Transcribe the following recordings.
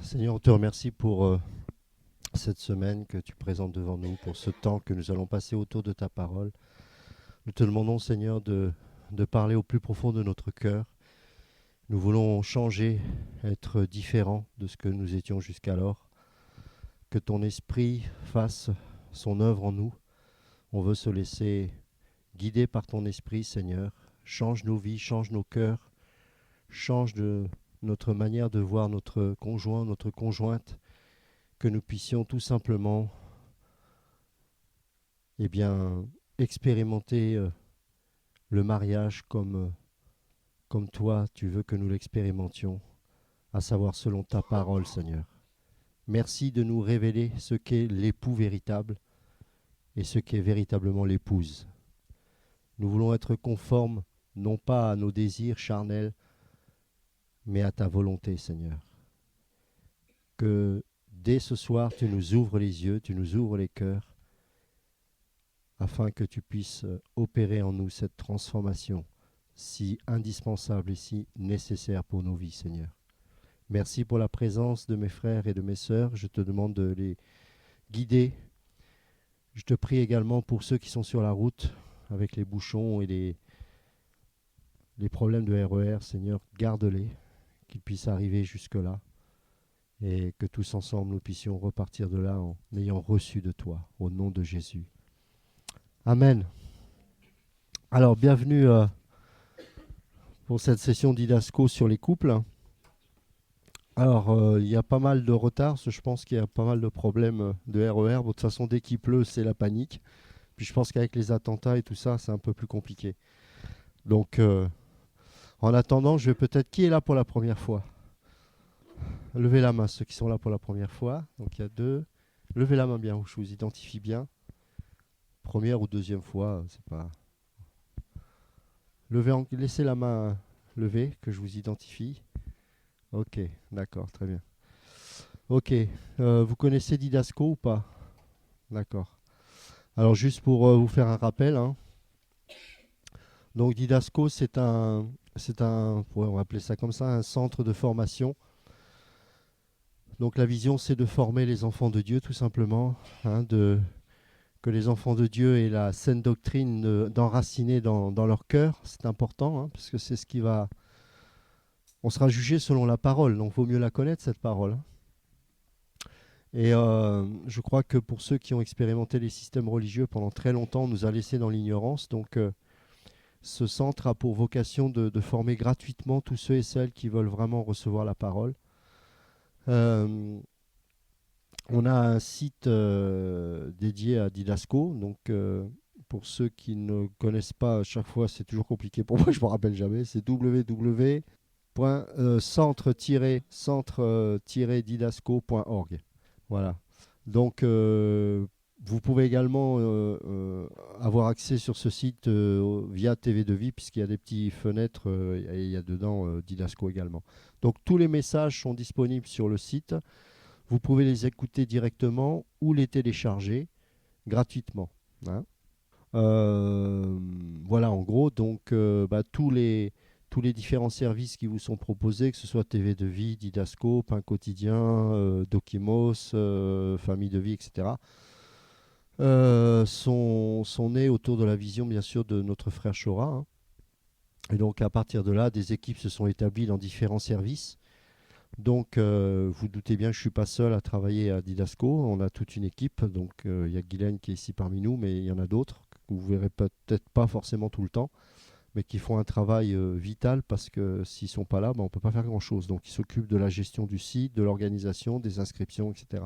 Seigneur, on te remercie pour cette semaine que tu présentes devant nous, pour ce temps que nous allons passer autour de ta parole. Nous te demandons, Seigneur, de parler au plus profond de notre cœur. Nous voulons changer, être différents de ce que nous étions jusqu'alors. Que ton esprit fasse son œuvre en nous. On veut se laisser guider par ton esprit, Seigneur. Change nos vies, change nos cœurs, change de notre manière de voir notre conjoint, notre conjointe, que nous puissions tout simplement expérimenter le mariage comme toi, tu veux que nous l'expérimentions, à savoir selon ta parole, Seigneur. Merci de nous révéler ce qu'est l'époux véritable et ce qu'est véritablement l'épouse. Nous voulons être conformes, non pas à nos désirs charnels, mais à ta volonté, Seigneur. Que dès ce soir, tu nous ouvres les yeux, tu nous ouvres les cœurs, afin que tu puisses opérer en nous cette transformation si indispensable et si nécessaire pour nos vies, Seigneur. Merci pour la présence de mes frères et de mes sœurs. Je te demande de les guider. Je te prie également pour ceux qui sont sur la route avec les bouchons et les problèmes de RER. Seigneur, garde-les, qu'ils puissent arriver jusque-là et que tous ensemble nous puissions repartir de là en ayant reçu de toi, au nom de Jésus. Amen. Alors, bienvenue pour cette session d'Idasco sur les couples. Alors, il y a pas mal de retard, je pense qu'il y a pas mal de problèmes de RER. Bon, de toute façon, dès qu'il pleut, c'est la panique. Puis je pense qu'avec les attentats et tout ça, c'est un peu plus compliqué. Donc, en attendant, je vais peut-être... Qui est là pour la première fois? Levez la main, ceux qui sont là pour la première fois. Donc, il y a deux. Levez la main bien, où je vous identifie bien. Première ou deuxième fois, c'est pas... Laissez la main levée, que je vous identifie. Ok, d'accord, très bien. Ok, vous connaissez Didasco ou pas? D'accord. Alors juste pour vous faire un rappel, hein. Donc Didasco, on va appeler ça comme ça, un centre de formation. Donc la vision, c'est de former les enfants de Dieu, tout simplement, hein, que les enfants de Dieu aient la saine doctrine d'enraciner dans leur cœur. C'est important, hein, parce que c'est ce qui va... On sera jugé selon la parole, donc il vaut mieux la connaître, cette parole. Et je crois que pour ceux qui ont expérimenté les systèmes religieux pendant très longtemps, on nous a laissés dans l'ignorance. Donc ce centre a pour vocation de former gratuitement tous ceux et celles qui veulent vraiment recevoir la parole. On a un site dédié à Didasco. Donc pour ceux qui ne connaissent pas, à chaque fois c'est toujours compliqué pour moi, je ne me rappelle jamais, c'est www.centre-didasco.org. Voilà. Donc, vous pouvez également avoir accès sur ce site via TV de Vie, puisqu'il y a des petites fenêtres et il y a dedans Didasco également. Donc, tous les messages sont disponibles sur le site. Vous pouvez les écouter directement ou les télécharger gratuitement, hein. Voilà, en gros, donc tous les différents services qui vous sont proposés, que ce soit TV de Vie, Didasco, Pain Quotidien, Dokimos, Famille de Vie, etc., sont nés autour de la vision, bien sûr, de notre frère Chora, hein. Et donc, à partir de là, des équipes se sont établies dans différents services. Donc, vous doutez bien que je ne suis pas seul à travailler à Didasco. On a toute une équipe. Donc, il y a Guylaine qui est ici parmi nous, mais il y en a d'autres que vous ne verrez peut-être pas forcément tout le temps, mais qui font un travail vital parce que s'ils ne sont pas là, on ne peut pas faire grand-chose. Donc, ils s'occupent de la gestion du site, de l'organisation, des inscriptions, etc.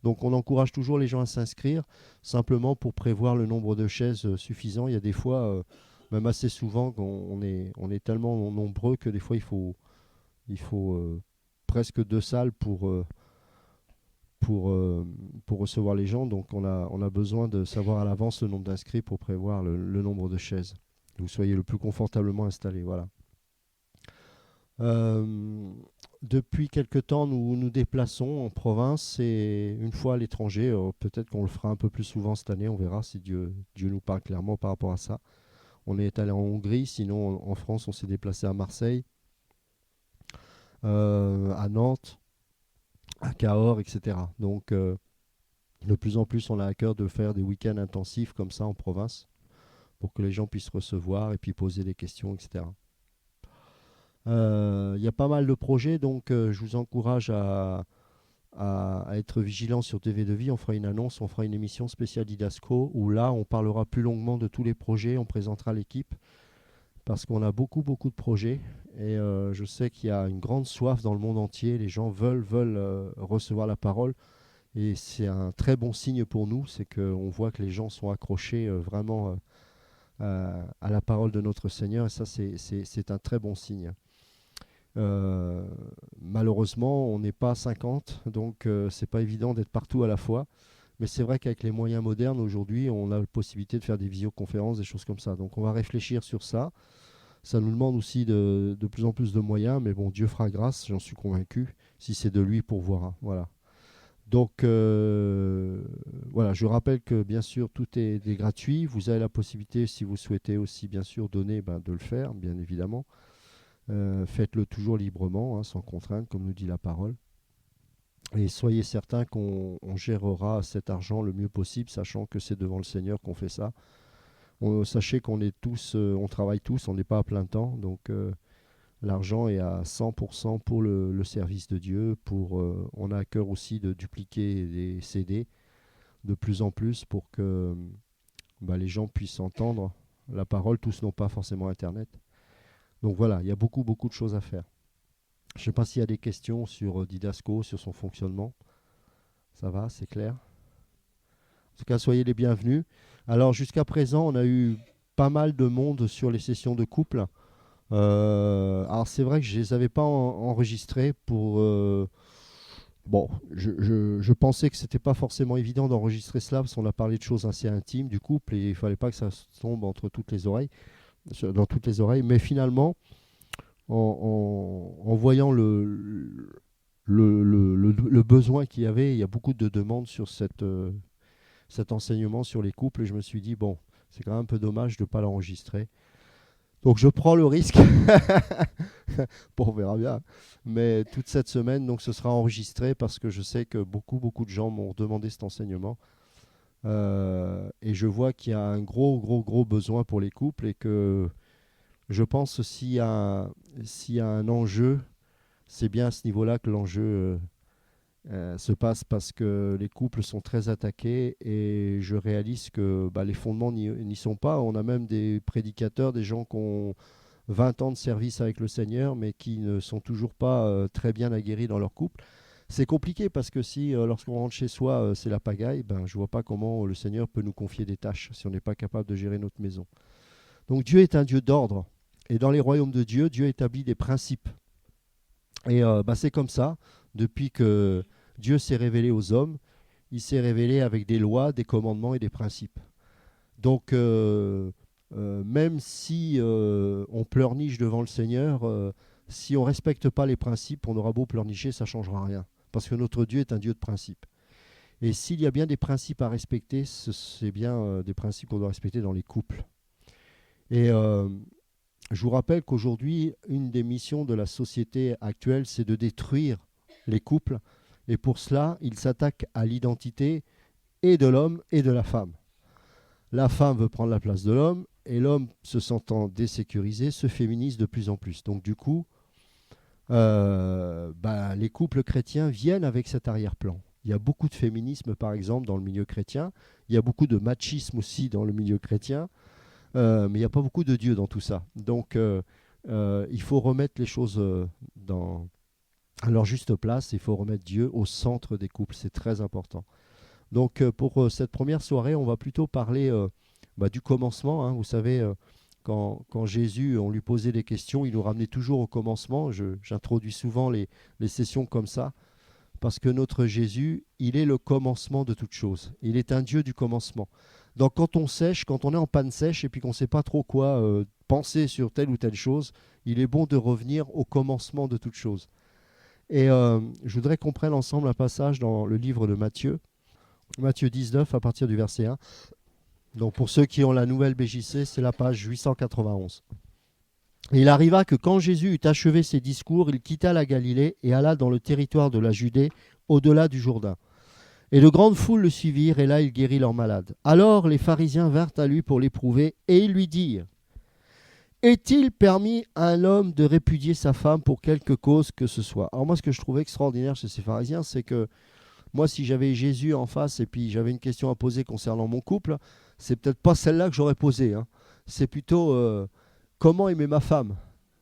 Donc, on encourage toujours les gens à s'inscrire, simplement pour prévoir le nombre de chaises suffisant. Il y a des fois, même assez souvent, on est tellement nombreux que des fois, il faut presque 2 salles pour recevoir les gens. Donc, on a besoin de savoir à l'avance le nombre d'inscrits pour prévoir le nombre de chaises. Que vous soyez le plus confortablement installés. Voilà. Depuis quelque temps, nous nous déplaçons en province et une fois à l'étranger. Peut-être qu'on le fera un peu plus souvent cette année. On verra si Dieu nous parle clairement par rapport à ça. On est allé en Hongrie, sinon en France, on s'est déplacé à Marseille, à Nantes, à Cahors, etc. Donc, de plus en plus, on a à cœur de faire des week-ends intensifs comme ça en province pour que les gens puissent recevoir et puis poser des questions, etc. Il y a pas mal de projets, donc je vous encourage à être vigilant sur TV de Vie. On fera une annonce, on fera une émission spéciale Didasco où là, on parlera plus longuement de tous les projets, on présentera l'équipe parce qu'on a beaucoup, beaucoup de projets et je sais qu'il y a une grande soif dans le monde entier. Les gens veulent recevoir la parole et c'est un très bon signe pour nous, c'est qu'on voit que les gens sont accrochés vraiment à la parole de notre Seigneur et ça, c'est un très bon signe. Euh, Malheureusement, on n'est pas 50, donc c'est pas évident d'être partout à la fois. Mais c'est vrai qu'avec les moyens modernes aujourd'hui, on a la possibilité de faire des visioconférences, des choses comme ça. Donc on va réfléchir sur ça. Ça nous demande aussi de plus en plus de moyens, mais bon, Dieu fera grâce, j'en suis convaincu, si c'est de lui pourvoira. Voilà. Donc voilà, je rappelle que bien sûr tout est gratuit. Vous avez la possibilité, si vous souhaitez aussi bien sûr donner, de le faire, bien évidemment. Faites-le toujours librement, hein, sans contrainte, comme nous dit la parole. Et soyez certains qu'on gérera cet argent le mieux possible, sachant que c'est devant le Seigneur qu'on fait ça. Sachez qu'on est tous, on travaille tous, on n'est pas à plein temps, donc l'argent est à 100% pour le service de Dieu. On a à cœur aussi de dupliquer des CD de plus en plus pour que les gens puissent entendre la parole. Tous n'ont pas forcément Internet. Donc voilà, il y a beaucoup, beaucoup de choses à faire. Je ne sais pas s'il y a des questions sur Didasco, sur son fonctionnement. Ça va, c'est clair? En tout cas, soyez les bienvenus. Alors, jusqu'à présent, on a eu pas mal de monde sur les sessions de couple. Alors, c'est vrai que je ne les avais pas enregistrés pour... bon, je pensais que c'était pas forcément évident d'enregistrer cela parce qu'on a parlé de choses assez intimes du couple et il fallait pas que ça tombe entre toutes les oreilles, dans toutes les oreilles. Mais finalement, en voyant le besoin qu'il y avait, il y a beaucoup de demandes sur cet enseignement sur les couples et je me suis dit, bon, c'est quand même un peu dommage de ne pas l'enregistrer. Donc je prends le risque. Bon, on verra bien. Mais toute cette semaine, donc, ce sera enregistré parce que je sais que beaucoup, beaucoup de gens m'ont demandé cet enseignement. Et je vois qu'il y a un gros, gros, gros besoin pour les couples et que je pense que s'il y a un enjeu, c'est bien à ce niveau-là que l'enjeu se passe parce que les couples sont très attaqués et je réalise que les fondements n'y sont pas. On a même des prédicateurs, des gens qui ont 20 ans de service avec le Seigneur mais qui ne sont toujours pas très bien aguerris dans leur couple. C'est compliqué parce que si lorsqu'on rentre chez soi, c'est la pagaille, je ne vois pas comment le Seigneur peut nous confier des tâches si on n'est pas capable de gérer notre maison. Donc Dieu est un Dieu d'ordre. Et dans les royaumes de Dieu, Dieu établit des principes. Et c'est comme ça, depuis que Dieu s'est révélé aux hommes, il s'est révélé avec des lois, des commandements et des principes. Donc, même si on pleurniche devant le Seigneur, si on ne respecte pas les principes, on aura beau pleurnicher, ça ne changera rien. Parce que notre Dieu est un Dieu de principes. Et s'il y a bien des principes à respecter, c'est bien des principes qu'on doit respecter dans les couples. Et je vous rappelle qu'aujourd'hui, une des missions de la société actuelle, c'est de détruire les couples. Et pour cela, il s'attaque à l'identité et de l'homme et de la femme. La femme veut prendre la place de l'homme et l'homme, se sentant désécurisé, se féminise de plus en plus. Donc du coup, les couples chrétiens viennent avec cet arrière-plan. Il y a beaucoup de féminisme, par exemple, dans le milieu chrétien. Il y a beaucoup de machisme aussi dans le milieu chrétien. Mais il n'y a pas beaucoup de Dieu dans tout ça. Donc, il faut remettre les choses à leur juste place. Il faut remettre Dieu au centre des couples. C'est très important. Donc, pour cette première soirée, on va plutôt parler du commencement. Hein. Vous savez, quand Jésus, on lui posait des questions, il nous ramenait toujours au commencement. J'introduis souvent les sessions comme ça. Parce que notre Jésus, il est le commencement de toute chose. Il est un Dieu du commencement. Donc quand on sèche, quand on est en panne sèche et puis qu'on ne sait pas trop quoi penser sur telle ou telle chose, il est bon de revenir au commencement de toute chose. Et je voudrais qu'on prenne ensemble un passage dans le livre de Matthieu, Matthieu 19 à partir du verset 1. Donc pour ceux qui ont la nouvelle BJC, c'est la page 891. Et il arriva que quand Jésus eut achevé ses discours, il quitta la Galilée et alla dans le territoire de la Judée, au-delà du Jourdain. Et de grandes foules le suivirent, et là il guérit leurs malades. Alors les pharisiens vinrent à lui pour l'éprouver, et ils lui dirent: Est-il permis à un homme de répudier sa femme pour quelque cause que ce soit? Alors moi, ce que je trouvais extraordinaire chez ces pharisiens, c'est que moi, si j'avais Jésus en face et puis j'avais une question à poser concernant mon couple, c'est peut-être pas celle-là que j'aurais posée, hein. C'est plutôt comment aimer ma femme,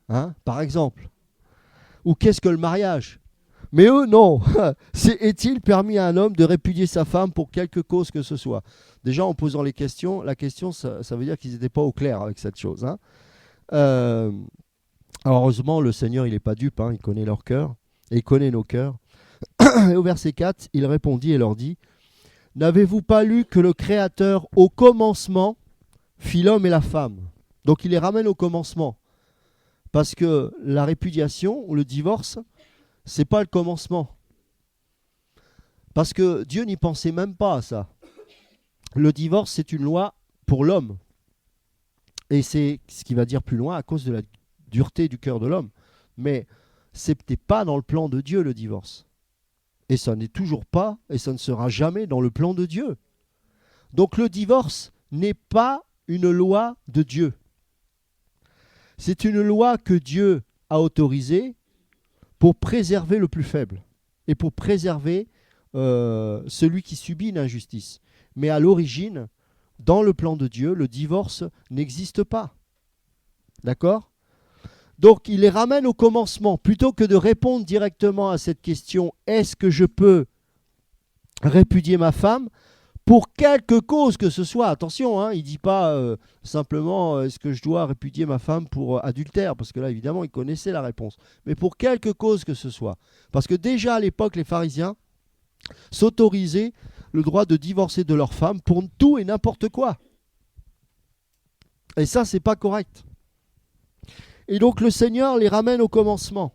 hein, par exemple. Ou qu'est-ce que le mariage? Mais eux, non. Est-il permis à un homme de répudier sa femme pour quelque cause que ce soit? Déjà, en posant les questions, la question, ça veut dire qu'ils n'étaient pas au clair avec cette chose, hein. Euh, alors heureusement, le Seigneur, il n'est pas dupe, hein, il connaît leur cœur, et il connaît nos cœurs. Et au verset 4, il répondit et leur dit: N'avez-vous pas lu que le Créateur, au commencement, fit l'homme et la femme? Donc il les ramène au commencement. Parce que la répudiation ou le divorce, c'est pas le commencement. Parce que Dieu n'y pensait même pas à ça. Le divorce, c'est une loi pour l'homme. Et c'est ce qui va dire plus loin à cause de la dureté du cœur de l'homme. Mais ce n'était pas dans le plan de Dieu, le divorce. Et ça n'est toujours pas, et ça ne sera jamais dans le plan de Dieu. Donc le divorce n'est pas une loi de Dieu. C'est une loi que Dieu a autorisée pour préserver le plus faible et pour préserver celui qui subit une injustice. Mais à l'origine, dans le plan de Dieu, le divorce n'existe pas. D'accord ? Donc il les ramène au commencement. Plutôt que de répondre directement à cette question, est-ce que je peux répudier ma femme pour quelque cause que ce soit? Attention, hein, il ne dit pas simplement est-ce que je dois répudier ma femme pour adultère, parce que là évidemment il connaissait la réponse. Mais pour quelque cause que ce soit. Parce que déjà à l'époque, les pharisiens s'autorisaient le droit de divorcer de leur femme pour tout et n'importe quoi. Et ça, c'est pas correct. Et donc le Seigneur les ramène au commencement.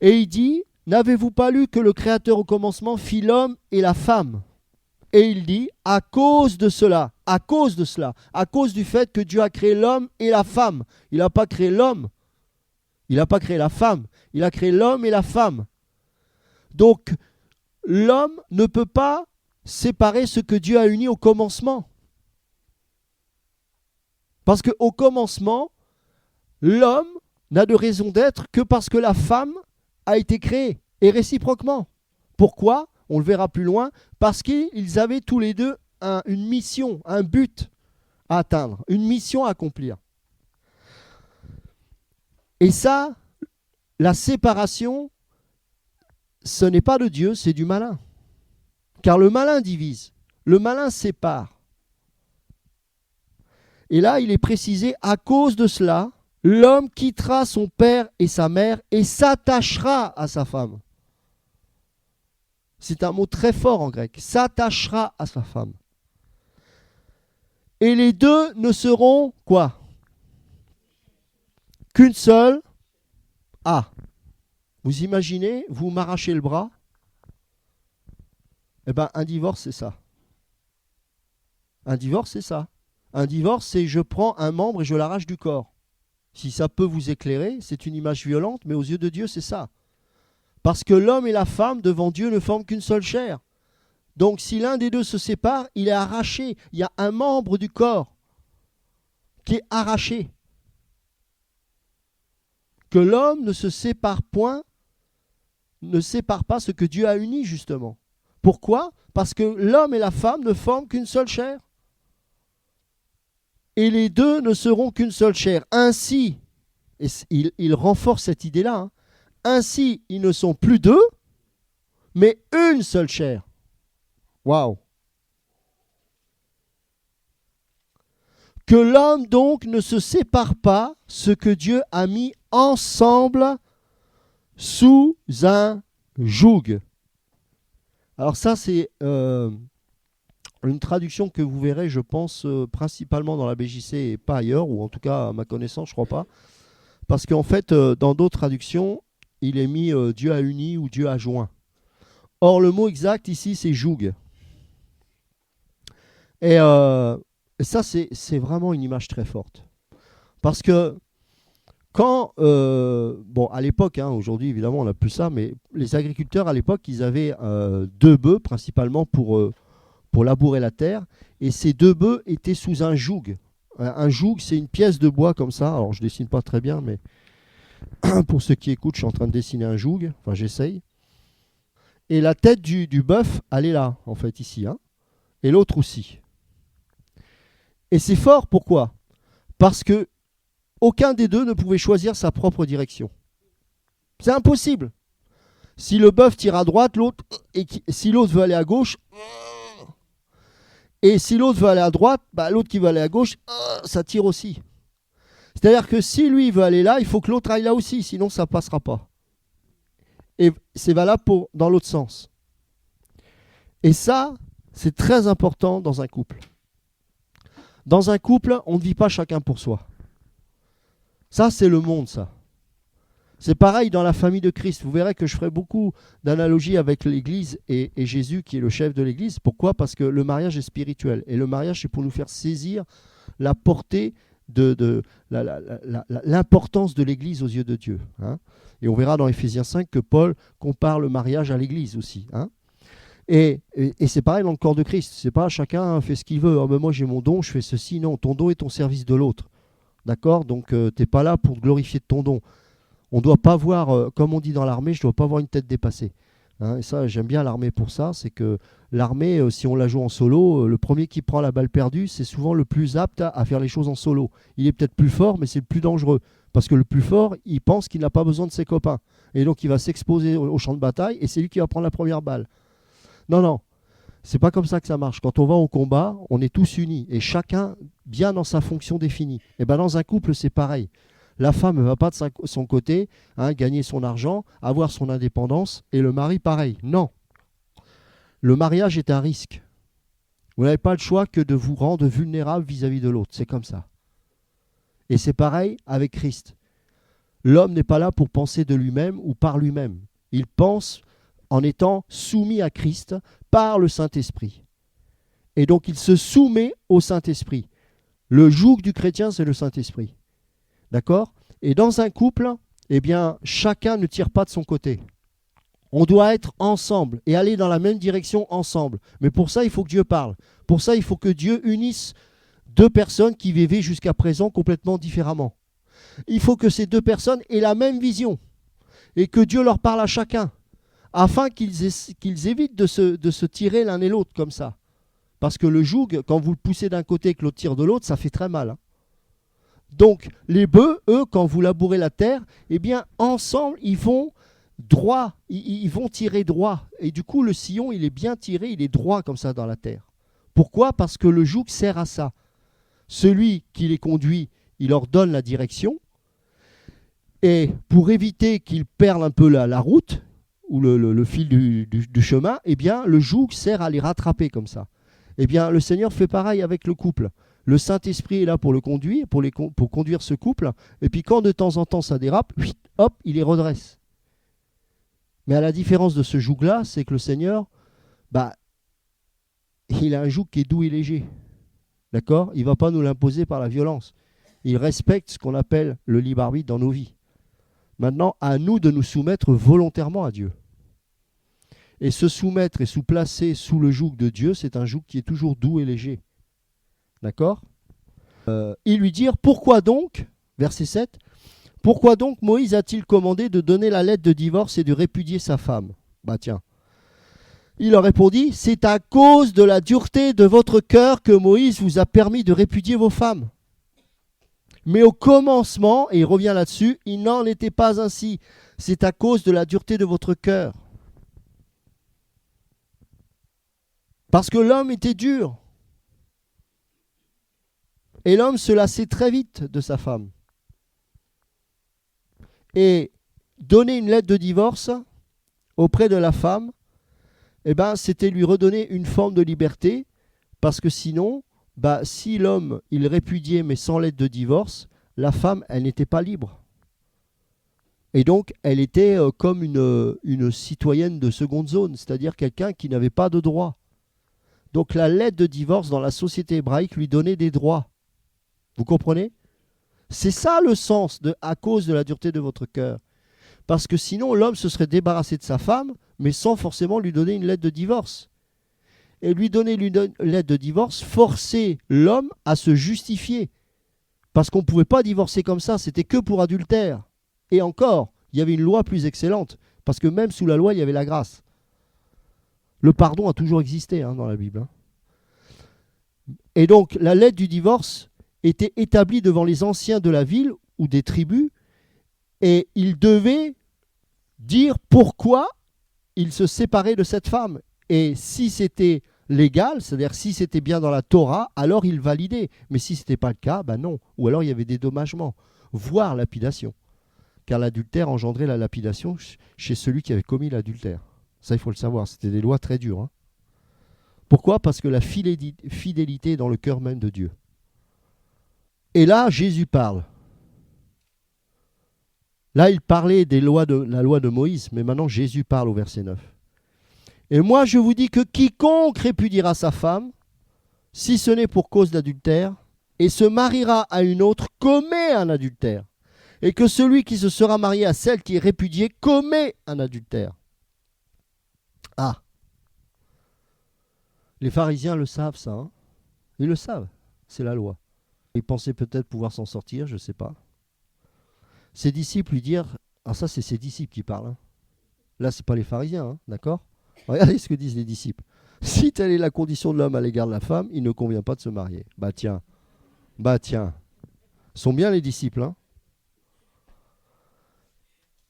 Et il dit: N'avez-vous pas lu que le Créateur au commencement fit l'homme et la femme? Et il dit: à cause de cela, à cause du fait que Dieu a créé l'homme et la femme. Il n'a pas créé l'homme, il n'a pas créé la femme, il a créé l'homme et la femme. Donc l'homme ne peut pas séparer ce que Dieu a uni au commencement. Parce qu'au commencement, l'homme n'a de raison d'être que parce que la femme a été créée, et réciproquement. Pourquoi ? On le verra plus loin, parce qu'ils avaient tous les deux une mission, un but à atteindre, une mission à accomplir. Et ça, la séparation, ce n'est pas de Dieu, c'est du malin. Car le malin divise, le malin sépare. Et là, il est précisé, à cause de cela, l'homme quittera son père et sa mère et s'attachera à sa femme. C'est un mot très fort en grec. S'attachera à sa femme. Et les deux ne seront quoi? Qu'une seule. Ah. Vous imaginez, vous m'arrachez le bras. Eh bien, un divorce, c'est ça. Un divorce, c'est ça. Un divorce, c'est je prends un membre et je l'arrache du corps. Si ça peut vous éclairer, c'est une image violente, mais aux yeux de Dieu, c'est ça. Parce que l'homme et la femme, devant Dieu, ne forment qu'une seule chair. Donc si l'un des deux se sépare, il est arraché. Il y a un membre du corps qui est arraché. Que l'homme ne se sépare point, ne sépare pas ce que Dieu a uni justement. Pourquoi ? Parce que l'homme et la femme ne forment qu'une seule chair. Et les deux ne seront qu'une seule chair. Ainsi, et il renforce cette idée-là, hein, ainsi ils ne sont plus deux, mais une seule chair. Waouh! Que l'homme donc ne se sépare pas, ce que Dieu a mis ensemble sous un joug. Alors ça, c'est une traduction que vous verrez, je pense, principalement dans la BJC et pas ailleurs, ou en tout cas à ma connaissance, je ne crois pas. Parce qu'en fait, dans d'autres traductions, il est mis Dieu a uni ou Dieu a joint. Or, le mot exact ici, c'est joug. Et ça, c'est vraiment une image très forte. Parce que Quand, bon, à l'époque, hein, aujourd'hui évidemment on n'a plus ça, mais les agriculteurs à l'époque, ils avaient deux bœufs principalement pour labourer la terre, et ces deux bœufs étaient sous un joug. Un joug, c'est une pièce de bois comme ça, alors je dessine pas très bien, mais pour ceux qui écoutent, je suis en train de dessiner un joug, enfin j'essaye. Et la tête du bœuf, elle est là, en fait, ici, hein, et l'autre aussi. Et c'est fort, pourquoi? Parce que aucun des deux ne pouvait choisir sa propre direction. C'est impossible. Si le bœuf tire à droite, l'autre, et si l'autre veut aller à gauche, et si l'autre veut aller à droite, bah, l'autre qui veut aller à gauche, ça tire aussi. C'est-à-dire que si lui veut aller là, il faut que l'autre aille là aussi, sinon ça ne passera pas. Et c'est valable dans l'autre sens. Et ça, c'est très important dans un couple. Dans un couple, on ne vit pas chacun pour soi. Ça, c'est le monde, ça. C'est pareil dans la famille de Christ. Vous verrez que je ferai beaucoup d'analogies avec l'Église et Jésus qui est le chef de l'Église. Pourquoi? Parce que le mariage est spirituel. Et le mariage, c'est pour nous faire saisir la portée de l'importance de l'Église aux yeux de Dieu. Hein. Et on verra dans Éphésiens 5 que Paul compare le mariage à l'Église aussi. Hein. Et c'est pareil dans le corps de Christ. C'est pas chacun fait ce qu'il veut. Oh, ben moi j'ai mon don, je fais ceci. Non, ton don est au service de l'autre. D'accord? Donc tu n'es pas là pour glorifier ton don. On ne doit pas voir, comme on dit dans l'armée, je ne dois pas avoir une tête dépassée. Hein, et ça, j'aime bien l'armée pour ça. C'est que l'armée, si on la joue en solo, le premier qui prend la balle perdue, c'est souvent le plus apte à faire les choses en solo. Il est peut-être plus fort, mais c'est le plus dangereux. Parce que le plus fort, il pense qu'il n'a pas besoin de ses copains. Et donc, il va s'exposer au champ de bataille et c'est lui qui va prendre la première balle. Non, non. C'est pas comme ça que ça marche. Quand on va au combat, on est tous unis et chacun bien dans sa fonction définie. Et ben dans un couple, c'est pareil. La femme ne va pas de son côté, hein, gagner son argent, avoir son indépendance, et le mari pareil. Non. Le mariage est un risque. Vous n'avez pas le choix que de vous rendre vulnérable vis-à-vis de l'autre. C'est comme ça. Et c'est pareil avec Christ. L'homme n'est pas là pour penser de lui-même ou par lui-même. Il pense en étant soumis à Christ par le Saint-Esprit. Et donc il se soumet au Saint-Esprit. Le joug du chrétien, c'est le Saint-Esprit. D'accord? Et dans un couple, eh bien, chacun ne tire pas de son côté. On doit être ensemble et aller dans la même direction ensemble. Mais pour ça, il faut que Dieu parle. Pour ça, il faut que Dieu unisse deux personnes qui vivaient jusqu'à présent complètement différemment. Il faut que ces deux personnes aient la même vision et que Dieu leur parle à chacun afin qu'ils évitent de se tirer l'un et l'autre comme ça. Parce que le joug, quand vous le poussez d'un côté et que l'autre tire de l'autre, ça fait très mal. Hein. Donc, les bœufs, eux, quand vous labourez la terre, eh bien, ensemble, ils vont droit, ils vont tirer droit. Et du coup, le sillon, il est bien tiré, il est droit comme ça dans la terre. Pourquoi? Parce que le joug sert à ça. Celui qui les conduit, il leur donne la direction. Et pour éviter qu'ils perdent un peu la route, ou le fil du chemin, eh bien, le joug sert à les rattraper comme ça. Eh bien, le Seigneur fait pareil avec le couple. Le Saint-Esprit est là pour le conduire, pour conduire ce couple. Et puis quand de temps en temps ça dérape, hop, il les redresse. Mais à la différence de ce joug-là, c'est que le Seigneur, il a un joug qui est doux et léger. D'accord? Il ne va pas nous l'imposer par la violence. Il respecte ce qu'on appelle le libre arbitre dans nos vies. Maintenant, à nous de nous soumettre volontairement à Dieu. Et se soumettre et se placer sous le joug de Dieu, c'est un joug qui est toujours doux et léger. D'accord? Ils lui dirent, pourquoi donc, verset 7, pourquoi donc Moïse a-t-il commandé de donner la lettre de divorce et de répudier sa femme? Bah tiens. Il leur répondit, c'est à cause de la dureté de votre cœur que Moïse vous a permis de répudier vos femmes. Mais au commencement, et il revient là-dessus, il n'en était pas ainsi. C'est à cause de la dureté de votre cœur. Parce que l'homme était dur. Et l'homme se lassait très vite de sa femme. Et donner une lettre de divorce auprès de la femme, eh ben, c'était lui redonner une forme de liberté, parce que sinon, si l'homme, il répudiait mais sans lettre de divorce, la femme, elle n'était pas libre. Et donc, elle était comme une citoyenne de seconde zone, c'est-à-dire quelqu'un qui n'avait pas de droit. Donc la lettre de divorce dans la société hébraïque lui donnait des droits. Vous comprenez? C'est ça le sens de à cause de la dureté de votre cœur. Parce que sinon, l'homme se serait débarrassé de sa femme, mais sans forcément lui donner une lettre de divorce. Et lui donner une lettre de divorce forçait l'homme à se justifier. Parce qu'on ne pouvait pas divorcer comme ça, c'était que pour adultère. Et encore, il y avait une loi plus excellente, parce que même sous la loi, il y avait la grâce. Le pardon a toujours existé dans la Bible. Et donc, la lettre du divorce était établie devant les anciens de la ville ou des tribus, et ils devaient dire pourquoi ils se séparaient de cette femme. Et si c'était légal, c'est-à-dire si c'était bien dans la Torah, alors ils validaient. Mais si ce n'était pas le cas, ben non. Ou alors il y avait des dédommagements, voire lapidation. Car l'adultère engendrait la lapidation chez celui qui avait commis l'adultère. Ça, il faut le savoir, c'était des lois très dures. Pourquoi ? Parce que la fidélité est dans le cœur même de Dieu. Et là, Jésus parle. Là, il parlait la loi de Moïse, mais maintenant Jésus parle au verset 9. Et moi, je vous dis que quiconque répudiera sa femme, si ce n'est pour cause d'adultère, et se mariera à une autre, commet un adultère. Et que celui qui se sera marié à celle qui est répudiée commet un adultère. Ah, les pharisiens le savent, ça. Ils le savent, c'est la loi. Ils pensaient peut-être pouvoir s'en sortir, je ne sais pas. Ses disciples lui dirent, ah ça c'est ses disciples qui parlent. Là, ce n'est pas les pharisiens, d'accord ? Regardez ce que disent les disciples. Si telle est la condition de l'homme à l'égard de la femme, il ne convient pas de se marier. Bah tiens. Sont bien les disciples,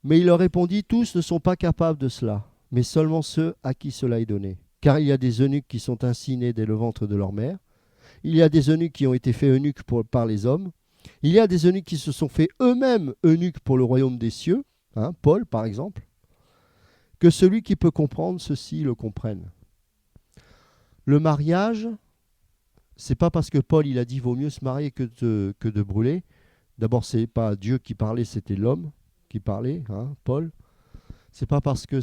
Mais il leur répondit, tous ne sont pas capables de cela, mais seulement ceux à qui cela est donné. Car il y a des eunuques qui sont ainsi nés dès le ventre de leur mère. Il y a des eunuques qui ont été faits eunuques par les hommes. Il y a des eunuques qui se sont faits eux-mêmes eunuques pour le royaume des cieux. Paul, par exemple. Que celui qui peut comprendre ceci le comprenne. Le mariage, c'est pas parce que Paul il a dit vaut mieux se marier que de brûler. D'abord, c'est pas Dieu qui parlait, c'était l'homme qui parlait, Paul. C'est pas parce que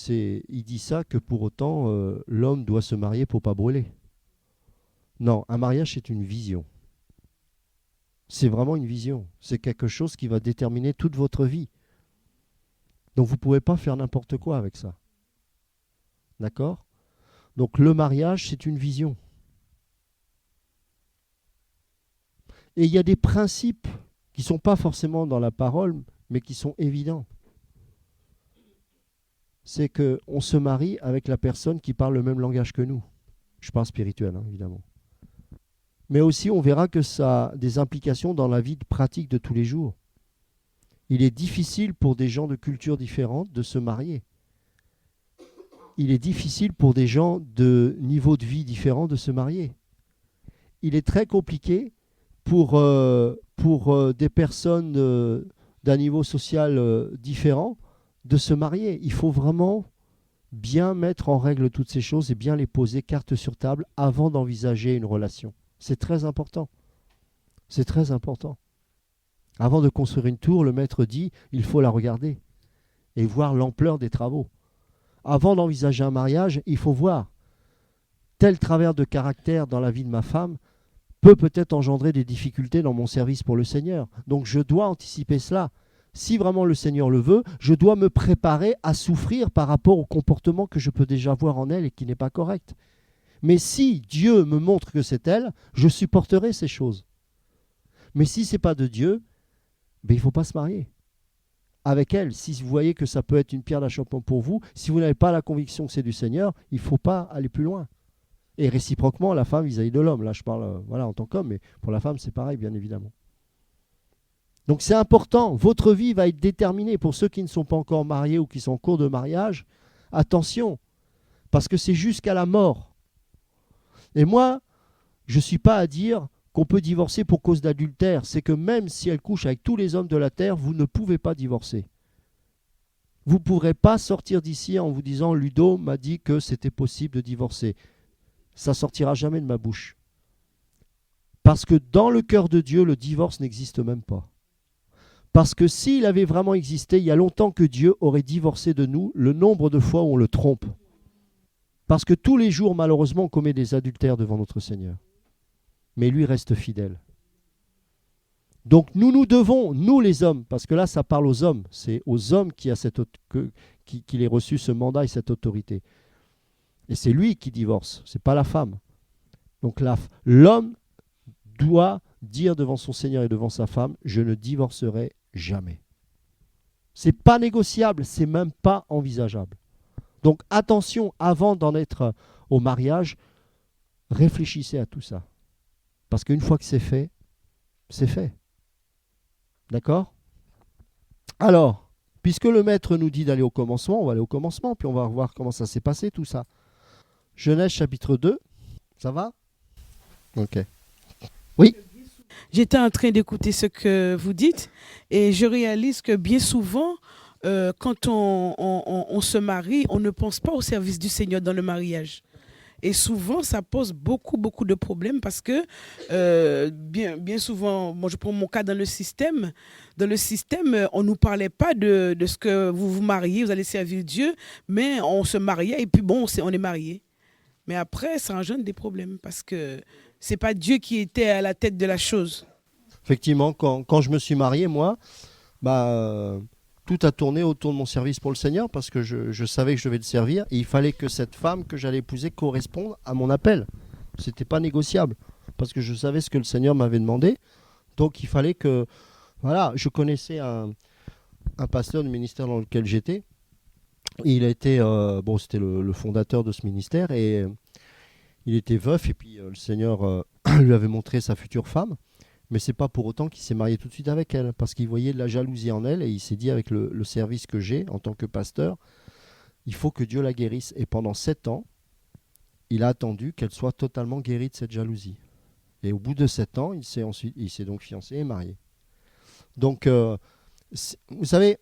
il dit ça que pour autant l'homme doit se marier pour pas brûler. Non, un mariage c'est une vision. C'est vraiment une vision. C'est quelque chose qui va déterminer toute votre vie. Donc vous ne pouvez pas faire n'importe quoi avec ça. D'accord ? Donc le mariage, c'est une vision. Et il y a des principes qui ne sont pas forcément dans la parole, mais qui sont évidents. C'est qu'on se marie avec la personne qui parle le même langage que nous. Je parle spirituel, évidemment. Mais aussi, on verra que ça a des implications dans la vie pratique de tous les jours. Il est difficile pour des gens de cultures différentes de se marier. Il est difficile pour des gens de niveaux de vie différents de se marier. Il est très compliqué pour des personnes d'un niveau social différent de se marier. Il faut vraiment bien mettre en règle toutes ces choses et bien les poser carte sur table avant d'envisager une relation. C'est très important. C'est très important. Avant de construire une tour, le maître dit il faut la regarder et voir l'ampleur des travaux. Avant d'envisager un mariage, il faut voir tel travers de caractère dans la vie de ma femme peut peut-être engendrer des difficultés dans mon service pour le Seigneur. Donc je dois anticiper cela. Si vraiment le Seigneur le veut, je dois me préparer à souffrir par rapport au comportement que je peux déjà voir en elle et qui n'est pas correct. Mais si Dieu me montre que c'est elle, je supporterai ces choses. Mais si ce n'est pas de Dieu, il ne faut pas se marier avec elle. Si vous voyez que ça peut être une pierre d'achoppement pour vous, si vous n'avez pas la conviction que c'est du Seigneur, il ne faut pas aller plus loin. Et réciproquement, la femme vis-à-vis de l'homme. Là, je parle en tant qu'homme, mais pour la femme, c'est pareil, bien évidemment. Donc c'est important. Votre vie va être déterminée. Pour ceux qui ne sont pas encore mariés ou qui sont en cours de mariage, attention, parce que c'est jusqu'à la mort. Et moi, je ne suis pas à dire qu'on peut divorcer pour cause d'adultère. C'est que même si elle couche avec tous les hommes de la terre, vous ne pouvez pas divorcer. Vous ne pourrez pas sortir d'ici en vous disant « Ludo m'a dit que c'était possible de divorcer ». Ça ne sortira jamais de ma bouche. Parce que dans le cœur de Dieu, le divorce n'existe même pas. Parce que s'il avait vraiment existé, il y a longtemps que Dieu aurait divorcé de nous le nombre de fois où on le trompe. Parce que tous les jours, malheureusement, on commet des adultères devant notre Seigneur. Mais lui reste fidèle. Donc nous devons, nous les hommes, parce que là ça parle aux hommes, c'est aux hommes qu'il ait reçu ce mandat et cette autorité. Et c'est lui qui divorce, c'est pas la femme. Donc l'homme doit dire devant son Seigneur et devant sa femme, je ne divorcerai jamais. C'est pas négociable, c'est même pas envisageable. Donc attention, avant d'en être au mariage, réfléchissez à tout ça. Parce qu'une fois que c'est fait, c'est fait. D'accord? Alors, puisque le maître nous dit d'aller au commencement, on va aller au commencement, puis on va voir comment ça s'est passé tout ça. Genèse chapitre 2, ça va? Ok. Oui. J'étais en train d'écouter ce que vous dites et je réalise que bien souvent, quand on se marie, on ne pense pas au service du Seigneur dans le mariage. Et souvent, ça pose beaucoup, beaucoup de problèmes parce que bien souvent, moi je prends mon cas dans le système. Dans le système, on ne nous parlait pas de ce que vous vous mariez, vous allez servir Dieu, mais on se mariait et puis bon, on est marié. Mais après, ça engendre des problèmes parce que c'est pas Dieu qui était à la tête de la chose. Effectivement, quand je me suis marié, moi, tout a tourné autour de mon service pour le Seigneur parce que je savais que je devais le servir et il fallait que cette femme que j'allais épouser corresponde à mon appel. C'était pas négociable parce que je savais ce que le Seigneur m'avait demandé. Donc il fallait que... Voilà, je connaissais un pasteur du ministère dans lequel j'étais. Il a été... c'était le fondateur de ce ministère et il était veuf et puis le Seigneur lui avait montré sa future femme. Mais c'est pas pour autant qu'il s'est marié tout de suite avec elle, parce qu'il voyait de la jalousie en elle et il s'est dit avec le service que j'ai en tant que pasteur, il faut que Dieu la guérisse. Et pendant 7 ans, il a attendu qu'elle soit totalement guérie de cette jalousie. Et au bout de 7 ans, il s'est donc fiancé et marié. Donc, vous savez,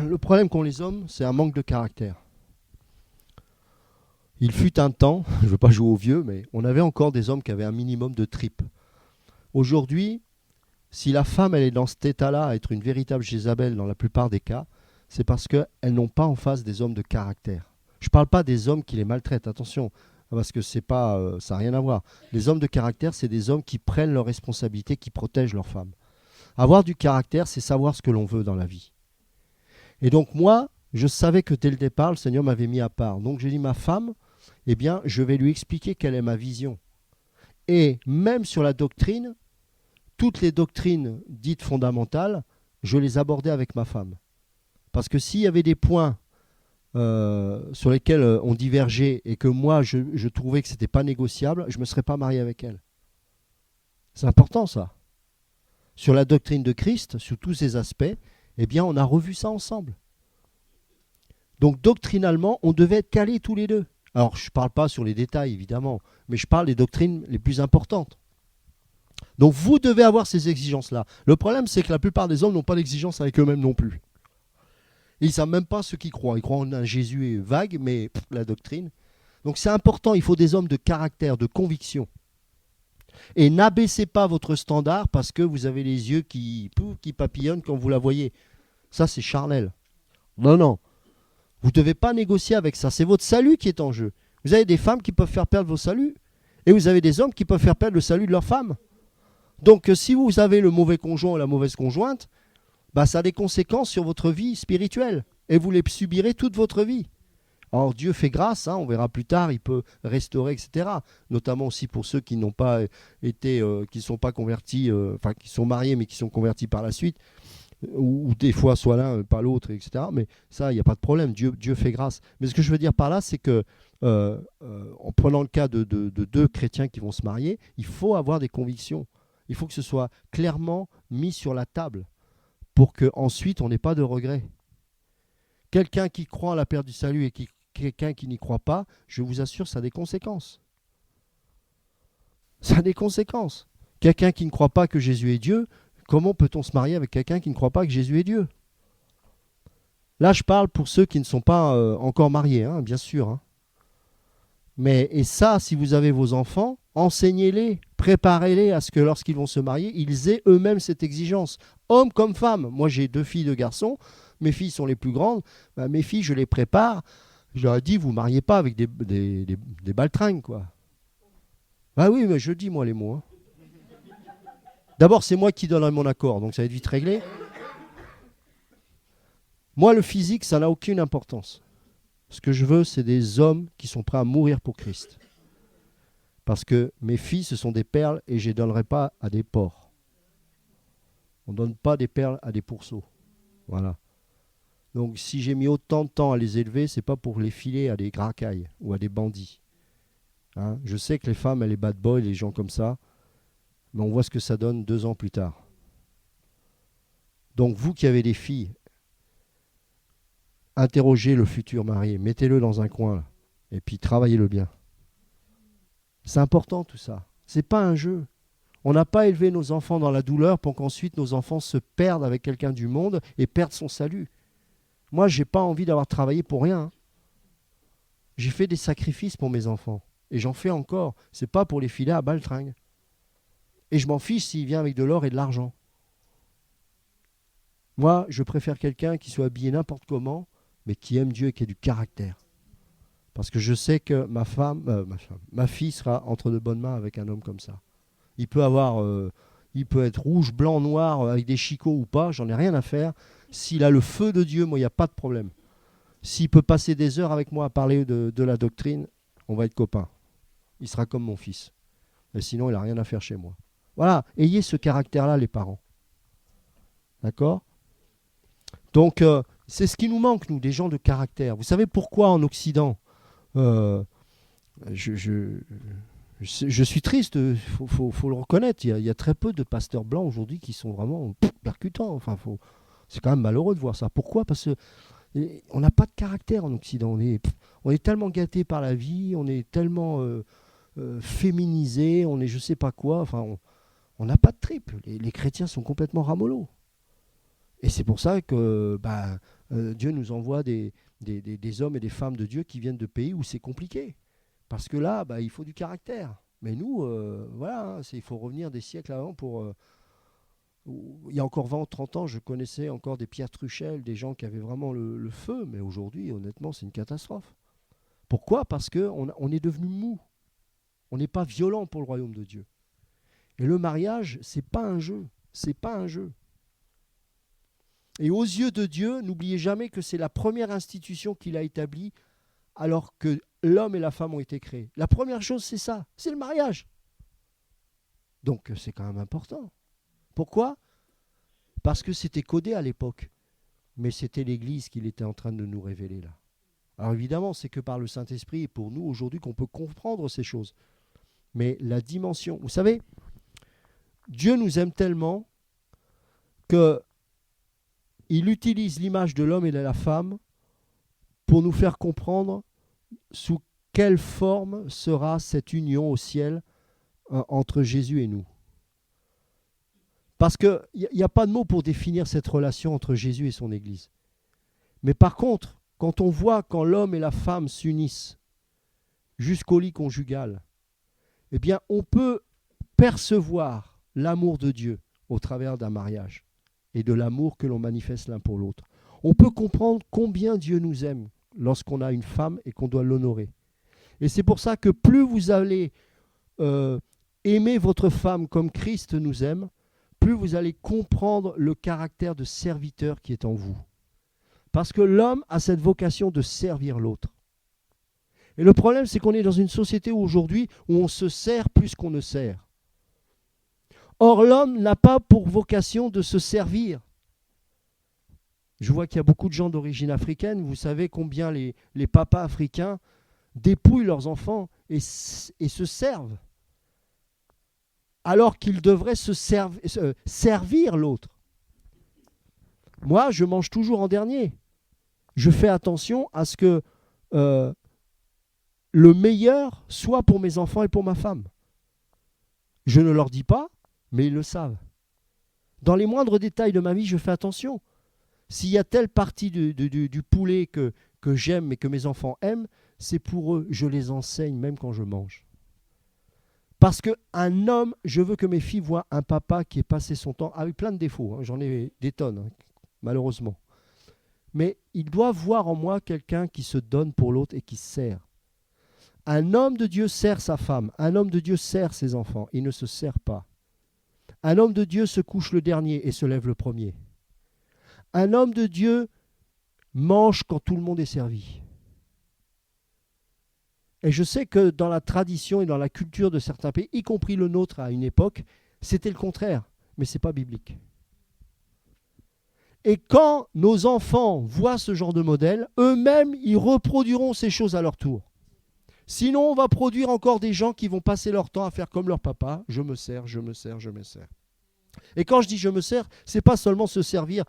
le problème qu'ont les hommes, c'est un manque de caractère. Il fut un temps, je ne veux pas jouer au vieux, mais on avait encore des hommes qui avaient un minimum de tripes. Aujourd'hui, si la femme elle est dans cet état-là, à être une véritable Jézabel dans la plupart des cas, c'est parce qu'elles n'ont pas en face des hommes de caractère. Je ne parle pas des hommes qui les maltraitent, attention, parce que c'est pas, ça n'a rien à voir. Les hommes de caractère, c'est des hommes qui prennent leurs responsabilités, qui protègent leurs femmes. Avoir du caractère, c'est savoir ce que l'on veut dans la vie. Et donc moi, je savais que dès le départ, le Seigneur m'avait mis à part. Donc j'ai dit, ma femme, eh bien, je vais lui expliquer quelle est ma vision. Et même sur la doctrine, toutes les doctrines dites fondamentales, je les abordais avec ma femme. Parce que s'il y avait des points sur lesquels on divergeait et que moi je trouvais que ce n'était pas négociable, je ne me serais pas marié avec elle. C'est important ça. Sur la doctrine de Christ, sur tous ces aspects, eh bien on a revu ça ensemble. Donc doctrinalement, on devait être calés tous les deux. Alors je ne parle pas sur les détails évidemment, mais je parle des doctrines les plus importantes. Donc vous devez avoir ces exigences-là. Le problème, c'est que la plupart des hommes n'ont pas d'exigence avec eux-mêmes non plus. Et ils ne savent même pas ce qu'ils croient. Ils croient en un Jésus vague, mais la doctrine. Donc c'est important, il faut des hommes de caractère, de conviction. Et n'abaissez pas votre standard parce que vous avez les yeux qui papillonnent quand vous la voyez. Ça, c'est charnel. Non. Vous ne devez pas négocier avec ça. C'est votre salut qui est en jeu. Vous avez des femmes qui peuvent faire perdre vos saluts. Et vous avez des hommes qui peuvent faire perdre le salut de leur femme. Donc si vous avez le mauvais conjoint ou la mauvaise conjointe, ça a des conséquences sur votre vie spirituelle. Et vous les subirez toute votre vie. Alors Dieu fait grâce, on verra plus tard, il peut restaurer, etc. Notamment aussi pour ceux qui n'ont pas été, qui ne sont pas convertis, qui sont mariés mais qui sont convertis par la suite, ou des fois soit l'un, pas l'autre, etc. Mais ça, il n'y a pas de problème, Dieu fait grâce. Mais ce que je veux dire par là, c'est que en prenant le cas de deux chrétiens qui vont se marier, il faut avoir des convictions. Il faut que ce soit clairement mis sur la table pour qu'ensuite on n'ait pas de regrets. Quelqu'un qui croit en la perte du salut et quelqu'un qui n'y croit pas, je vous assure, ça a des conséquences. Ça a des conséquences. Quelqu'un qui ne croit pas que Jésus est Dieu, comment peut-on se marier avec quelqu'un qui ne croit pas que Jésus est Dieu? Là, je parle pour ceux qui ne sont pas encore mariés, bien sûr. Et ça, si vous avez vos enfants, enseignez-les, préparez-les à ce que lorsqu'ils vont se marier, ils aient eux-mêmes cette exigence. Hommes comme femmes. Moi, j'ai 2 filles, 2 garçons. Mes filles sont les plus grandes. Mes filles, je les prépare. Je leur ai dit, vous ne mariez pas avec des baltringues, quoi. Oui, mais je dis, moi, les mots. D'abord, c'est moi qui donnerai mon accord, donc ça va être vite réglé. Moi, le physique, ça n'a aucune importance. Ce que je veux, c'est des hommes qui sont prêts à mourir pour Christ. Parce que mes filles, ce sont des perles et je ne les donnerai pas à des porcs. On ne donne pas des perles à des pourceaux. Voilà. Donc, si j'ai mis autant de temps à les élever, ce n'est pas pour les filer à des gracailles ou à des bandits. Hein, je sais que les femmes, elles les bad boys, les gens comme ça, mais on voit ce que ça donne 2 ans plus tard. Donc, vous qui avez des filles, interrogez le futur marié, mettez-le dans un coin là, et puis travaillez-le bien. C'est important tout ça. C'est pas un jeu. On n'a pas élevé nos enfants dans la douleur pour qu'ensuite nos enfants se perdent avec quelqu'un du monde et perdent son salut. Moi, j'ai pas envie d'avoir travaillé pour rien. J'ai fait des sacrifices pour mes enfants et j'en fais encore. C'est pas pour les filer à baltringue. Et je m'en fiche s'il vient avec de l'or et de l'argent. Moi, je préfère quelqu'un qui soit habillé n'importe comment, mais qui aime Dieu et qui ait du caractère. Parce que je sais que ma fille sera entre de bonnes mains avec un homme comme ça. Il peut être rouge, blanc, noir, avec des chicots ou pas, j'en ai rien à faire. S'il a le feu de Dieu, moi, il n'y a pas de problème. S'il peut passer des heures avec moi à parler de la doctrine, on va être copains. Il sera comme mon fils. Mais sinon, il n'a rien à faire chez moi. Voilà, ayez ce caractère-là, les parents. D'accord ? Donc, c'est ce qui nous manque, nous, des gens de caractère. Vous savez pourquoi en Occident je suis triste, il faut le reconnaître. Il y a très peu de pasteurs blancs aujourd'hui qui sont vraiment percutants. Enfin, c'est quand même malheureux de voir ça. Pourquoi ? Parce qu'on n'a pas de caractère en Occident. On est tellement gâtés par la vie, on est tellement féminisés, on est je sais pas quoi. Enfin, on n'a pas de tripes. Les chrétiens sont complètement ramollos. Et c'est pour ça que Dieu nous envoie des hommes et des femmes de Dieu qui viennent de pays où c'est compliqué. Parce que là, il faut du caractère. Mais nous, voilà, il faut revenir des siècles avant pour... il y a encore 20 30 ans, je connaissais encore des Pierre Truchel, des gens qui avaient vraiment le feu. Mais aujourd'hui, honnêtement, c'est une catastrophe. Pourquoi ? Parce qu'on est devenu mou. On n'est pas violent pour le royaume de Dieu. Et le mariage, c'est pas un jeu. C'est pas un jeu. Et aux yeux de Dieu, n'oubliez jamais que c'est la première institution qu'il a établie alors que l'homme et la femme ont été créés. La première chose, c'est ça, c'est le mariage. Donc c'est quand même important. Pourquoi ? Parce que c'était codé à l'époque. Mais c'était l'Église qu'il était en train de nous révéler là. Alors évidemment, c'est que par le Saint-Esprit et pour nous aujourd'hui qu'on peut comprendre ces choses. Mais la dimension, vous savez, Dieu nous aime tellement que il utilise l'image de l'homme et de la femme pour nous faire comprendre sous quelle forme sera cette union au ciel entre Jésus et nous. Parce qu'il n'y a pas de mot pour définir cette relation entre Jésus et son Église. Mais par contre, quand on voit quand l'homme et la femme s'unissent jusqu'au lit conjugal, eh bien, on peut percevoir l'amour de Dieu au travers d'un mariage et de l'amour que l'on manifeste l'un pour l'autre. On peut comprendre combien Dieu nous aime lorsqu'on a une femme et qu'on doit l'honorer. Et c'est pour ça que plus vous allez aimer votre femme comme Christ nous aime, plus vous allez comprendre le caractère de serviteur qui est en vous. Parce que l'homme a cette vocation de servir l'autre. Et le problème, c'est qu'on est dans une société aujourd'hui où on se sert plus qu'on ne sert. Or, l'homme n'a pas pour vocation de se servir. Je vois qu'il y a beaucoup de gens d'origine africaine. Vous savez combien les papas africains dépouillent leurs enfants et se servent. Alors qu'ils devraient servir l'autre. Moi, je mange toujours en dernier. Je fais attention à ce que le meilleur soit pour mes enfants et pour ma femme. Je ne leur dis pas, mais ils le savent. Dans les moindres détails de ma vie, je fais attention. S'il y a telle partie du poulet que j'aime et que mes enfants aiment, c'est pour eux. Je les enseigne même quand je mange. Parce qu'un homme, je veux que mes filles voient un papa qui est passé son temps, avec plein de défauts, hein, j'en ai des tonnes, hein, malheureusement. Mais il doit voir en moi quelqu'un qui se donne pour l'autre et qui sert. Un homme de Dieu sert sa femme, un homme de Dieu sert ses enfants, il ne se sert pas. Un homme de Dieu se couche le dernier et se lève le premier. Un homme de Dieu mange quand tout le monde est servi. Et je sais que dans la tradition et dans la culture de certains pays, y compris le nôtre à une époque, c'était le contraire, mais ce n'est pas biblique. Et quand nos enfants voient ce genre de modèle, eux-mêmes, ils reproduiront ces choses à leur tour. Sinon, on va produire encore des gens qui vont passer leur temps à faire comme leur papa. Je me sers, je me sers, je me sers. Et quand je dis je me sers, ce n'est pas seulement se servir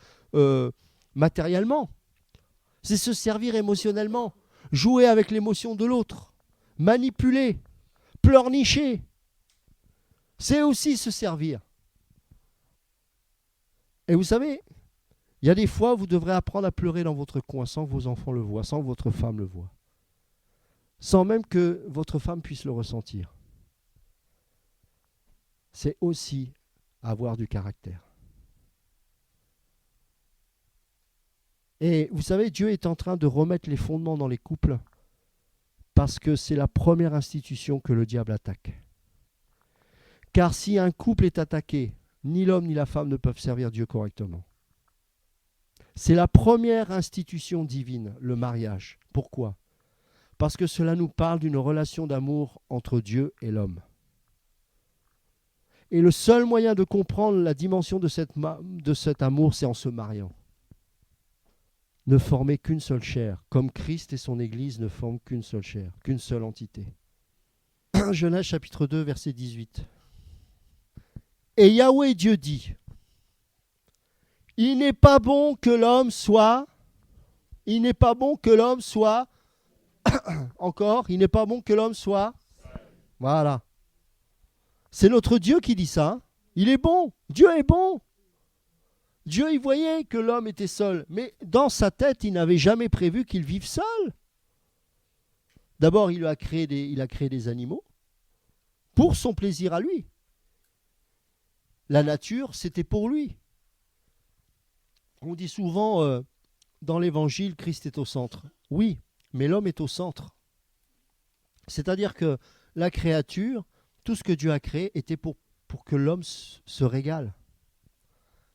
matériellement. C'est se servir émotionnellement. Jouer avec l'émotion de l'autre. Manipuler. Pleurnicher. C'est aussi se servir. Et vous savez, il y a des fois où vous devrez apprendre à pleurer dans votre coin sans que vos enfants le voient, sans que votre femme le voie. Sans même que votre femme puisse le ressentir. C'est aussi avoir du caractère. Et vous savez, Dieu est en train de remettre les fondements dans les couples parce que c'est la première institution que le diable attaque. Car si un couple est attaqué, ni l'homme ni la femme ne peuvent servir Dieu correctement. C'est la première institution divine, le mariage. Pourquoi ? Parce que cela nous parle d'une relation d'amour entre Dieu et l'homme. Et le seul moyen de comprendre la dimension de cet amour, c'est en se mariant. Ne former qu'une seule chair, comme Christ et son Église ne forment qu'une seule chair, qu'une seule entité. Genèse chapitre 2, verset 18. Et Yahweh Dieu dit, il n'est pas bon que l'homme soit, encore, il n'est pas bon que l'homme soit, voilà. C'est notre Dieu qui dit ça. Il est bon. Dieu est bon. Dieu, il voyait que l'homme était seul. Mais dans sa tête, il n'avait jamais prévu qu'il vive seul. D'abord, il a créé des animaux pour son plaisir à lui. La nature, c'était pour lui. On dit souvent dans l'Évangile, Christ est au centre. Oui, mais l'homme est au centre. C'est-à-dire que la créature, tout ce que Dieu a créé était pour que l'homme se régale.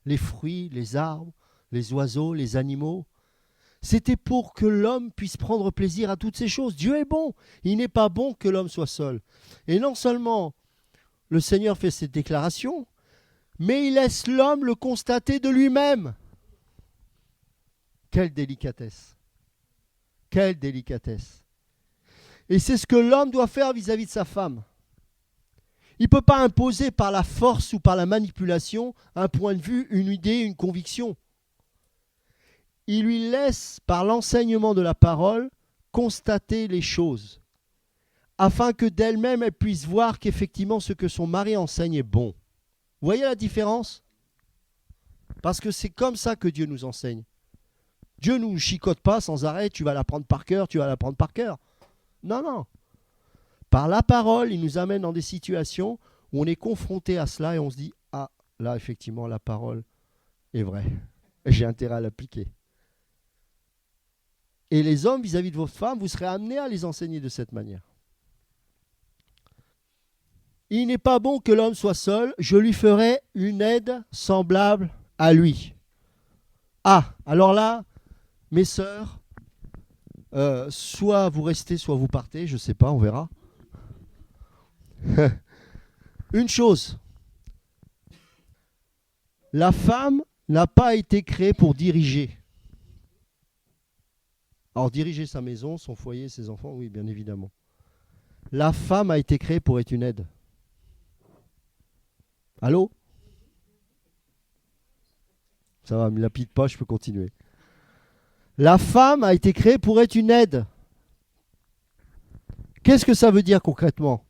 Les fruits, les arbres, les oiseaux, les animaux. C'était pour que l'homme puisse prendre plaisir à toutes ces choses. Dieu est bon. Il n'est pas bon que l'homme soit seul. Et non seulement le Seigneur fait cette déclaration, mais il laisse l'homme le constater de lui-même. Quelle délicatesse. Quelle délicatesse. Et c'est ce que l'homme doit faire vis-à-vis de sa femme. Il ne peut pas imposer par la force ou par la manipulation un point de vue, une idée, une conviction. Il lui laisse, par l'enseignement de la parole, constater les choses, afin que d'elle-même, elle puisse voir qu'effectivement ce que son mari enseigne est bon. Vous voyez la différence ? Parce que c'est comme ça que Dieu nous enseigne. Dieu ne nous chicote pas sans arrêt, tu vas l'apprendre par cœur, tu vas l'apprendre par cœur. Non, non. Par la parole, il nous amène dans des situations où on est confronté à cela et on se dit « Ah, là, effectivement, la parole est vraie. J'ai intérêt à l'appliquer. » Et les hommes, vis-à-vis de votre femme, vous serez amenés à les enseigner de cette manière. Il n'est pas bon que l'homme soit seul, je lui ferai une aide semblable à lui. Ah, alors là, mes sœurs, soit vous restez, soit vous partez, je ne sais pas, on verra. Une chose, la femme n'a pas été créée pour diriger. Alors diriger sa maison, son foyer, ses enfants, oui, bien évidemment. La femme a été créée pour être une aide. Allô ? Ça va, ne me lapide pas, je peux continuer. La femme a été créée pour être une aide. Qu'est-ce que ça veut dire concrètement ?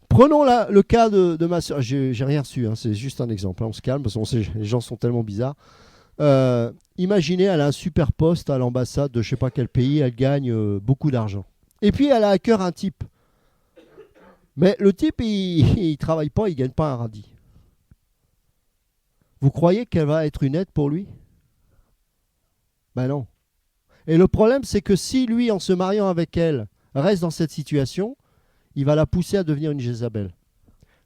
Prenons le cas de ma soeur. J'ai rien reçu, hein, c'est juste un exemple. Hein, on se calme parce que les gens sont tellement bizarres. Imaginez, elle a un super poste à l'ambassade de je ne sais pas quel pays, elle gagne beaucoup d'argent. Et puis elle a à cœur un type. Mais le type, il ne travaille pas, il ne gagne pas un radis. Vous croyez qu'elle va être une aide pour lui ? Ben non. Et le problème, c'est que si lui, en se mariant avec elle, reste dans cette situation, il va la pousser à devenir une Jézabel.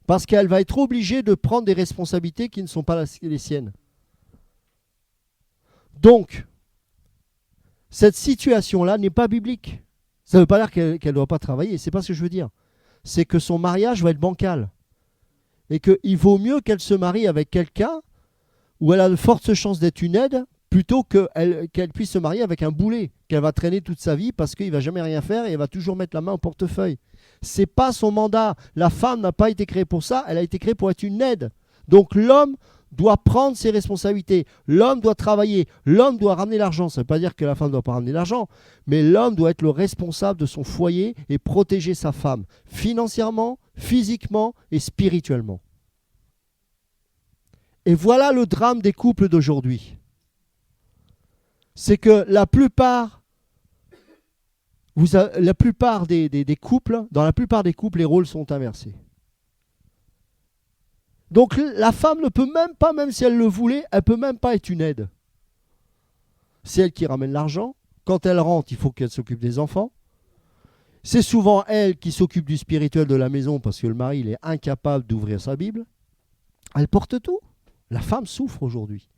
Parce qu'elle va être obligée de prendre des responsabilités qui ne sont pas les siennes. Donc, cette situation-là n'est pas biblique. Ça ne veut pas dire qu'elle ne doit pas travailler, c'est pas ce que je veux dire. C'est que son mariage va être bancal. Et qu'il vaut mieux qu'elle se marie avec quelqu'un où elle a de fortes chances d'être une aide, plutôt qu'elle puisse se marier avec un boulet, qu'elle va traîner toute sa vie parce qu'il ne va jamais rien faire et elle va toujours mettre la main au portefeuille. Ce n'est pas son mandat. La femme n'a pas été créée pour ça, elle a été créée pour être une aide. Donc l'homme doit prendre ses responsabilités. L'homme doit travailler. L'homme doit ramener l'argent. Ça ne veut pas dire que la femme ne doit pas ramener l'argent, mais l'homme doit être le responsable de son foyer et protéger sa femme, financièrement, physiquement et spirituellement. Et voilà le drame des couples d'aujourd'hui. C'est que la plupart des couples, dans la plupart des couples, les rôles sont inversés. Donc la femme ne peut même pas, même si elle le voulait, elle ne peut même pas être une aide. C'est elle qui ramène l'argent. Quand elle rentre, il faut qu'elle s'occupe des enfants. C'est souvent elle qui s'occupe du spirituel de la maison parce que le mari il est incapable d'ouvrir sa Bible. Elle porte tout. La femme souffre aujourd'hui.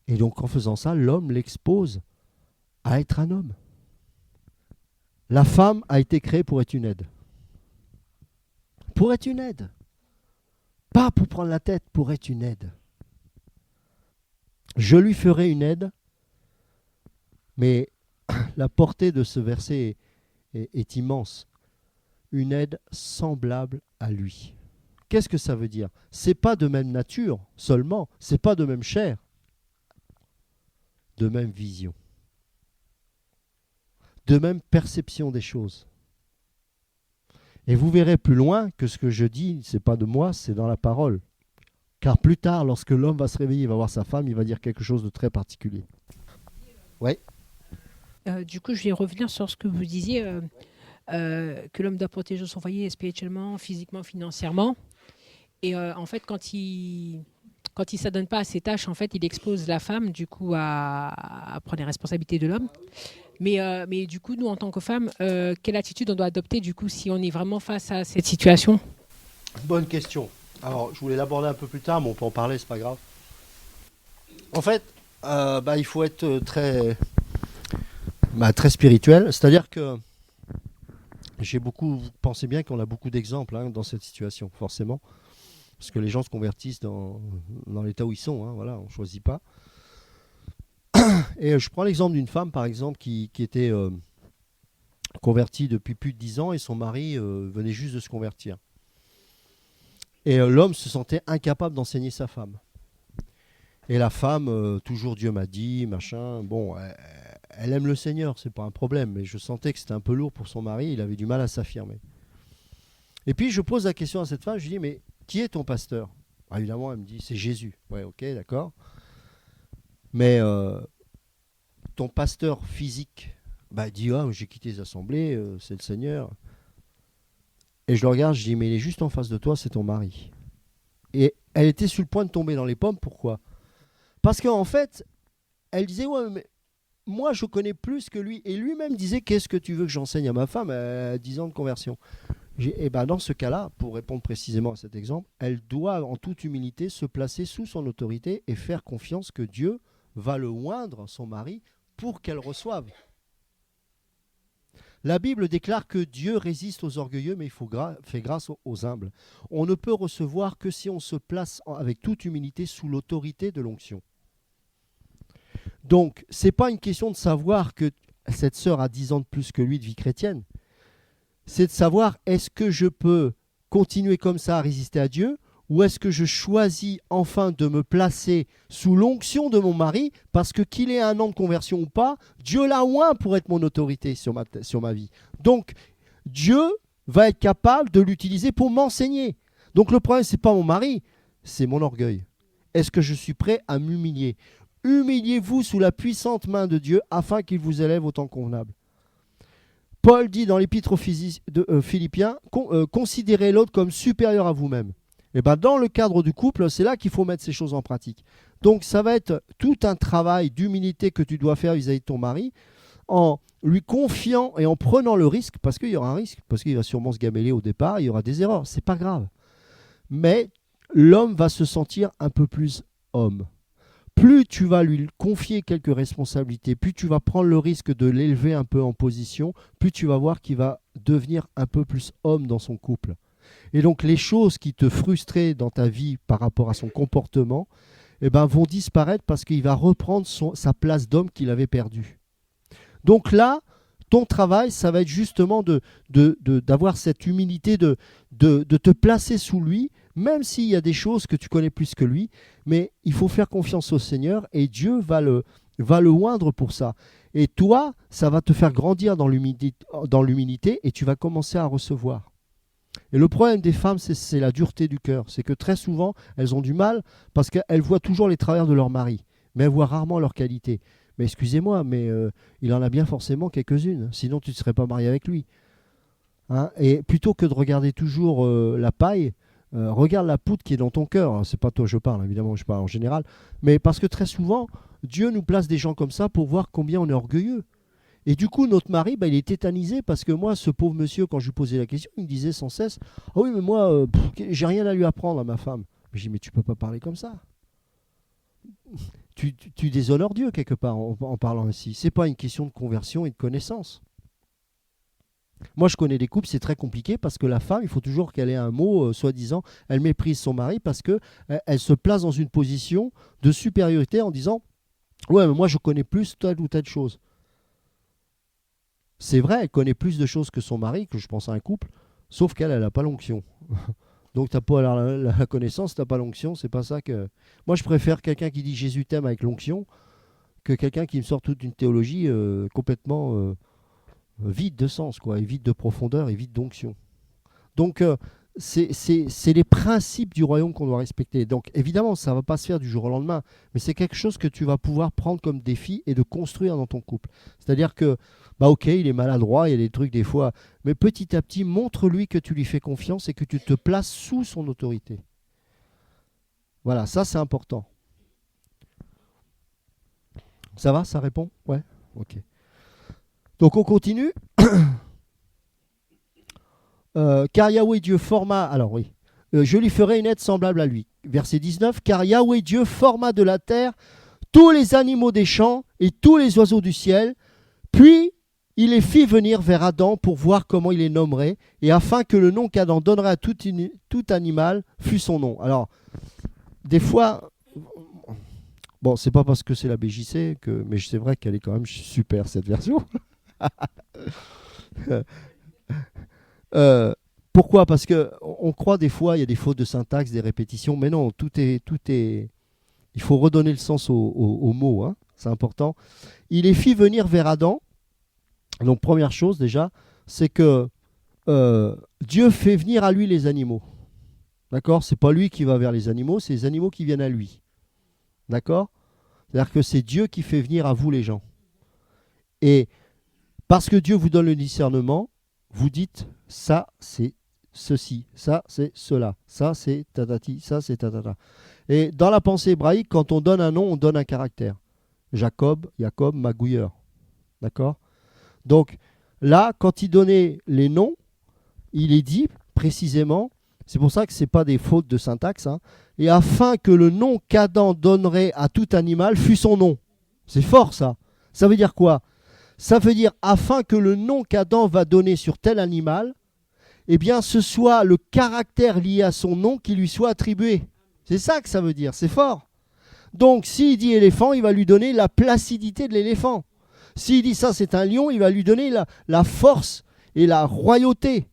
Et donc en faisant ça, l'homme l'expose à être un homme. La femme a été créée pour être une aide. Pour être une aide. Pas pour prendre la tête, pour être une aide. Je lui ferai une aide, mais la portée de ce verset est immense. Une aide semblable à lui. Qu'est-ce que ça veut dire? C'est pas de même nature seulement, c'est pas de même chair, de même vision, de même perception des choses. Et vous verrez plus loin que ce que je dis, c'est pas de moi, c'est dans la parole. Car plus tard, lorsque l'homme va se réveiller, il va voir sa femme, il va dire quelque chose de très particulier. Oui. Du coup, je vais revenir sur ce que vous disiez, que l'homme doit protéger son foyer spirituellement, physiquement, financièrement. Et en fait, quand il s'adonne pas à ses tâches, en fait, il expose la femme, du coup, à prendre les responsabilités de l'homme. Mais du coup, nous, en tant que femmes, quelle attitude on doit adopter, du coup, si on est vraiment face à cette situation? Bonne question. Alors, je voulais l'aborder un peu plus tard, mais on peut en parler, c'est pas grave. En fait, il faut être très spirituel. C'est-à-dire que vous pensez bien qu'on a beaucoup d'exemples dans cette situation, forcément. Parce que les gens se convertissent dans l'état où ils sont. Voilà, on ne choisit pas. Et je prends l'exemple d'une femme, par exemple, qui était convertie depuis plus de 10 ans et son mari venait juste de se convertir. Et l'homme se sentait incapable d'enseigner sa femme. Et la femme, toujours Dieu m'a dit, machin, bon, elle aime le Seigneur, c'est pas un problème, mais je sentais que c'était un peu lourd pour son mari, il avait du mal à s'affirmer. Et puis je pose la question à cette femme, je lui dis, mais qui est ton pasteur? Évidemment, elle me dit, c'est Jésus. Ouais, ok, d'accord. Mais ton pasteur physique, elle dit, j'ai quitté les assemblées, c'est le Seigneur. Et je le regarde, je dis, mais il est juste en face de toi, c'est ton mari. Et elle était sur le point de tomber dans les pommes, pourquoi? Parce qu'en fait, elle disait, ouais, mais moi je connais plus que lui. Et lui-même disait, qu'est-ce que tu veux que j'enseigne à ma femme à 10 ans de conversion? Et dans ce cas-là, pour répondre précisément à cet exemple, elle doit en toute humilité se placer sous son autorité et faire confiance que Dieu va le oindre, son mari, pour qu'elle reçoive. La Bible déclare que Dieu résiste aux orgueilleux, mais il fait grâce aux humbles. On ne peut recevoir que si on se place avec toute humilité sous l'autorité de l'onction. Donc, ce n'est pas une question de savoir que cette sœur a 10 ans de plus que lui de vie chrétienne. C'est de savoir, est-ce que je peux continuer comme ça à résister à Dieu, ou est-ce que je choisis enfin de me placer sous l'onction de mon mari, parce que qu'il ait 1 an de conversion ou pas, Dieu l'a oint pour être mon autorité sur ma vie. Donc, Dieu va être capable de l'utiliser pour m'enseigner. Donc le problème, ce n'est pas mon mari, c'est mon orgueil. Est-ce que je suis prêt à m'humilier? Humiliez-vous sous la puissante main de Dieu afin qu'il vous élève au temps convenable. Paul dit dans l'épître aux Philippiens, considérez l'autre comme supérieur à vous-même. Et dans le cadre du couple, c'est là qu'il faut mettre ces choses en pratique. Donc ça va être tout un travail d'humilité que tu dois faire vis-à-vis de ton mari, en lui confiant et en prenant le risque, parce qu'il y aura un risque, parce qu'il va sûrement se gameler au départ, il y aura des erreurs, c'est pas grave. mais l'homme va se sentir un peu plus homme. Plus tu vas lui confier quelques responsabilités, plus tu vas prendre le risque de l'élever un peu en position, plus tu vas voir qu'il va devenir un peu plus homme dans son couple. Et donc les choses qui te frustraient dans ta vie par rapport à son comportement, vont disparaître parce qu'il va reprendre sa place d'homme qu'il avait perdue. Donc là, ton travail, ça va être justement d'avoir cette humilité, de te placer sous lui, même s'il y a des choses que tu connais plus que lui, mais il faut faire confiance au Seigneur et Dieu va le oindre pour ça. Et toi, ça va te faire grandir dans l'humilité et tu vas commencer à recevoir. Et le problème des femmes, c'est la dureté du cœur. C'est que très souvent, elles ont du mal parce qu'elles voient toujours les travers de leur mari, mais elles voient rarement leurs qualités. Mais excusez-moi, mais il en a bien forcément quelques-unes, sinon tu ne serais pas marié avec lui. Hein, et plutôt que de regarder toujours la paille, regarde la poutre qui est dans ton cœur. C'est pas toi je parle, évidemment, je parle en général. Mais parce que très souvent, Dieu nous place des gens comme ça pour voir combien on est orgueilleux. Et du coup, notre mari, il est tétanisé parce que moi, ce pauvre monsieur, quand je lui posais la question, il me disait sans cesse « Ah oui, mais moi, j'ai rien à lui apprendre à ma femme. » Je dis « Mais tu peux pas parler comme ça. Tu déshonores Dieu quelque part en parlant ainsi. C'est pas une question de conversion et de connaissance. » Moi, je connais des couples, c'est très compliqué parce que la femme, il faut toujours qu'elle ait un mot, soi-disant, elle méprise son mari parce qu'elle se place dans une position de supériorité en disant « Ouais, mais moi, je connais plus telle ou telle chose. » C'est vrai, elle connaît plus de choses que son mari, que je pense à un couple, sauf qu'elle n'a pas l'onction. Donc tu n'as pas la connaissance, tu n'as pas l'onction, c'est pas ça que... Moi je préfère quelqu'un qui dit Jésus t'aime avec l'onction que quelqu'un qui me sort toute une théologie complètement vide de sens, quoi, et vide de profondeur et vide d'onction. Donc c'est les principes du royaume qu'on doit respecter. Donc évidemment, ça ne va pas se faire du jour au lendemain, mais c'est quelque chose que tu vas pouvoir prendre comme défi et de construire dans ton couple. C'est-à-dire que, ok, il est maladroit, il y a des trucs des fois, mais petit à petit, montre-lui que tu lui fais confiance et que tu te places sous son autorité. Voilà, ça c'est important. Ça va, ça répond? Ouais, ok. Donc on continue. Car Yahweh Dieu forma, alors oui, je lui ferai une aide semblable à lui. Verset 19, car Yahweh Dieu forma de la terre tous les animaux des champs et tous les oiseaux du ciel, puis il les fit venir vers Adam pour voir comment il les nommerait, et afin que le nom qu'Adam donnerait à tout animal fût son nom. Alors, des fois, bon, c'est pas parce que c'est la BJC, mais c'est vrai qu'elle est quand même super cette version. Pourquoi? Parce qu'on croit des fois, il y a des fautes de syntaxe, des répétitions, mais non, tout est... Il faut redonner le sens aux mots, hein, c'est important. Il les fit venir vers Adam. Donc première chose déjà, c'est que Dieu fait venir à lui les animaux. D'accord? C'est pas lui qui va vers les animaux, c'est les animaux qui viennent à lui. D'accord? C'est-à-dire que c'est Dieu qui fait venir à vous les gens. Et parce que Dieu vous donne le discernement, vous dites ça c'est ceci, ça c'est cela, ça c'est tatati, ça c'est tatata. Et dans la pensée hébraïque, quand on donne un nom, on donne un caractère. Jacob, magouilleur. D'accord? Donc là, quand il donnait les noms, il est dit précisément, c'est pour ça que ce n'est pas des fautes de syntaxe, hein, et afin que le nom qu'Adam donnerait à tout animal fût son nom. C'est fort ça. Ça veut dire quoi? Ça veut dire afin que le nom qu'Adam va donner sur tel animal, eh bien ce soit le caractère lié à son nom qui lui soit attribué. C'est ça que ça veut dire, c'est fort. Donc s'il dit éléphant, il va lui donner la placidité de l'éléphant. S'il dit ça c'est un lion, il va lui donner la force et la royauté.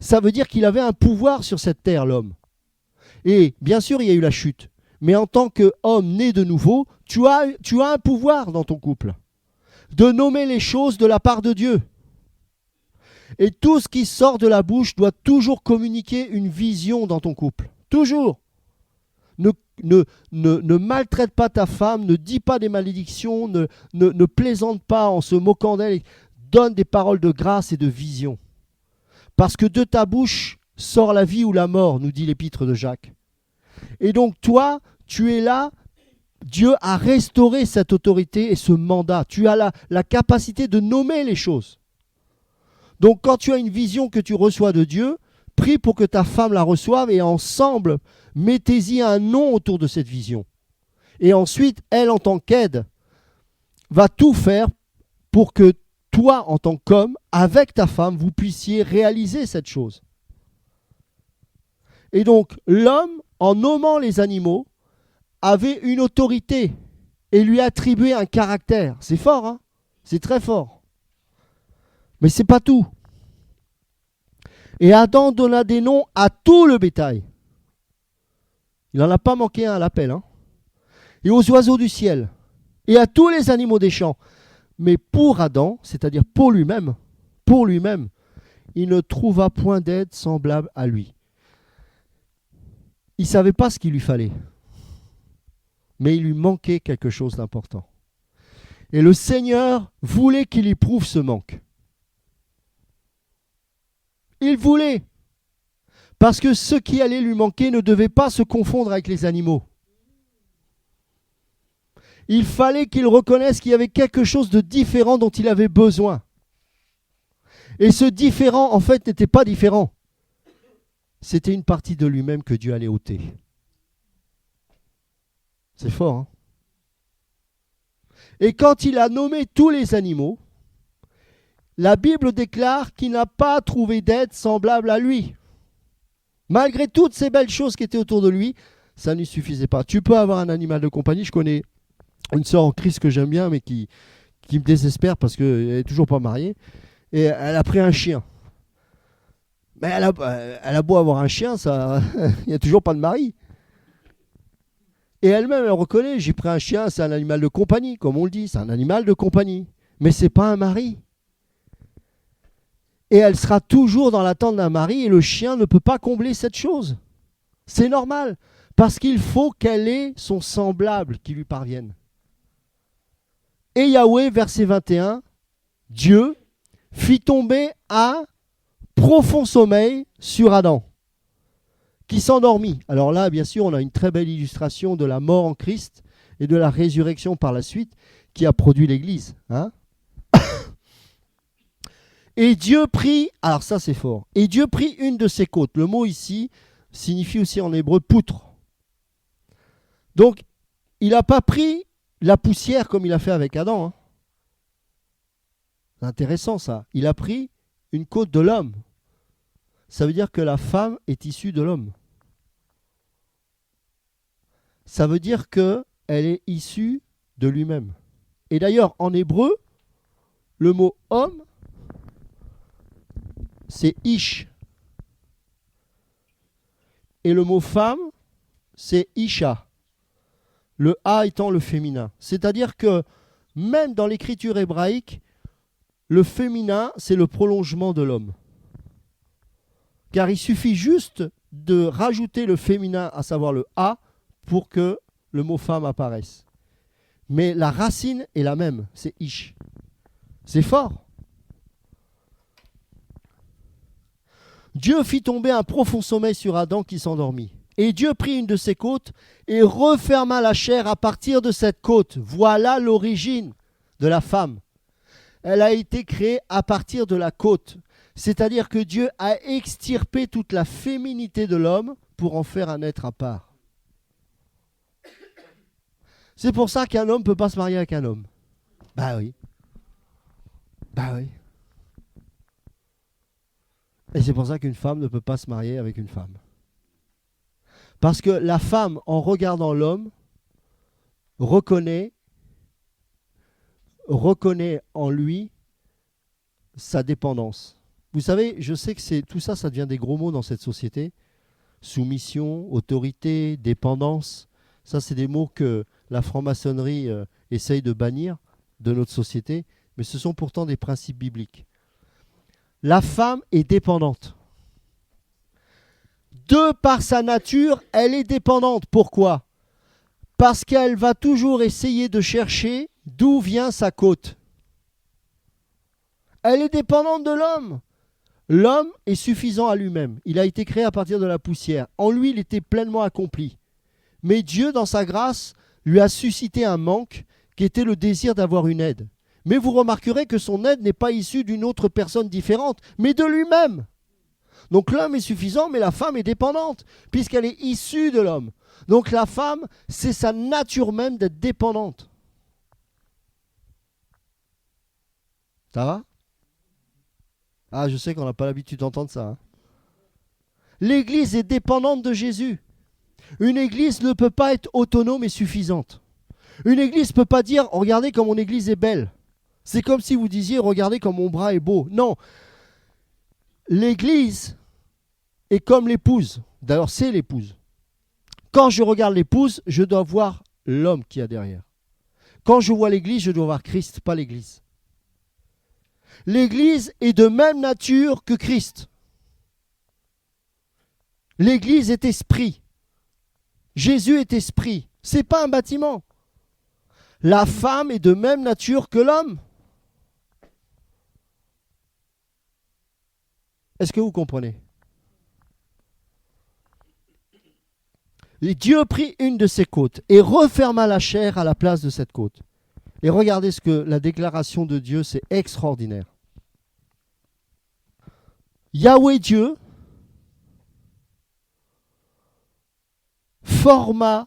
Ça veut dire qu'il avait un pouvoir sur cette terre, l'homme. Et bien sûr, il y a eu la chute. Mais en tant qu'homme né de nouveau, tu as un pouvoir dans ton couple. De nommer les choses de la part de Dieu. Et tout ce qui sort de la bouche doit toujours communiquer une vision dans ton couple. Toujours. Ne maltraite pas ta femme, ne dis pas des malédictions, ne plaisante pas en se moquant d'elle. Donne des paroles de grâce et de vision. Parce que de ta bouche sort la vie ou la mort, nous dit l'épître de Jacques. Et donc toi, tu es là, Dieu a restauré cette autorité et ce mandat. Tu as la capacité de nommer les choses. Donc quand tu as une vision que tu reçois de Dieu, prie pour que ta femme la reçoive et ensemble, mettez-y un nom autour de cette vision. Et ensuite, elle, en tant qu'aide, va tout faire pour que toi, en tant qu'homme, avec ta femme, vous puissiez réaliser cette chose. Et donc, l'homme, en nommant les animaux, avait une autorité et lui attribuait un caractère. C'est fort, hein? C'est très fort. Mais ce n'est pas tout. Et Adam donna des noms à tout le bétail. Il n'en a pas manqué un à l'appel, hein? Et aux oiseaux du ciel, et à tous les animaux des champs. Mais pour Adam, c'est-à-dire pour lui-même, il ne trouva point d'aide semblable à lui. Il ne savait pas ce qu'il lui fallait, mais il lui manquait quelque chose d'important. Et le Seigneur voulait qu'il éprouve ce manque. Il voulait, parce que ce qui allait lui manquer ne devait pas se confondre avec les animaux. Il fallait qu'il reconnaisse qu'il y avait quelque chose de différent dont il avait besoin. Et ce différent, en fait, n'était pas différent. C'était une partie de lui-même que Dieu allait ôter. C'est fort, hein? Et quand il a nommé tous les animaux, la Bible déclare qu'il n'a pas trouvé d'aide semblable à lui. Malgré toutes ces belles choses qui étaient autour de lui, ça ne suffisait pas. Tu peux avoir un animal de compagnie. Je connais une sœur en Christ que j'aime bien, mais qui me désespère parce qu'elle n'est toujours pas mariée. Et elle a pris un chien. Mais elle a beau avoir un chien, il n'y a toujours pas de mari. Et elle-même, elle reconnaît, j'ai pris un chien, c'est un animal de compagnie, comme on le dit, c'est un animal de compagnie. Mais ce n'est pas un mari. Et elle sera toujours dans l'attente d'un mari et le chien ne peut pas combler cette chose. C'est normal, parce qu'il faut qu'elle ait son semblable qui lui parvienne. Et Yahweh, verset 21, Dieu fit tomber un profond sommeil sur Adam, qui s'endormit. Alors là, bien sûr, on a une très belle illustration de la mort en Christ et de la résurrection par la suite qui a produit l'Église. Hein? Et Dieu prit, alors ça c'est fort, et Dieu prit une de ses côtes. Le mot ici signifie aussi en hébreu poutre. Donc, il n'a pas pris la poussière comme il a fait avec Adam. Hein. C'est intéressant ça. Il a pris une côte de l'homme. Ça veut dire que la femme est issue de l'homme. Ça veut dire qu'elle est issue de lui-même. Et d'ailleurs, en hébreu, le mot homme, c'est ish. Et le mot femme, c'est isha. Le a étant le féminin. C'est-à-dire que même dans l'écriture hébraïque, le féminin, c'est le prolongement de l'homme. Car il suffit juste de rajouter le féminin, à savoir le a, pour que le mot femme apparaisse. Mais la racine est la même, c'est ish. C'est fort. Dieu fit tomber un profond sommeil sur Adam qui s'endormit. Et Dieu prit une de ses côtes et referma la chair à partir de cette côte. Voilà l'origine de la femme. Elle a été créée à partir de la côte. C'est-à-dire que Dieu a extirpé toute la féminité de l'homme pour en faire un être à part. C'est pour ça qu'un homme ne peut pas se marier avec un homme. Bah oui. Bah oui. Et c'est pour ça qu'une femme ne peut pas se marier avec une femme. Parce que la femme, en regardant l'homme, reconnaît en lui sa dépendance. Vous savez, je sais que tout ça, ça devient des gros mots dans cette société. Soumission, autorité, dépendance. Ça, c'est des mots que la franc-maçonnerie essaye de bannir de notre société. Mais ce sont pourtant des principes bibliques. La femme est dépendante. De par sa nature, elle est dépendante. Pourquoi ? Parce qu'elle va toujours essayer de chercher d'où vient sa côte. Elle est dépendante de l'homme. L'homme est suffisant à lui-même. Il a été créé à partir de la poussière. En lui, il était pleinement accompli. Mais Dieu, dans sa grâce, lui a suscité un manque qui était le désir d'avoir une aide. Mais vous remarquerez que son aide n'est pas issue d'une autre personne différente, mais de lui-même. Donc l'homme est suffisant, mais la femme est dépendante, puisqu'elle est issue de l'homme. Donc la femme, c'est sa nature même d'être dépendante. Ça va? Ah, je sais qu'on n'a pas l'habitude d'entendre ça. Hein. L'Église est dépendante de Jésus. Une Église ne peut pas être autonome et suffisante. Une Église ne peut pas dire « Regardez comme mon Église est belle ». C'est comme si vous disiez « Regardez comme mon bras est beau ». Non. L'Église est comme l'épouse. D'ailleurs, c'est l'épouse. Quand je regarde l'épouse, je dois voir l'homme qu'il y a derrière. Quand je vois l'Église, je dois voir Christ, pas l'Église. L'Église est de même nature que Christ. L'Église est esprit. Jésus est esprit. Ce n'est pas un bâtiment. La femme est de même nature que l'homme. Est-ce que vous comprenez? Et Dieu prit une de ses côtes et referma la chair à la place de cette côte. Et regardez ce que la déclaration de Dieu, c'est extraordinaire. Yahweh Dieu forma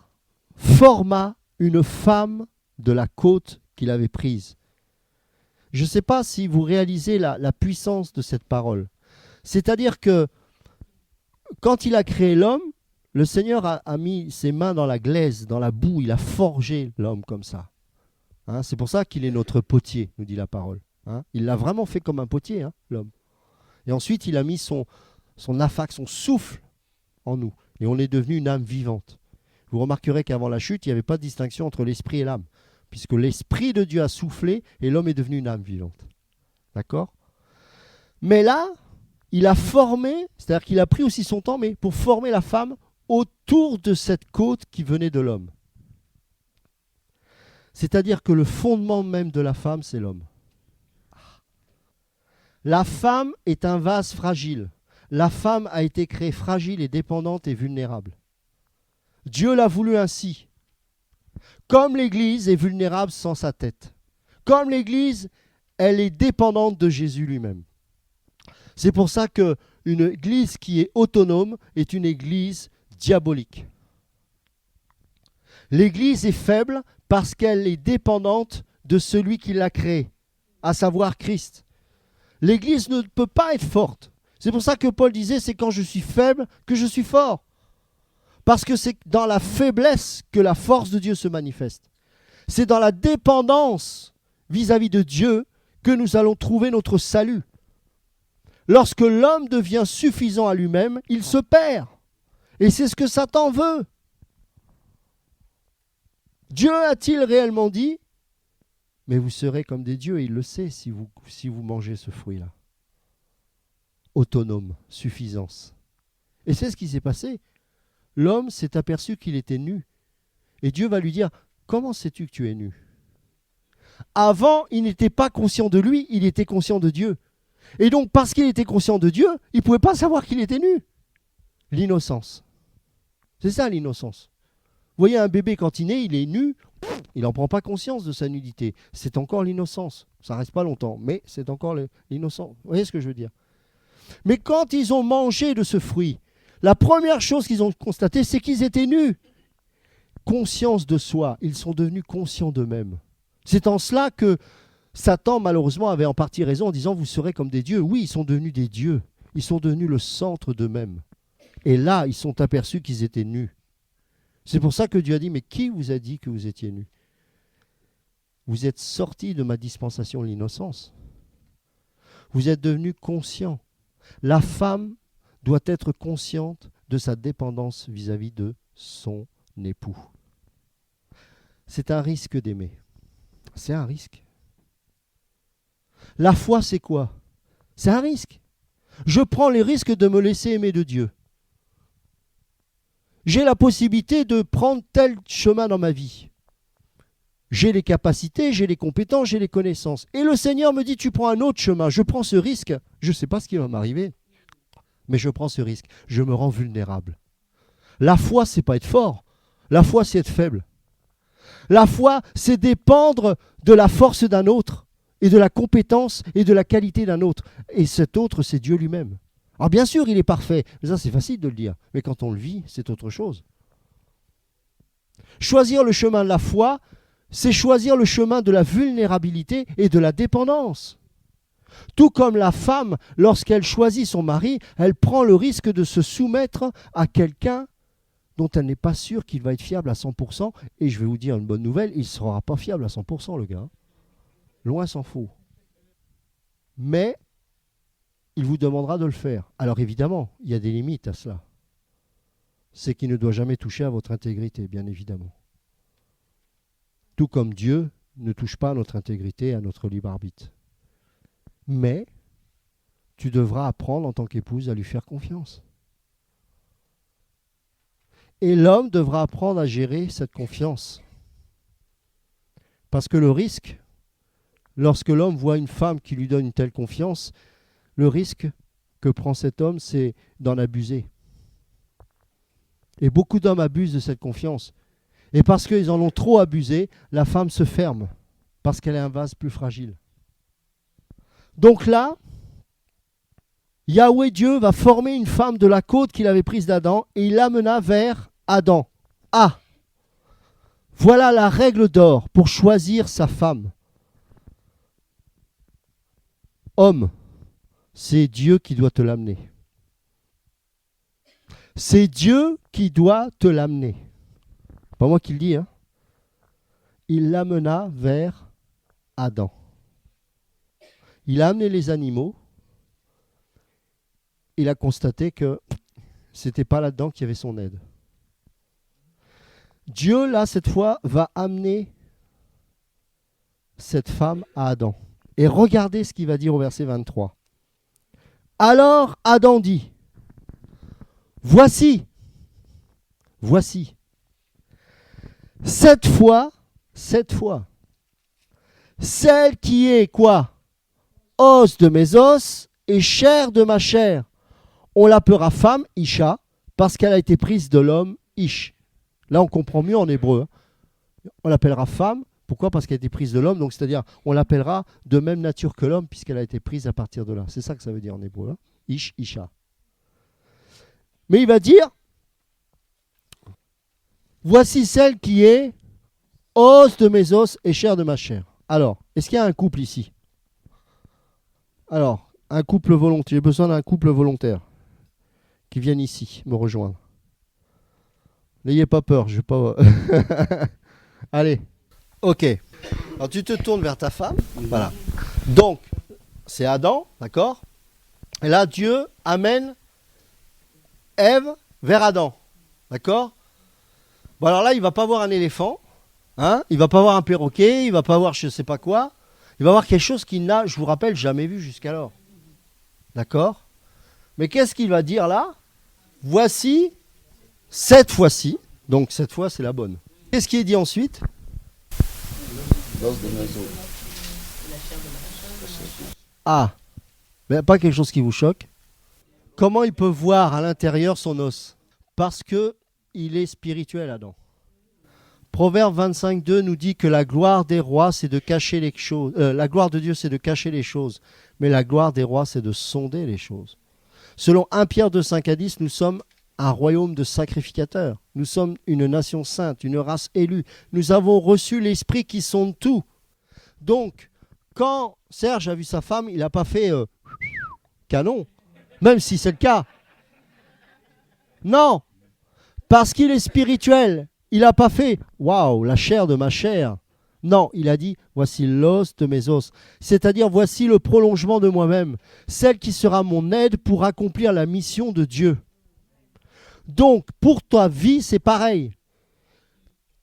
une femme de la côte qu'il avait prise. Je ne sais pas si vous réalisez la puissance de cette parole. C'est-à-dire que quand il a créé l'homme, le Seigneur a mis ses mains dans la glaise, dans la boue, il a forgé l'homme comme ça. Hein, c'est pour ça qu'il est notre potier, nous dit la parole. Hein, il l'a vraiment fait comme un potier, hein, l'homme. Et ensuite, il a mis son affect, son souffle en nous. Et on est devenu une âme vivante. Vous remarquerez qu'avant la chute, il n'y avait pas de distinction entre l'esprit et l'âme. Puisque l'esprit de Dieu a soufflé et l'homme est devenu une âme vivante. D'accord? Mais là, il a formé, c'est-à-dire qu'il a pris aussi son temps, mais pour former la femme autour de cette côte qui venait de l'homme. C'est-à-dire que le fondement même de la femme, c'est l'homme. La femme est un vase fragile. La femme a été créée fragile et dépendante et vulnérable. Dieu l'a voulu ainsi. Comme l'Église est vulnérable sans sa tête. Comme l'Église, elle est dépendante de Jésus lui-même. C'est pour ça qu'une Église qui est autonome est une Église diabolique. L'Église est faible parce qu'elle est dépendante de celui qui l'a créée, à savoir Christ. L'Église ne peut pas être forte. C'est pour ça que Paul disait, c'est quand je suis faible que je suis fort. Parce que c'est dans la faiblesse que la force de Dieu se manifeste. C'est dans la dépendance vis-à-vis de Dieu que nous allons trouver notre salut. Lorsque l'homme devient suffisant à lui-même, il se perd. Et c'est ce que Satan veut. Dieu a-t-il réellement dit ? Mais vous serez comme des dieux, et il le sait si vous mangez ce fruit-là. Autonome, suffisance. Et c'est ce qui s'est passé. L'homme s'est aperçu qu'il était nu. Et Dieu va lui dire, comment sais-tu que tu es nu ? Avant, il n'était pas conscient de lui, il était conscient de Dieu. Et donc, parce qu'il était conscient de Dieu, il ne pouvait pas savoir qu'il était nu. L'innocence. C'est ça l'innocence. Vous voyez un bébé quand il naît, il est nu, il n'en prend pas conscience de sa nudité. C'est encore l'innocence. Ça ne reste pas longtemps, mais c'est encore l'innocence. Vous voyez ce que je veux dire ? Mais quand ils ont mangé de ce fruit, la première chose qu'ils ont constatée, c'est qu'ils étaient nus. Conscience de soi, ils sont devenus conscients d'eux-mêmes. C'est en cela que Satan, malheureusement, avait en partie raison en disant « vous serez comme des dieux ». Oui, ils sont devenus des dieux. Ils sont devenus le centre d'eux-mêmes. Et là, ils sont aperçus qu'ils étaient nus. C'est pour ça que Dieu a dit « mais qui vous a dit que vous étiez nus ? Vous êtes sortis de ma dispensation de l'innocence. Vous êtes devenus conscients. La femme doit être consciente de sa dépendance vis-à-vis de son époux. C'est un risque d'aimer. C'est un risque. La foi, c'est quoi ? C'est un risque. Je prends les risques de me laisser aimer de Dieu. J'ai la possibilité de prendre tel chemin dans ma vie. J'ai les capacités, j'ai les compétences, j'ai les connaissances. Et le Seigneur me dit, tu prends un autre chemin. Je prends ce risque. Je ne sais pas ce qui va m'arriver, mais je prends ce risque. Je me rends vulnérable. La foi, c'est pas être fort. La foi, c'est être faible. La foi, c'est dépendre de la force d'un autre et de la compétence et de la qualité d'un autre. Et cet autre, c'est Dieu lui-même. Alors bien sûr, il est parfait. Mais ça, c'est facile de le dire. Mais quand on le vit, c'est autre chose. Choisir le chemin de la foi, c'est choisir le chemin de la vulnérabilité et de la dépendance. Tout comme la femme, lorsqu'elle choisit son mari, elle prend le risque de se soumettre à quelqu'un dont elle n'est pas sûre qu'il va être fiable à 100%. Et je vais vous dire une bonne nouvelle, il ne sera pas fiable à 100%, le gars. Loin s'en faut. Mais il vous demandera de le faire. Alors évidemment, il y a des limites à cela. C'est qu'il ne doit jamais toucher à votre intégrité, bien évidemment. Tout comme Dieu ne touche pas à notre intégrité, à notre libre arbitre. Mais tu devras apprendre en tant qu'épouse à lui faire confiance. Et l'homme devra apprendre à gérer cette confiance. Parce que le risque, lorsque l'homme voit une femme qui lui donne une telle confiance, le risque que prend cet homme, c'est d'en abuser. Et beaucoup d'hommes abusent de cette confiance. Et parce qu'ils en ont trop abusé, la femme se ferme, parce qu'elle est un vase plus fragile. Donc là, Yahweh Dieu va former une femme de la côte qu'il avait prise d'Adam et il l'amena vers Adam. Ah, voilà la règle d'or pour choisir sa femme. Homme, c'est Dieu qui doit te l'amener. C'est Dieu qui doit te l'amener. Pas moi qui le dis, hein. Il l'amena vers Adam. Il a amené les animaux. Il a constaté que ce n'était pas là-dedans qu'il y avait son aide. Dieu, là, cette fois, va amener cette femme à Adam. Et regardez ce qu'il va dire au verset 23. Alors Adam dit, voici, cette fois, celle qui est quoi? Os de mes os et chair de ma chair. On l'appellera femme, Isha, parce qu'elle a été prise de l'homme, Ish. Là, on comprend mieux en hébreu. On l'appellera femme. Pourquoi? Parce qu'elle a été prise de l'homme. Donc, c'est-à-dire, on l'appellera de même nature que l'homme, puisqu'elle a été prise à partir de là. C'est ça que ça veut dire en hébreu. Hein? Ish, Isha. Mais il va dire, voici celle qui est os de mes os et chair de ma chair. Alors, est-ce qu'il y a un couple ici? Alors, un couple volontaire. J'ai besoin d'un couple volontaire qui vienne ici me rejoindre. N'ayez pas peur, je vais pas... Allez, ok. Alors tu te tournes vers ta femme, voilà. Donc, c'est Adam, d'accord? Et là, Dieu amène Ève vers Adam, d'accord? Bon alors là, il va pas voir un éléphant, hein? Il va pas voir un perroquet, il va pas voir je sais pas quoi. Il va voir quelque chose qu'il n'a, je vous rappelle, jamais vu jusqu'alors. D'accord? Mais qu'est-ce qu'il va dire là? Voici, cette fois-ci, donc cette fois c'est la bonne. Qu'est-ce qui est dit ensuite? Ah, mais pas quelque chose qui vous choque. Comment il peut voir à l'intérieur son os? Parce que il est spirituel, Adam. Proverbe 25:2 nous dit que la gloire des rois, c'est de cacher les choses. La gloire de Dieu, c'est de cacher les choses. Mais la gloire des rois, c'est de sonder les choses. Selon 1 Pierre 2:5 à 10, nous sommes un royaume de sacrificateurs. Nous sommes une nation sainte, une race élue. Nous avons reçu l'esprit qui sonde tout. Donc, quand Serge a vu sa femme, il n'a pas fait canon, même si c'est le cas. Non, parce qu'il est spirituel. Il n'a pas fait « Waouh, la chair de ma chair ». Non, il a dit « Voici l'os de mes os ». C'est-à-dire « Voici le prolongement de moi-même, celle qui sera mon aide pour accomplir la mission de Dieu ». Donc, pour ta vie, c'est pareil.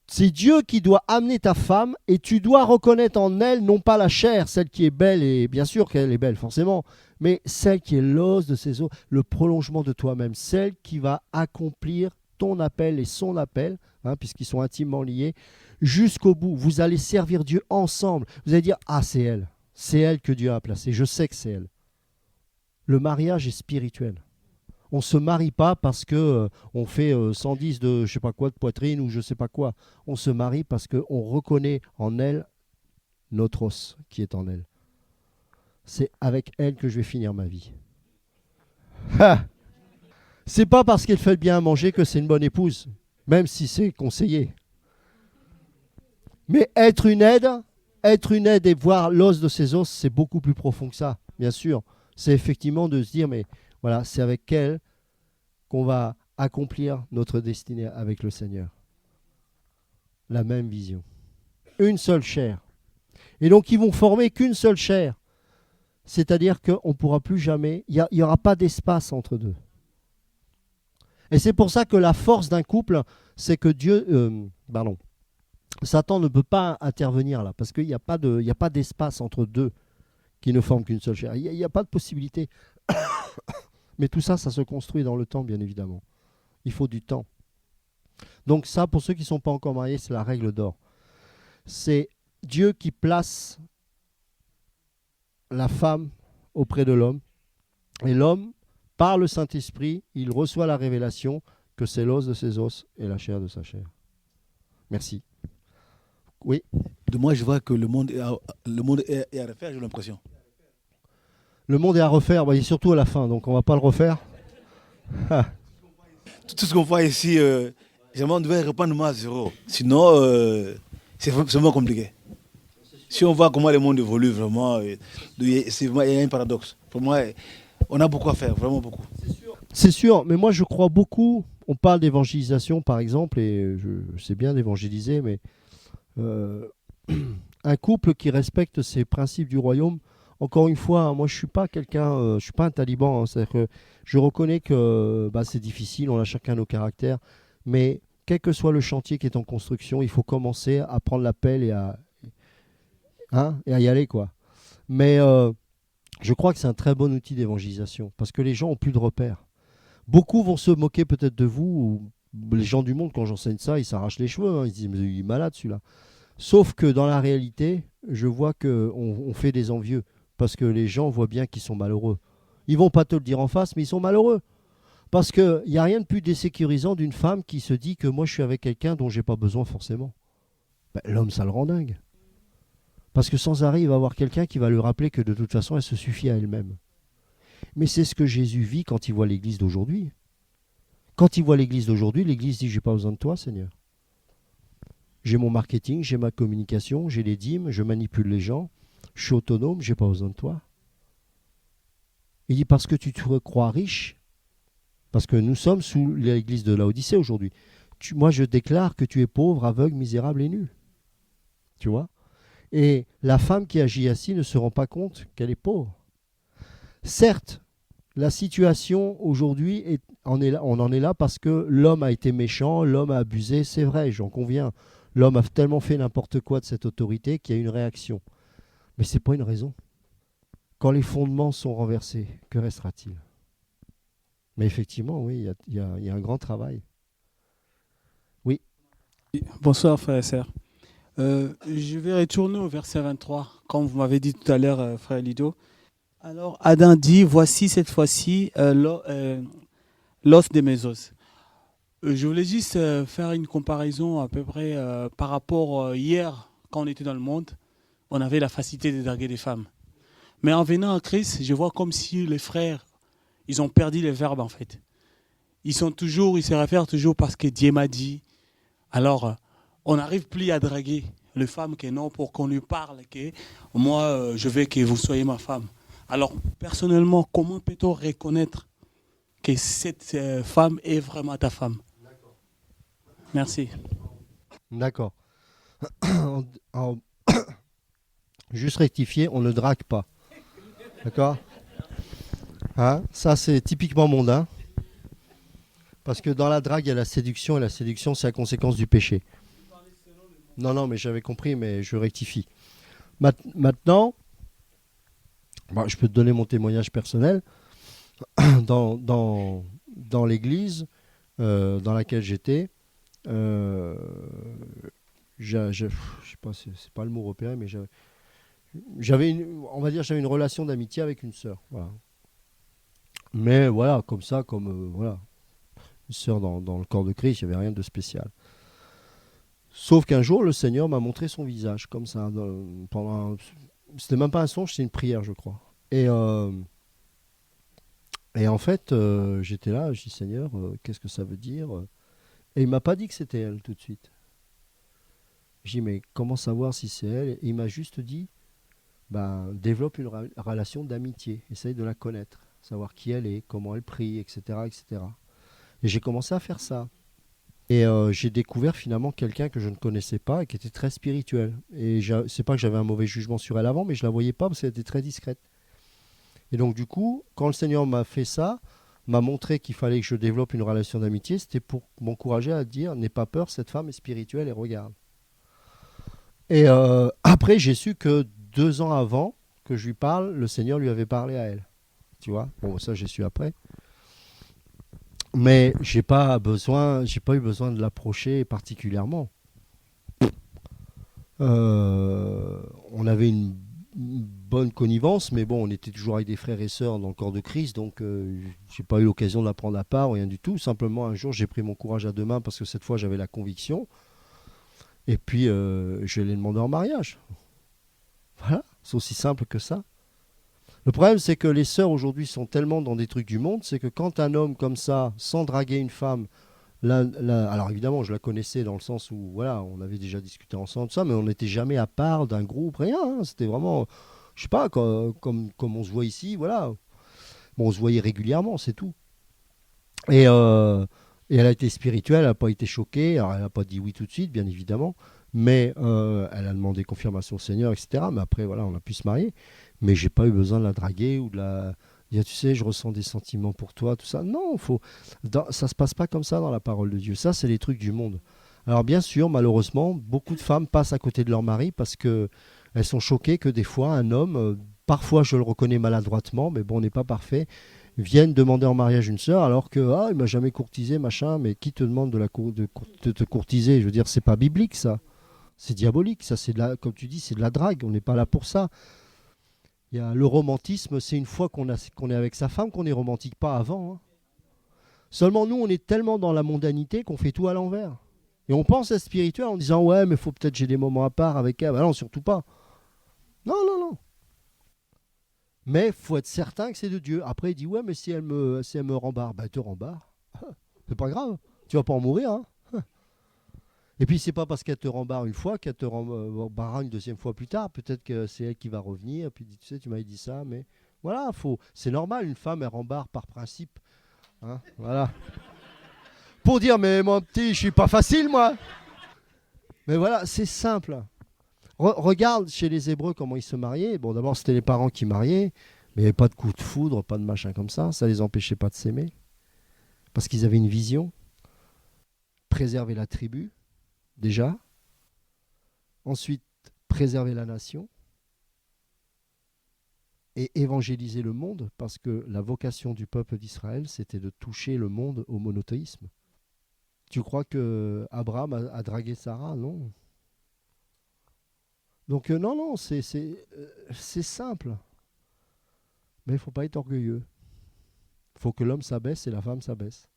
C'est Dieu qui doit amener ta femme et tu dois reconnaître en elle non pas la chair, celle qui est belle, et bien sûr qu'elle est belle forcément, mais celle qui est l'os de ses os, le prolongement de toi-même, celle qui va accomplir ton appel et son appel, hein, puisqu'ils sont intimement liés, jusqu'au bout. Vous allez servir Dieu ensemble. Vous allez dire, ah c'est elle que Dieu a placée, je sais que c'est elle. Le mariage est spirituel. On ne se marie pas parce que on fait 110 de je sais pas quoi de poitrine ou je sais pas quoi. On se marie parce qu'on reconnaît en elle notre os qui est en elle. C'est avec elle que je vais finir ma vie. Ah, c'est pas parce qu'elle fait bien à manger que c'est une bonne épouse, même si c'est conseillé. Mais être une aide et voir l'os de ses os, c'est beaucoup plus profond que ça, bien sûr. C'est effectivement de se dire, mais voilà, c'est avec elle qu'on va accomplir notre destinée avec le Seigneur. La même vision. Une seule chair. Et donc, ils vont former qu'une seule chair. C'est-à-dire qu'on ne pourra plus jamais, il n'y aura pas d'espace entre deux. Et c'est pour ça que la force d'un couple, c'est que Satan ne peut pas intervenir là, parce qu'il n'y a pas d'espace entre deux qui ne forment qu'une seule chair. Il n'y a pas de possibilité. Mais tout ça, ça se construit dans le temps, bien évidemment. Il faut du temps. Donc ça, pour ceux qui ne sont pas encore mariés, c'est la règle d'or. C'est Dieu qui place la femme auprès de l'homme. Et l'homme, par le Saint-Esprit, il reçoit la révélation que c'est l'os de ses os et la chair de sa chair. Merci. Oui. De moi, je vois que le monde est à refaire, j'ai l'impression. Le monde est à refaire, et surtout à la fin, donc on ne va pas le refaire. Ah. Tout ce qu'on voit ici, on devait reprendre moi à zéro. Sinon, c'est vraiment compliqué. Si on voit comment le monde évolue, vraiment, il y a un paradoxe. Pour moi, on a beaucoup à faire, vraiment beaucoup. C'est sûr, mais moi je crois beaucoup, on parle d'évangélisation par exemple, et je sais bien d'évangéliser, mais un couple qui respecte ces principes du royaume, encore une fois, moi je ne suis pas quelqu'un, je suis pas un taliban, hein, c'est-à-dire que je reconnais que c'est difficile, on a chacun nos caractères, mais quel que soit le chantier qui est en construction, il faut commencer à prendre la pelle et à y aller, quoi. Mais je crois que c'est un très bon outil d'évangélisation, parce que les gens n'ont plus de repères. Beaucoup vont se moquer peut-être de vous, ou les gens du monde, quand j'enseigne ça, ils s'arrachent les cheveux, hein, ils se disent « mais il est malade celui-là ». Sauf que dans la réalité, je vois qu'on fait des envieux, parce que les gens voient bien qu'ils sont malheureux. Ils ne vont pas te le dire en face, mais ils sont malheureux. Parce qu'il n'y a rien de plus désécurisant d'une femme qui se dit que moi je suis avec quelqu'un dont je n'ai pas besoin forcément. L'homme, ça le rend dingue. Parce que sans arrêt, il va avoir quelqu'un qui va lui rappeler que de toute façon, elle se suffit à elle-même. Mais c'est ce que Jésus vit quand il voit l'Église d'aujourd'hui. Quand il voit l'Église d'aujourd'hui, l'Église dit « j'ai pas besoin de toi, Seigneur. J'ai mon marketing, j'ai ma communication, j'ai les dîmes, je manipule les gens, je suis autonome, j'ai pas besoin de toi. » Il dit « parce que tu te crois riche, parce que nous sommes sous l'Église de Laodicée aujourd'hui. Moi, je déclare que tu es pauvre, aveugle, misérable et nu. » Tu vois ? Et la femme qui agit ainsi ne se rend pas compte qu'elle est pauvre. Certes, la situation aujourd'hui, on en est là parce que l'homme a été méchant, l'homme a abusé, c'est vrai, j'en conviens. L'homme a tellement fait n'importe quoi de cette autorité qu'il y a une réaction. Mais ce n'est pas une raison. Quand les fondements sont renversés, que restera-t-il ? Mais effectivement, oui, il y a un grand travail. Oui. Bonsoir, frères et sœurs. Je vais retourner au verset 23, comme vous m'avez dit tout à l'heure, frère Lido. Alors, Adam dit, voici cette fois-ci l'os de mes os. Je voulais juste faire une comparaison à peu près par rapport hier, quand on était dans le monde, on avait la facilité de draguer des femmes. Mais en venant à Christ, je vois comme si les frères, ils ont perdu le verbe en fait. Ils se réfèrent toujours parce que Dieu m'a dit. Alors, on n'arrive plus à draguer les femmes que non pour qu'on lui parle que moi, je veux que vous soyez ma femme. Alors, personnellement, comment peut-on reconnaître que cette femme est vraiment ta femme ? Merci. D'accord. Juste rectifier, on ne drague pas. D'accord ? Hein ? Ça, c'est typiquement mondain. Parce que dans la drague, il y a la séduction, et la séduction, c'est la conséquence du péché. Non, mais j'avais compris, mais je rectifie. Maintenant, je peux te donner mon témoignage personnel. Dans l'église dans laquelle j'étais, je sais pas, c'est pas le mot repéré, mais j'avais une relation d'amitié avec une sœur. Voilà. Mais voilà, comme ça, voilà, une sœur dans le corps de Christ, il n'y avait rien de spécial. Sauf qu'un jour, le Seigneur m'a montré son visage, comme ça, c'était même pas un songe, c'était une prière, je crois. Et Et en fait, j'étais là, je dis Seigneur, qu'est-ce que ça veut dire? Et il m'a pas dit que c'était elle tout de suite. J'ai dit mais comment savoir si c'est elle? Et il m'a juste dit, ben, développe une relation d'amitié, essaye de la connaître, savoir qui elle est, comment elle prie, etc., etc. Et cetera. Et j'ai commencé à faire ça. Et j'ai découvert finalement quelqu'un que je ne connaissais pas et qui était très spirituel. Et c'est pas que j'avais un mauvais jugement sur elle avant, mais je la voyais pas parce qu'elle était très discrète. Et donc du coup, quand le Seigneur m'a fait ça, m'a montré qu'il fallait que je développe une relation d'amitié, c'était pour m'encourager à dire, n'aie pas peur, cette femme est spirituelle et regarde. Et après, j'ai su que 2 ans avant que je lui parle, le Seigneur lui avait parlé à elle. Tu vois? Bon, ça j'ai su après. Mais j'ai pas eu besoin de l'approcher particulièrement. On avait une bonne connivence, mais bon, on était toujours avec des frères et sœurs dans le corps de Christ, donc j'ai pas eu l'occasion de la prendre à part, rien du tout. Simplement, un jour, j'ai pris mon courage à deux mains parce que cette fois, j'avais la conviction. Et puis, je l'ai demandé en mariage. Voilà, c'est aussi simple que ça. Le problème, c'est que les sœurs aujourd'hui sont tellement dans des trucs du monde, c'est que quand un homme comme ça, sans draguer une femme, alors évidemment, je la connaissais dans le sens où, voilà, on avait déjà discuté ensemble, tout ça, mais on n'était jamais à part d'un groupe, rien. Hein, c'était vraiment, je sais pas, comme on se voit ici, voilà. Bon, on se voyait régulièrement, c'est tout. Et, et elle a été spirituelle, elle n'a pas été choquée, alors elle n'a pas dit oui tout de suite, bien évidemment, mais elle a demandé confirmation au Seigneur, etc. Mais après, voilà, on a pu se marier. Mais j'ai pas eu besoin de la draguer ou de la dire, tu sais, je ressens des sentiments pour toi, tout ça. Non, ça se passe pas comme ça dans la parole de Dieu. Ça, c'est les trucs du monde. Alors bien sûr, malheureusement, beaucoup de femmes passent à côté de leur mari parce que elles sont choquées que des fois un homme, parfois je le reconnais maladroitement, mais bon, on n'est pas parfait, vienne demander en mariage une sœur alors que il m'a jamais courtisé, machin. Mais qui te demande de te courtiser? Je veux dire, c'est pas biblique ça. C'est diabolique, ça, comme tu dis, c'est de la drague. On n'est pas là pour ça. Le romantisme, c'est une fois qu'on est avec sa femme qu'on est romantique, pas avant. Hein. Seulement nous, on est tellement dans la mondanité qu'on fait tout à l'envers. Et on pense être spirituel en disant ouais, mais faut peut-être j'ai des moments à part avec elle. Ben non, surtout pas. Non, non, non. Mais faut être certain que c'est de Dieu. Après, il dit ouais, mais si elle me rembarre, ben te rembarre. C'est pas grave. Tu vas pas en mourir. Hein. Et puis c'est pas parce qu'elle te rembarre une fois qu'elle te rembarrera une deuxième fois plus tard. Peut-être que c'est elle qui va revenir. Puis tu sais, tu m'avais dit ça, mais voilà, c'est normal. Une femme elle rembarre par principe. Hein, voilà. Pour dire mais mon petit, je suis pas facile moi. Mais voilà, c'est simple. Regarde chez les Hébreux comment ils se mariaient. Bon, d'abord c'était les parents qui mariaient, mais il n'y avait pas de coup de foudre, pas de machin comme ça. Ça les empêchait pas de s'aimer parce qu'ils avaient une vision. Préserver la tribu. Déjà. Ensuite, préserver la nation et évangéliser le monde, parce que la vocation du peuple d'Israël, c'était de toucher le monde au monothéisme. Tu crois que Abraham a dragué Sarah? Non. Donc non, non, c'est simple. Mais il ne faut pas être orgueilleux. Il faut que l'homme s'abaisse et la femme s'abaisse.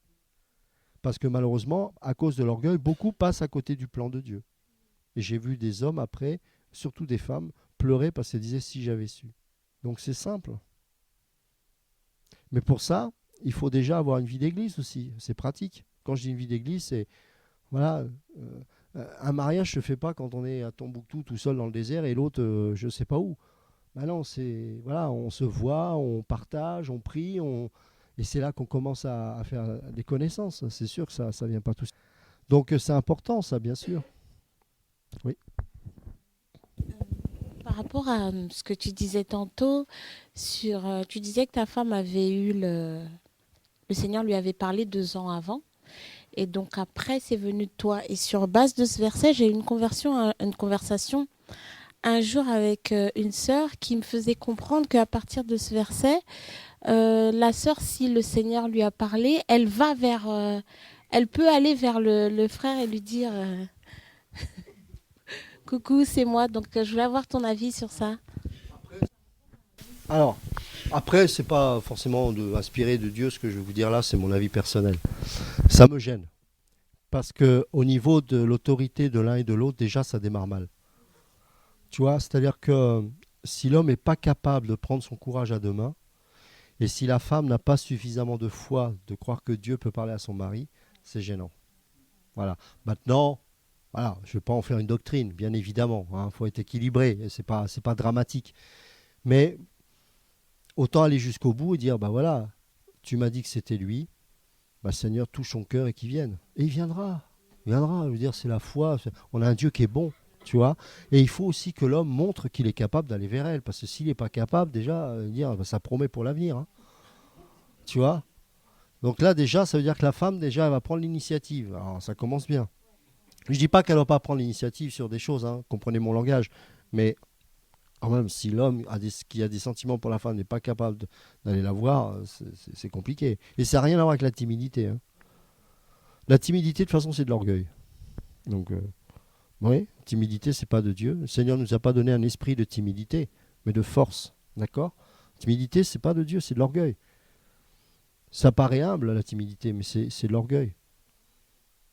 Parce que malheureusement, à cause de l'orgueil, beaucoup passent à côté du plan de Dieu. Et j'ai vu des hommes après, surtout des femmes, pleurer parce qu'elles disaient si j'avais su. Donc c'est simple. Mais pour ça, il faut déjà avoir une vie d'église aussi. C'est pratique. Quand je dis une vie d'église, c'est voilà, un mariage ne se fait pas quand on est à Tombouctou tout seul dans le désert et l'autre je ne sais pas où. Ben non, c'est voilà, on se voit, on partage, on prie, et c'est là qu'on commence à faire des connaissances. C'est sûr que ça ne vient pas tout seul. Donc c'est important ça, bien sûr. Oui. Par rapport à ce que tu disais tantôt, tu disais que ta femme avait eu le Seigneur lui avait parlé 2 ans avant, et donc après c'est venu de toi. Et sur base de ce verset, j'ai eu une conversation un jour avec une sœur qui me faisait comprendre qu'à partir de ce verset, la sœur, si le Seigneur lui a parlé, elle peut aller vers le frère et lui dire coucou, c'est moi. Donc je voulais avoir ton avis sur ça. Alors, après, c'est pas forcément inspiré de Dieu, ce que je vais vous dire là, c'est mon avis personnel. Ça me gêne. Parce qu'au niveau de l'autorité de l'un et de l'autre, déjà, ça démarre mal. Tu vois, c'est-à-dire que si l'homme n'est pas capable de prendre son courage à deux mains, Et si la femme n'a pas suffisamment de foi de croire que Dieu peut parler à son mari, c'est gênant. Voilà. Maintenant, voilà, je ne vais pas en faire une doctrine, bien évidemment. Il faut être équilibré, c'est pas dramatique. Mais autant aller jusqu'au bout et dire, bah voilà, tu m'as dit que c'était lui, bah Seigneur, touche son cœur et qu'il vienne. Et il viendra. Il viendra. Je veux dire, c'est la foi. On a un Dieu qui est bon, tu vois. Et il faut aussi que l'homme montre qu'il est capable d'aller vers elle. Parce que s'il n'est pas capable, déjà, dire, bah, ça promet pour l'avenir. Hein. Tu vois. Donc là, déjà, ça veut dire que la femme, déjà, elle va prendre l'initiative. Alors, ça commence bien. Je ne dis pas qu'elle ne va pas prendre l'initiative sur des choses, hein, comprenez mon langage. Mais quand même, si l'homme qui a des sentiments pour la femme n'est pas capable d'aller la voir, c'est compliqué. Et ça n'a rien à voir avec la timidité. Hein. La timidité, de toute façon, c'est de l'orgueil. Donc, oui, timidité, c'est pas de Dieu. Le Seigneur ne nous a pas donné un esprit de timidité, mais de force. D'accord ? Timidité, c'est pas de Dieu, c'est de l'orgueil. Ça paraît humble, la timidité, mais c'est de l'orgueil.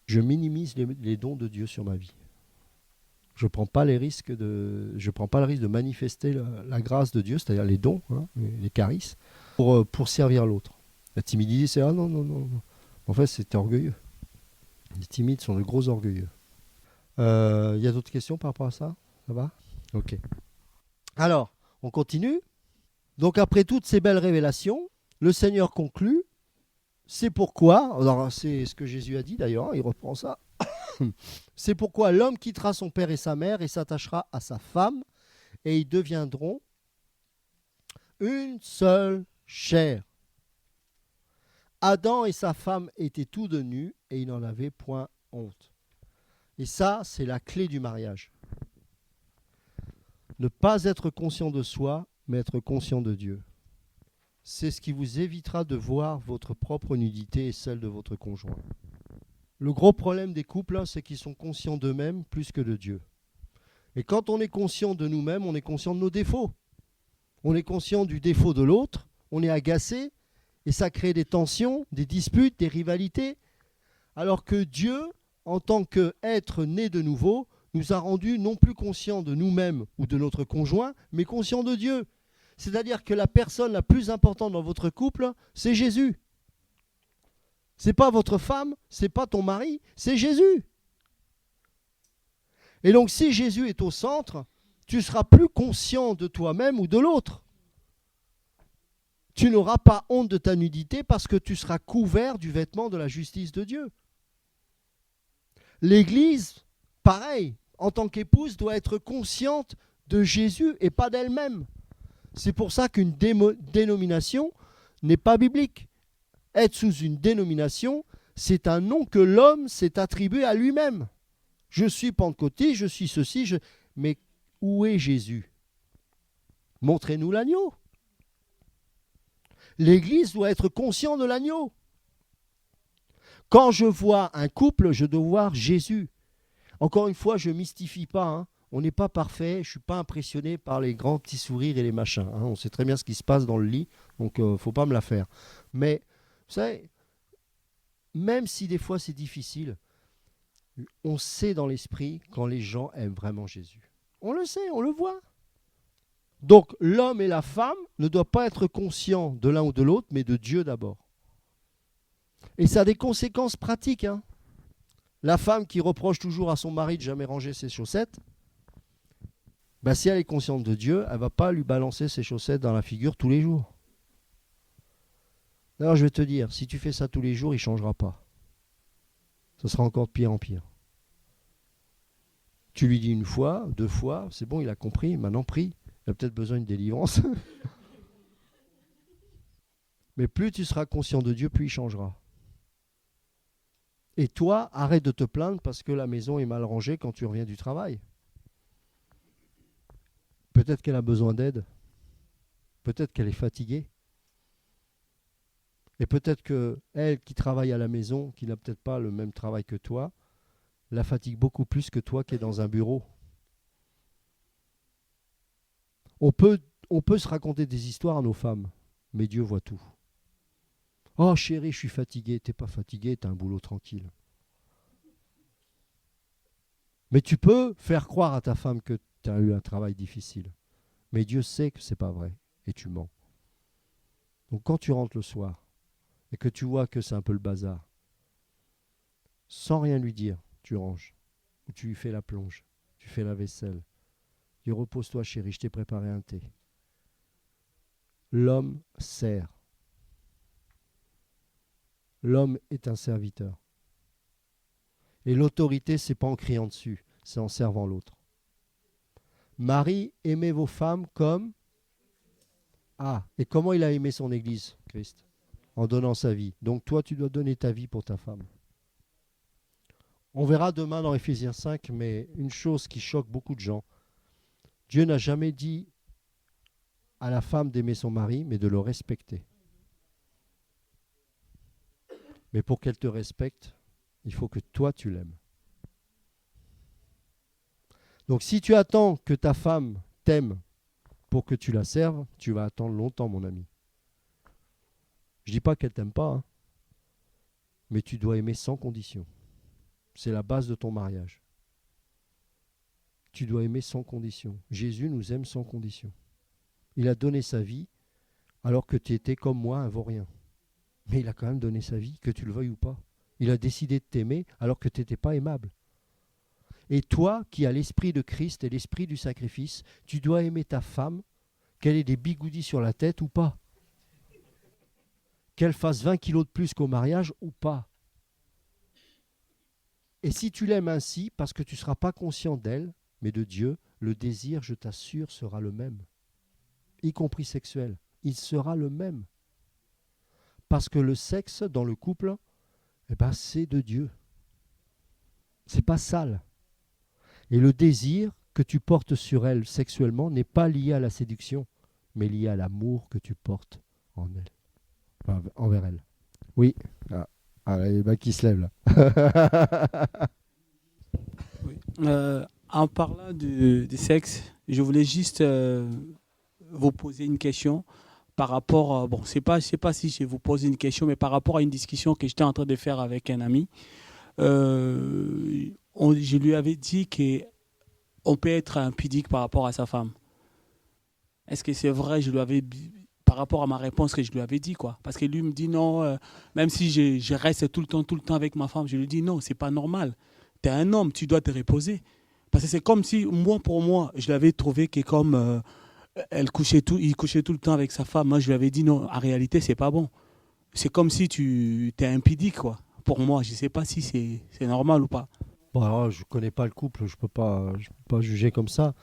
Je minimise les dons de Dieu sur ma vie. Je ne prends pas le risque de manifester la grâce de Dieu, c'est-à-dire les dons, hein, les charismes, pour servir l'autre. La timidité, c'est « Ah non, non, non, non ». En fait, c'est orgueilleux. Les timides sont de gros orgueilleux. Y a d'autres questions par rapport à ça ? Ça va ? Ok. Alors, on continue. Donc, après toutes ces belles révélations, le Seigneur conclut. C'est pourquoi, alors c'est ce que Jésus a dit d'ailleurs, il reprend ça. C'est pourquoi l'homme quittera son père et sa mère et s'attachera à sa femme et ils deviendront une seule chair. Adam et sa femme étaient tous de nus et ils n'en avaient point honte. Et ça, c'est la clé du mariage. Ne pas être conscient de soi, mais être conscient de Dieu. C'est ce qui vous évitera de voir votre propre nudité et celle de votre conjoint. Le gros problème des couples, c'est qu'ils sont conscients d'eux-mêmes plus que de Dieu. Et quand on est conscient de nous-mêmes, on est conscient de nos défauts. On est conscient du défaut de l'autre, on est agacé, et ça crée des tensions, des disputes, des rivalités. Alors que Dieu, en tant qu'être né de nouveau, nous a rendus non plus conscients de nous-mêmes ou de notre conjoint, mais conscients de Dieu. C'est-à-dire que la personne la plus importante dans votre couple, c'est Jésus. Ce n'est pas votre femme, ce n'est pas ton mari, c'est Jésus. Et donc si Jésus est au centre, tu seras plus conscient de toi-même ou de l'autre. Tu n'auras pas honte de ta nudité parce que tu seras couvert du vêtement de la justice de Dieu. L'Église, pareil, en tant qu'épouse, doit être consciente de Jésus et pas d'elle-même. C'est pour ça qu'une dénomination n'est pas biblique. Être sous une dénomination, c'est un nom que l'homme s'est attribué à lui-même. Je suis pentecôtiste, je suis ceci, mais où est Jésus ? Montrez-nous l'agneau. L'Église doit être consciente de l'agneau. Quand je vois un couple, je dois voir Jésus. Encore une fois, je ne mystifie pas, hein. On n'est pas parfait, je ne suis pas impressionné par les grands petits sourires et les machins. Hein. On sait très bien ce qui se passe dans le lit, donc il ne faut pas me la faire. Mais, vous savez, même si des fois c'est difficile, on sait dans l'esprit quand les gens aiment vraiment Jésus. On le sait, on le voit. Donc l'homme et la femme ne doivent pas être conscients de l'un ou de l'autre, mais de Dieu d'abord. Et ça a des conséquences pratiques. Hein. La femme qui reproche toujours à son mari de jamais ranger ses chaussettes, ben, si elle est consciente de Dieu, elle ne va pas lui balancer ses chaussettes dans la figure tous les jours. Alors je vais te dire, si tu fais ça tous les jours, il ne changera pas. Ce sera encore de pire en pire. Tu lui dis une fois, 2 fois, c'est bon, il a compris, maintenant prie. Il a peut-être besoin d'une délivrance. Mais plus tu seras conscient de Dieu, plus il changera. Et toi, arrête de te plaindre parce que la maison est mal rangée quand tu reviens du travail. Peut-être qu'elle a besoin d'aide. Peut-être qu'elle est fatiguée. Et peut-être qu'elle qui travaille à la maison, qui n'a peut-être pas le même travail que toi, la fatigue beaucoup plus que toi qui es dans un bureau. On peut se raconter des histoires à nos femmes, mais Dieu voit tout. Oh chérie, je suis fatigué. T'es pas fatigué, t'as un boulot tranquille. Mais tu peux faire croire à ta femme que tu as eu un travail difficile. Mais Dieu sait que ce n'est pas vrai et tu mens. Donc quand tu rentres le soir et que tu vois que c'est un peu le bazar, sans rien lui dire, tu ranges, ou tu lui fais la plonge, tu fais la vaisselle. Dis repose-toi chérie, je t'ai préparé un thé. L'homme sert. L'homme est un serviteur. Et l'autorité, c'est pas en criant dessus, c'est en servant l'autre. Marie, aimez vos femmes comme... Ah, et comment il a aimé son Église, Christ? En donnant sa vie. Donc toi, tu dois donner ta vie pour ta femme. On verra demain dans Éphésiens 5, mais une chose qui choque beaucoup de gens, Dieu n'a jamais dit à la femme d'aimer son mari, mais de le respecter. Mais pour qu'elle te respecte, il faut que toi, tu l'aimes. Donc si tu attends que ta femme t'aime pour que tu la serves, tu vas attendre longtemps, mon ami. Je ne dis pas qu'elle ne t'aime pas, hein, mais tu dois aimer sans condition. C'est la base de ton mariage. Tu dois aimer sans condition. Jésus nous aime sans condition. Il a donné sa vie alors que tu étais comme moi, un vaurien. Mais il a quand même donné sa vie, que tu le veuilles ou pas. Il a décidé de t'aimer alors que tu n'étais pas aimable. Et toi, qui as l'esprit de Christ et l'esprit du sacrifice, tu dois aimer ta femme, qu'elle ait des bigoudis sur la tête ou pas. Qu'elle fasse 20 kilos de plus qu'au mariage ou pas. Et si tu l'aimes ainsi, parce que tu ne seras pas conscient d'elle, mais de Dieu, le désir, je t'assure, sera le même. Y compris sexuel. Il sera le même. Parce que le sexe dans le couple, c'est de Dieu. C'est pas sale. Et le désir que tu portes sur elle sexuellement n'est pas lié à la séduction, mais lié à l'amour que tu portes en elle, enfin, envers elle. Oui. Ah, les mains qui se lèvent là. Oui. En parlant du sexe, je voulais juste vous poser une question par rapport, je sais pas si je vous pose une question, mais par rapport à une discussion que j'étais en train de faire avec un ami. Je lui avais dit qu'on peut être impudique par rapport à sa femme. Est-ce que c'est vrai? Je lui avais, par rapport à ma réponse que je lui avais dit, quoi. Parce que lui me dit non, même si je reste tout le temps avec ma femme, je lui dis non, c'est pas normal. Tu es un homme, tu dois te reposer. Parce que c'est comme si, pour moi, je l'avais trouvé que comme il couchait tout le temps avec sa femme, moi je lui avais dit non, en réalité, c'est pas bon. C'est comme si tu es impudique, quoi. Pour moi, je ne sais pas si c'est normal ou pas. Bon, alors, je ne connais pas le couple, je peux pas juger comme ça.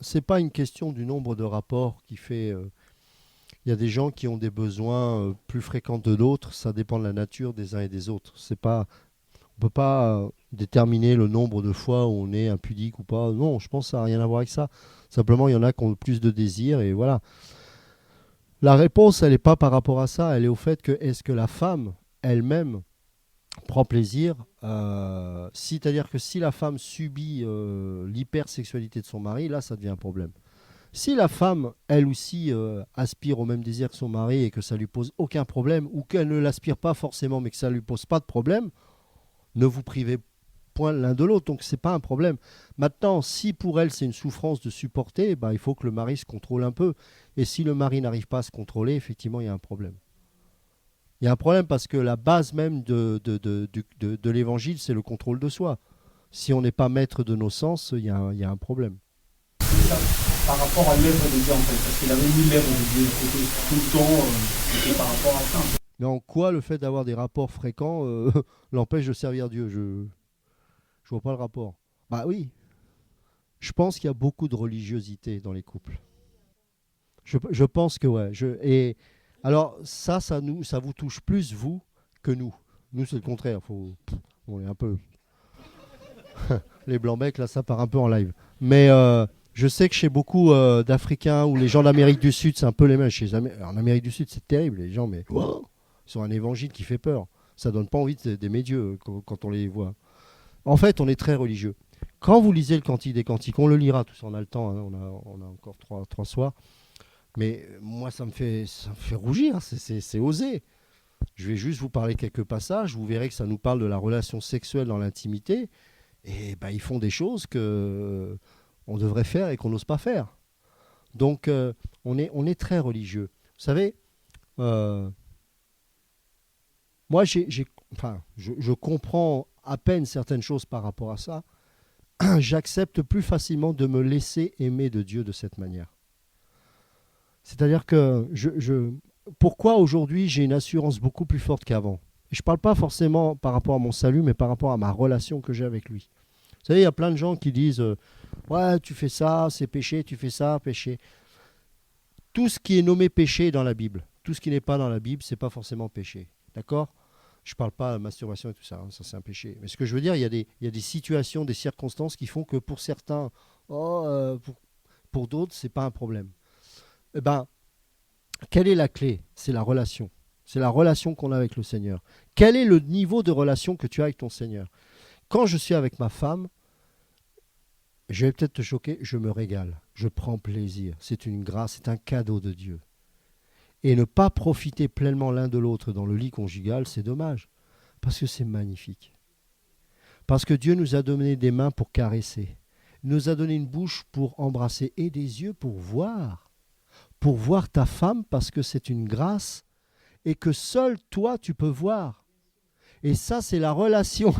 C'est pas une question du nombre de rapports qui fait... Il y a des gens qui ont des besoins plus fréquents que d'autres, ça dépend de la nature des uns et des autres. On ne peut pas déterminer le nombre de fois où on est impudique ou pas. Non, je pense que ça n'a rien à voir avec ça. Simplement, il y en a qui ont plus de désir et voilà. La réponse, elle n'est pas par rapport à ça, elle est au fait que est-ce que la femme elle-même prend plaisir, c'est-à-dire que si la femme subit l'hypersexualité de son mari, là ça devient un problème. Si la femme, elle aussi, aspire au même désir que son mari et que ça lui pose aucun problème, ou qu'elle ne l'aspire pas forcément mais que ça lui pose pas de problème, ne vous privez point l'un de l'autre, donc c'est pas un problème. Maintenant, si pour elle c'est une souffrance de supporter, il faut que le mari se contrôle un peu. Et si le mari n'arrive pas à se contrôler, effectivement, il y a un problème. Il y a un problème parce que la base même de l'évangile, c'est le contrôle de soi. Si on n'est pas maître de nos sens, il y a un problème. Par rapport à l'œuvre de Dieu, en fait, parce qu'il avait mis l'œuvre de Dieu tout le temps, c'était par rapport à ça. Mais en quoi le fait d'avoir des rapports fréquents l'empêche de servir Dieu? Je vois pas le rapport. Bah oui. Je pense qu'il y a beaucoup de religiosité dans les couples. Je pense que ouais. Et alors ça vous touche plus vous que nous. Nous c'est le contraire. On est un peu les blancs-becs là, ça part un peu en live. Mais je sais que chez beaucoup d'Africains ou les gens d'Amérique du Sud, c'est un peu les mêmes. En Amérique du Sud, c'est terrible. Les gens, mais wow, ils ont un évangile qui fait peur. Ça donne pas envie d'aimer Dieu quand on les voit. En fait, on est très religieux. Quand vous lisez le Cantique des Cantiques, on le lira tous, on a le temps, hein, on a encore trois soirs. Mais moi, ça me fait rougir, c'est osé. Je vais juste vous parler quelques passages, vous verrez que ça nous parle de la relation sexuelle dans l'intimité. Et ils font des choses qu'on devrait faire et qu'on n'ose pas faire. Donc, on est très religieux. Vous savez, moi, je comprends à peine certaines choses par rapport à ça. J'accepte plus facilement de me laisser aimer de Dieu de cette manière. C'est-à-dire que pourquoi aujourd'hui j'ai une assurance beaucoup plus forte qu'avant? Je ne parle pas forcément par rapport à mon salut, mais par rapport à ma relation que j'ai avec lui. Vous savez, il y a plein de gens qui disent ouais, tu fais ça, c'est péché, tu fais ça, péché. Tout ce qui est nommé péché est dans la Bible. Tout ce qui n'est pas dans la Bible, ce n'est pas forcément péché. D'accord? Je ne parle pas de masturbation et tout ça, hein, ça c'est un péché. Mais ce que je veux dire, il y a des situations, des circonstances qui font que pour certains, pour d'autres, ce n'est pas un problème. Eh bien, quelle est la clé? C'est la relation. C'est la relation qu'on a avec le Seigneur. Quel est le niveau de relation que tu as avec ton Seigneur? Quand je suis avec ma femme, je vais peut-être te choquer, je me régale, je prends plaisir. C'est une grâce, c'est un cadeau de Dieu. Et ne pas profiter pleinement l'un de l'autre dans le lit conjugal, c'est dommage, parce que c'est magnifique. Parce que Dieu nous a donné des mains pour caresser, il nous a donné une bouche pour embrasser et des yeux pour voir ta femme, parce que c'est une grâce et que seul toi tu peux voir. Et ça, c'est la relation.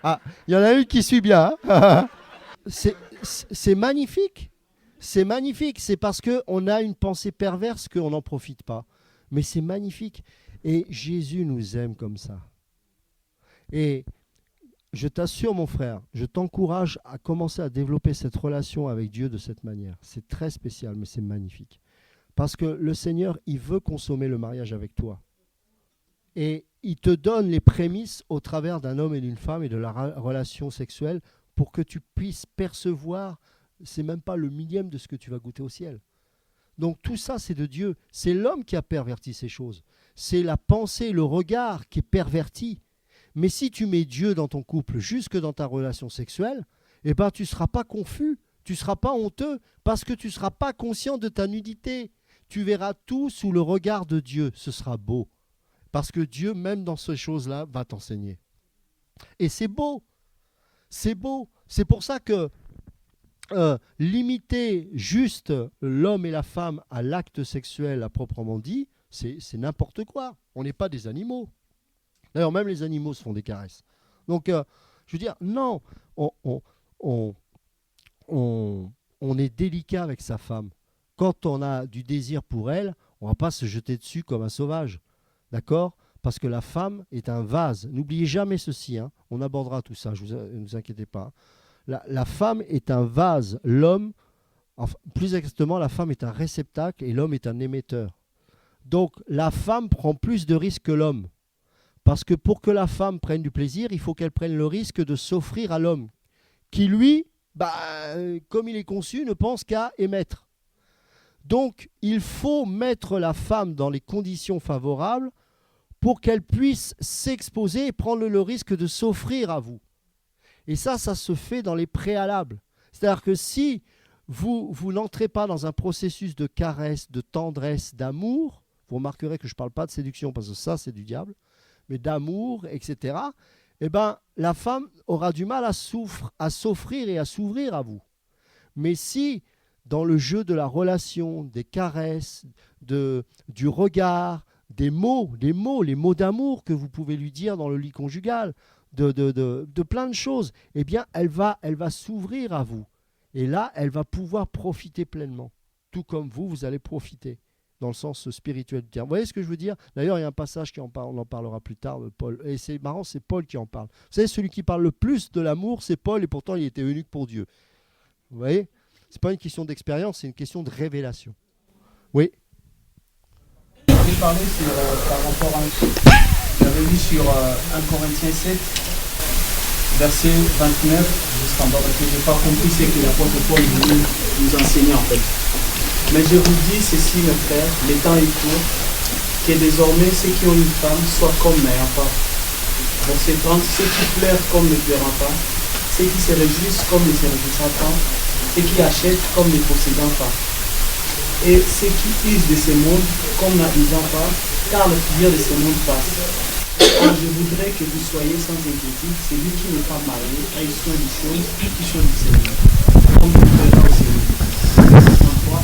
Ah, il y en a une qui suit bien. Hein. C'est magnifique. C'est magnifique. C'est parce qu'on a une pensée perverse qu'on n'en profite pas. Mais c'est magnifique. Et Jésus nous aime comme ça. Et je t'assure, mon frère, je t'encourage à commencer à développer cette relation avec Dieu de cette manière. C'est très spécial, mais c'est magnifique. Parce que le Seigneur, il veut consommer le mariage avec toi. Et il te donne les prémices au travers d'un homme et d'une femme et de la relation sexuelle pour que tu puisses percevoir, c'est même pas le millième de ce que tu vas goûter au ciel. Donc tout ça, c'est de Dieu. C'est l'homme qui a perverti ces choses. C'est la pensée, le regard qui est perverti. Mais si tu mets Dieu dans ton couple, jusque dans ta relation sexuelle, eh ben, tu ne seras pas confus, tu ne seras pas honteux, parce que tu ne seras pas conscient de ta nudité. Tu verras tout sous le regard de Dieu. Ce sera beau. Parce que Dieu, même dans ces choses-là, va t'enseigner. Et c'est beau. C'est beau. C'est pour ça que limiter juste l'homme et la femme à l'acte sexuel à proprement dit, c'est n'importe quoi. On n'est pas des animaux. D'ailleurs, même les animaux se font des caresses. Donc, je veux dire, non, on est délicat avec sa femme. Quand on a du désir pour elle, on ne va pas se jeter dessus comme un sauvage. D'accord? Parce que la femme est un vase. N'oubliez jamais ceci, hein. On abordera tout ça, ne vous inquiétez pas. La femme est un vase. L'homme, enfin, plus exactement, la femme est un réceptacle et l'homme est un émetteur. Donc, la femme prend plus de risques que l'homme. Parce que pour que la femme prenne du plaisir, il faut qu'elle prenne le risque de s'offrir à l'homme, qui lui, comme il est conçu, ne pense qu'à émettre. Donc, il faut mettre la femme dans les conditions favorables pour qu'elle puisse s'exposer et prendre le risque de s'offrir à vous. Et ça se fait dans les préalables. C'est-à-dire que si vous n'entrez pas dans un processus de caresse, de tendresse, d'amour, vous remarquerez que je ne parle pas de séduction parce que ça, c'est du diable, mais d'amour, etc., eh ben, la femme aura du mal à s'offrir et à s'ouvrir à vous. Mais si, dans le jeu de la relation, des caresses, du regard, des mots, les mots d'amour que vous pouvez lui dire dans le lit conjugal, de plein de choses, eh bien, elle va s'ouvrir à vous. Et là, elle va pouvoir profiter pleinement. Tout comme vous allez profiter, dans le sens spirituel du terme. Vous voyez ce que je veux dire? D'ailleurs, il y a un passage qui en parle, on en parlera plus tard, de Paul. Et c'est marrant, c'est Paul qui en parle. Vous savez, celui qui parle le plus de l'amour, c'est Paul, et pourtant, il était eunuque pour Dieu. Vous voyez? Ce n'est pas une question d'expérience, c'est une question de révélation. Oui. Je vais parler par rapport à... J'avais lu sur 1 Corinthiens 7, verset 29, jusqu'en bas, parce que je n'ai pas compris ce que l'apôtre Paul voulait nous enseigner en fait. Mais je vous dis ceci, mes frères, le temps est court, que désormais ceux qui ont une femme soient comme n'ayant pas. Verset 30, ceux qui pleurent comme ne pleurant pas, ceux qui se réjouissent comme ne se réjouissant pas, ceux qui achètent comme ne possédant pas. Et ceux qui usent de ce monde comme n'usant pas, car le plaisir de ce monde passe. Or, je voudrais que vous soyez sans inquiétude, celui qui n'est pas marié aille soin des choses qui sont du Seigneur, comme il fera au Seigneur.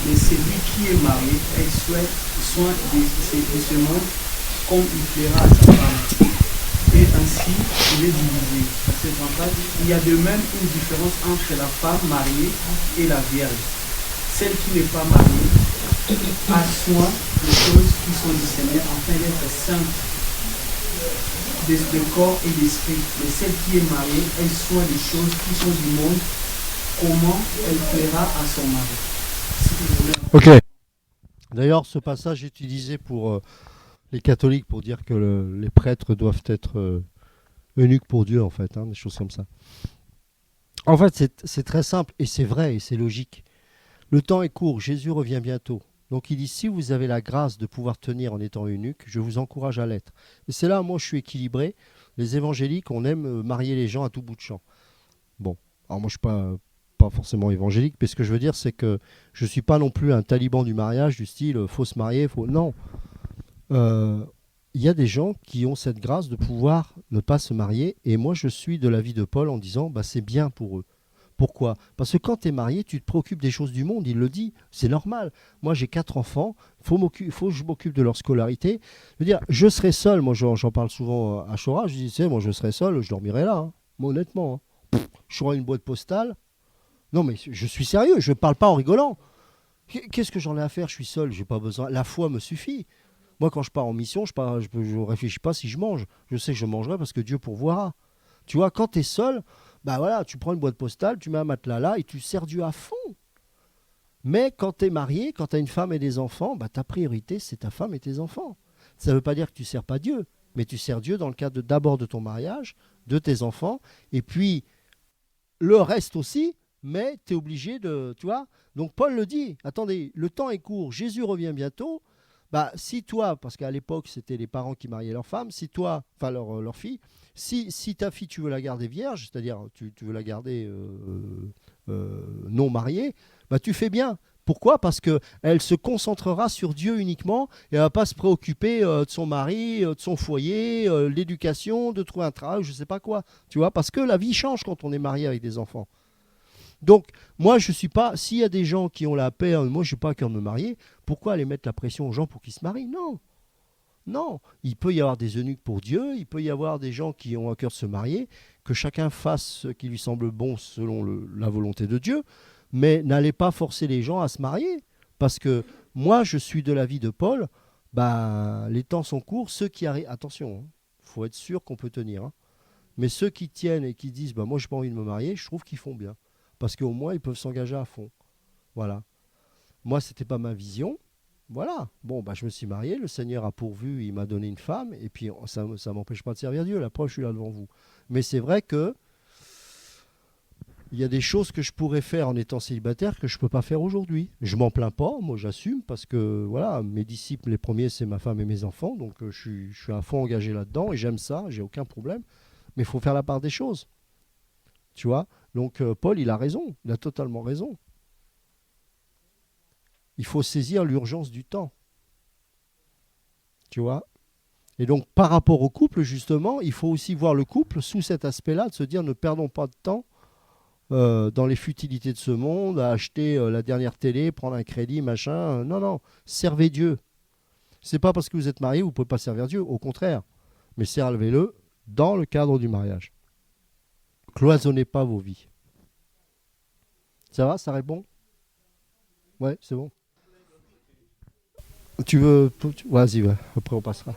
mais celui qui est marié ait soin de ce monde comme il plaira à sa femme. Et ainsi, il est divisé. Verset 34, il y a de même une différence entre la femme mariée et la vierge. Celle qui n'est pas mariée a soin des choses qui sont du Seigneur afin d'être sainte de corps et d'esprit. Mais celle qui est mariée a soin des choses qui sont du monde, comment elle plaira à son mari. Si vous voulez... Ok. D'ailleurs, ce passage est utilisé pour les catholiques pour dire que les prêtres doivent être eunuques pour Dieu, en fait, des choses comme ça. En fait, c'est très simple et c'est vrai et c'est logique. Le temps est court, Jésus revient bientôt. Donc il dit, si vous avez la grâce de pouvoir tenir en étant eunuque, je vous encourage à l'être. Et c'est là, moi, je suis équilibré. Les évangéliques, on aime marier les gens à tout bout de champ. Bon, alors moi, je ne suis pas forcément évangélique, mais ce que je veux dire, c'est que je ne suis pas non plus un taliban du mariage, du style, faut se marier, faut... Non. Il y a des gens qui ont cette grâce de pouvoir ne pas se marier, et moi, je suis de l'avis de Paul en disant, c'est bien pour eux. Pourquoi ? Parce que quand tu es marié, tu te préoccupes des choses du monde, il le dit, c'est normal. Moi, j'ai 4 enfants, faut que je m'occupe de leur scolarité. Je veux dire, je serai seul, moi j'en parle souvent à Chora, je dis, moi je serai seul, je dormirai là, moi, honnêtement. Je aurai une boîte postale. Non mais je suis sérieux, je ne parle pas en rigolant. Qu'est-ce que j'en ai à faire ? Je suis seul, j'ai pas besoin. La foi me suffit. Moi, quand je pars en mission, je ne réfléchis pas si je mange. Je sais que je mangerai parce que Dieu pourvoira. Tu vois, quand tu es seul... voilà, tu prends une boîte postale, tu mets un matelas là et tu sers Dieu à fond. Mais quand tu es marié, quand tu as une femme et des enfants, ta priorité, c'est ta femme et tes enfants. Ça ne veut pas dire que tu ne sers pas Dieu, mais tu sers Dieu dans le cadre d'abord de ton mariage, de tes enfants, et puis le reste aussi, mais tu es obligé de... Tu vois ? Donc Paul le dit, attendez, le temps est court, Jésus revient bientôt. Si toi, parce qu'à l'époque, c'était les parents qui mariaient leurs femmes, si toi, enfin leur fille, si ta fille, tu veux la garder vierge, c'est-à-dire tu veux la garder non mariée, tu fais bien. Pourquoi ? Parce qu'elle se concentrera sur Dieu uniquement et elle ne va pas se préoccuper de son mari, de son foyer, l'éducation, de trouver un travail, je ne sais pas quoi. Tu vois ? Parce que la vie change quand on est marié avec des enfants. Donc, moi, je ne suis pas... S'il y a des gens qui ont la paix, moi, je n'ai pas à cœur de me marier, pourquoi aller mettre la pression aux gens pour qu'ils se marient ? Non. Non. Il peut y avoir des eunuques pour Dieu, il peut y avoir des gens qui ont à cœur de se marier, que chacun fasse ce qui lui semble bon selon la volonté de Dieu, mais n'allez pas forcer les gens à se marier. Parce que moi, je suis de l'avis de Paul, les temps sont courts, ceux qui arrivent... Attention, il faut être sûr qu'on peut tenir. Mais ceux qui tiennent et qui disent, moi, je n'ai pas envie de me marier, je trouve qu'ils font bien. Parce qu'au moins, ils peuvent s'engager à fond. Voilà. Moi, ce n'était pas ma vision. Voilà. Bon, je me suis marié, le Seigneur a pourvu, il m'a donné une femme, et puis ça ne m'empêche pas de servir Dieu. La preuve, je suis là devant vous. Mais c'est vrai que il y a des choses que je pourrais faire en étant célibataire que je ne peux pas faire aujourd'hui. Je ne m'en plains pas, moi j'assume, parce que voilà, mes disciples, les premiers, c'est ma femme et mes enfants, donc je suis à fond engagé là-dedans, et j'aime ça, j'ai aucun problème. Mais il faut faire la part des choses. Tu vois ? Donc Paul, il a raison, il a totalement raison. Il faut saisir l'urgence du temps. Tu vois ? Et donc par rapport au couple, justement, il faut aussi voir le couple sous cet aspect-là, de se dire ne perdons pas de temps dans les futilités de ce monde, à acheter la dernière télé, prendre un crédit, machin. Non, servez Dieu. C'est pas parce que vous êtes marié, vous ne pouvez pas servir Dieu, au contraire. Mais servez-le dans le cadre du mariage. Cloisonnez pas vos vies. Ça va, ça répond ? Ouais, c'est bon. Tu veux... Vas-y, ouais. Après on passera.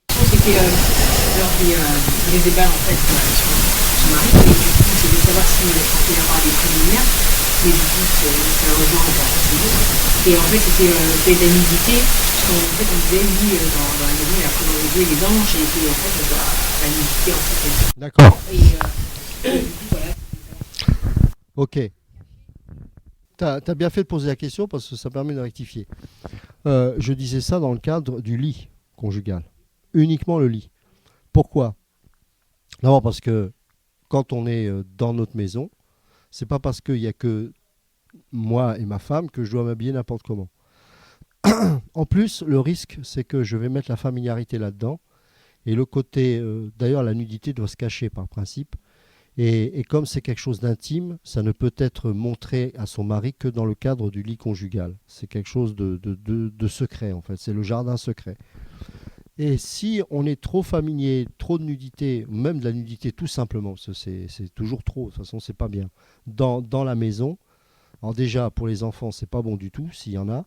C'était lors des débats en fait sur son mari, et du coup c'est de savoir si il y avoir des préliminaires, mais du coup malheureusement on va continuer. Et en fait c'était la nudité, parce qu'en fait on disait lui dans la maison il a présenté Dieu et les anges, et puis en fait la nudité en fait. D'accord. Et du coup voilà. Ok. T'as bien fait de poser la question parce que ça permet de rectifier. Je disais ça dans le cadre du lit conjugal. Uniquement le lit. Pourquoi ? D'abord parce que quand on est dans notre maison, c'est pas parce qu'il n'y a que moi et ma femme que je dois m'habiller n'importe comment. En plus, le risque, c'est que je vais mettre la familiarité là-dedans. Et le côté... d'ailleurs, la nudité doit se cacher par principe. Et comme c'est quelque chose d'intime, ça ne peut être montré à son mari que dans le cadre du lit conjugal. C'est quelque chose de secret, en fait. C'est le jardin secret. Et si on est trop familier, trop de nudité, même de la nudité tout simplement, parce que c'est toujours trop, de toute façon, c'est pas bien, dans la maison, alors déjà, pour les enfants, c'est pas bon du tout, s'il y en a.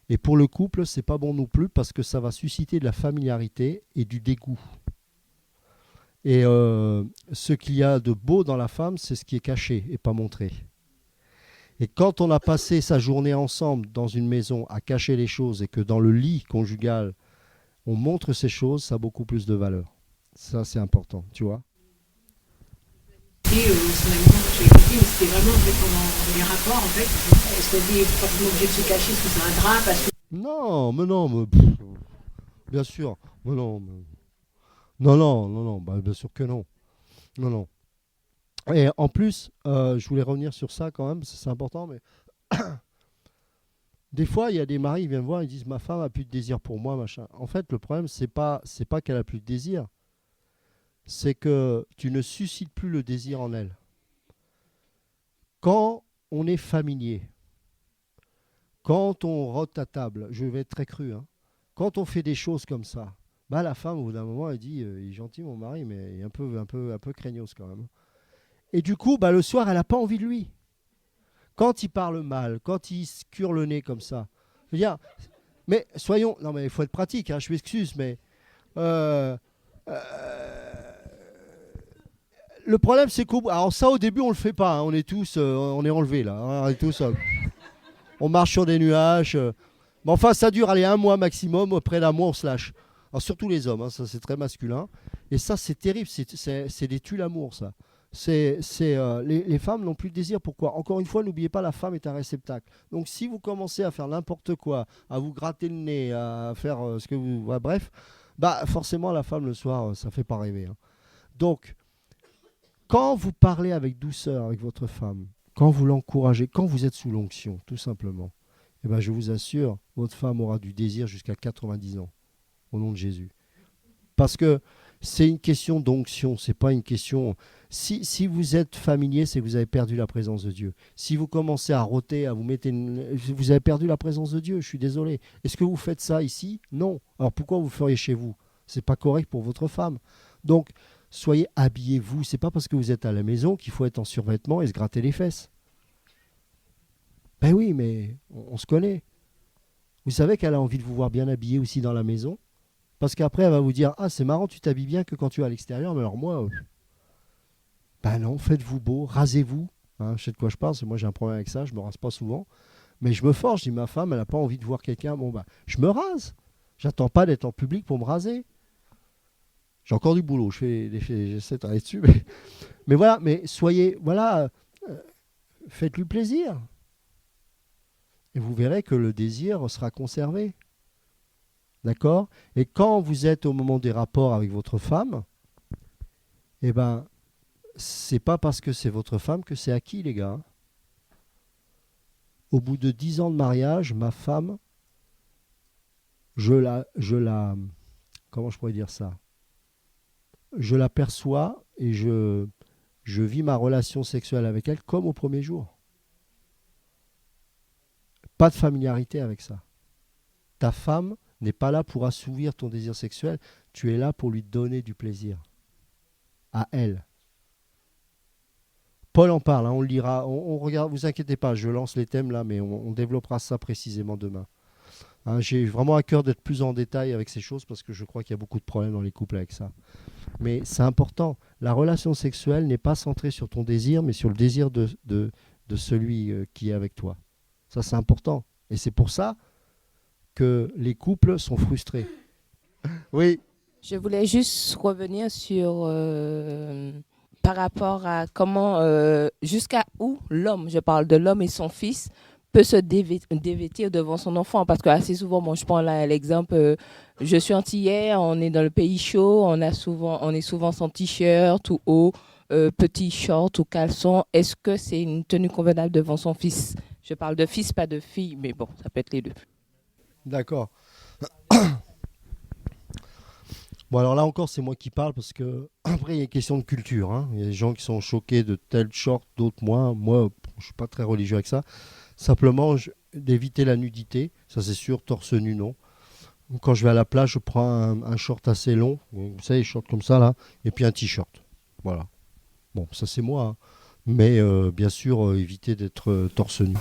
Et pour le couple, c'est pas bon non plus, parce que ça va susciter de la familiarité et du dégoût. Et ce qu'il y a de beau dans la femme, c'est ce qui est caché et pas montré. Et quand on a passé sa journée ensemble dans une maison à cacher les choses et que dans le lit conjugal, on montre ces choses, ça a beaucoup plus de valeur. Ça, c'est important, tu vois. Et c'est la maison que tu as écouté, mais c'était vraiment en fait, pendant les rapports, en fait, est-ce qu'on est forcément obligé de se cacher parce que c'est un drap, parce que... Non, bien sûr, non, bah, bien sûr que non. Non. Et en plus, je voulais revenir sur ça quand même, parce que c'est important, mais des fois, il y a des maris qui viennent voir, ils disent ma femme a plus de désir pour moi, machin. En fait, le problème, c'est pas qu'elle a plus de désir, c'est que tu ne suscites plus le désir en elle. Quand on est familier, quand on rote à table, je vais être très cru, hein, quand on fait des choses comme ça, bah la femme, au bout d'un moment, elle dit il est gentil mon mari, mais il est un peu craignos quand même. Et du coup, bah, le soir, elle n'a pas envie de lui. Quand il parle mal, quand il se cure le nez comme ça, je veux dire, mais soyons, non mais il faut être pratique, hein, je m'excuse, mais le problème c'est alors ça au début on le fait pas, hein, on est tous, on est enlevés là, hein, on est tous, on marche sur des nuages, mais enfin ça dure, allez, 1 mois maximum, après d'un mois on se lâche. Alors surtout les hommes, hein, ça c'est très masculin, et ça c'est terrible, c'est des tue-l'amour ça. Les femmes n'ont plus de désir. Pourquoi? Encore une fois, n'oubliez pas, la femme est un réceptacle. Donc si vous commencez à faire n'importe quoi, à vous gratter le nez, à faire ce que vous... Ouais, bref, bah forcément la femme le soir, ça ne fait pas rêver. Hein. Donc, quand vous parlez avec douceur avec votre femme, quand vous l'encouragez, quand vous êtes sous l'onction, tout simplement, eh ben, je vous assure, votre femme aura du désir jusqu'à 90 ans, au nom de Jésus. Parce que c'est une question d'onction, c'est pas une question... Si vous êtes familier, c'est que vous avez perdu la présence de Dieu. Si vous commencez à rôter, à vous mettre... Vous avez perdu la présence de Dieu, je suis désolé. Est-ce que vous faites ça ici? Non. Alors pourquoi vous le feriez chez vous? C'est pas correct pour votre femme. Donc, soyez habillez-vous. C'est pas parce que vous êtes à la maison qu'il faut être en survêtement et se gratter les fesses. Ben oui, mais on se connaît. Vous savez qu'elle a envie de vous voir bien habillé aussi dans la maison. Parce qu'après, elle va vous dire « Ah, c'est marrant, tu t'habilles bien que quand tu es à l'extérieur, mais alors moi... Ben non, faites-vous beau, rasez-vous. Hein, je sais de quoi je parle, parce que moi j'ai un problème avec ça, je me rase pas souvent. Mais je me force, je dis ma femme, elle n'a pas envie de voir quelqu'un, bon ben, je me rase. J'attends pas d'être en public pour me raser. J'ai encore du boulot, j'essaie de travailler dessus. Mais voilà, mais soyez, voilà, faites-lui plaisir. Et vous verrez que le désir sera conservé. D'accord? Et quand vous êtes au moment des rapports avec votre femme, eh ben, c'est pas parce que c'est votre femme que c'est acquis, les gars. Au bout de 10 ans de mariage, ma femme, je la, comment je pourrais dire ça? Je la perçois et je vis ma relation sexuelle avec elle comme au premier jour. Pas de familiarité avec ça. Ta femme n'est pas là pour assouvir ton désir sexuel, tu es là pour lui donner du plaisir. À elle. Paul en parle, hein, on le lira, on regarde, vous inquiétez pas, je lance les thèmes là, mais on développera ça précisément demain. Hein, j'ai vraiment à cœur d'être plus en détail avec ces choses parce que je crois qu'il y a beaucoup de problèmes dans les couples avec ça. Mais c'est important, la relation sexuelle n'est pas centrée sur ton désir, mais sur le désir de celui qui est avec toi. Ça c'est important. Et c'est pour ça que les couples sont frustrés. Oui. Je voulais juste revenir sur par rapport à comment, jusqu'à où l'homme, je parle de l'homme et son fils, peut se dévêtir devant son enfant. Parce que assez souvent, bon, je prends là l'exemple, je suis antillais, on est dans le pays chaud, on est souvent sans t-shirt ou haut, petit short ou caleçon. Est-ce que c'est une tenue convenable devant son fils? Je parle de fils, pas de fille, mais bon, ça peut être les deux. D'accord. Bon, alors là encore, c'est moi qui parle parce que, après, il y a une question de culture. Hein. Il y a des gens qui sont choqués de tel short, d'autres moins. Moi, je ne suis pas très religieux avec ça. Simplement, d'éviter la nudité, ça c'est sûr, torse nu, non. Quand je vais à la plage, je prends un short assez long, vous savez, les shorts comme ça, là, et puis un t-shirt. Voilà. Bon, ça c'est moi. Hein. Mais bien sûr, éviter d'être torse nu.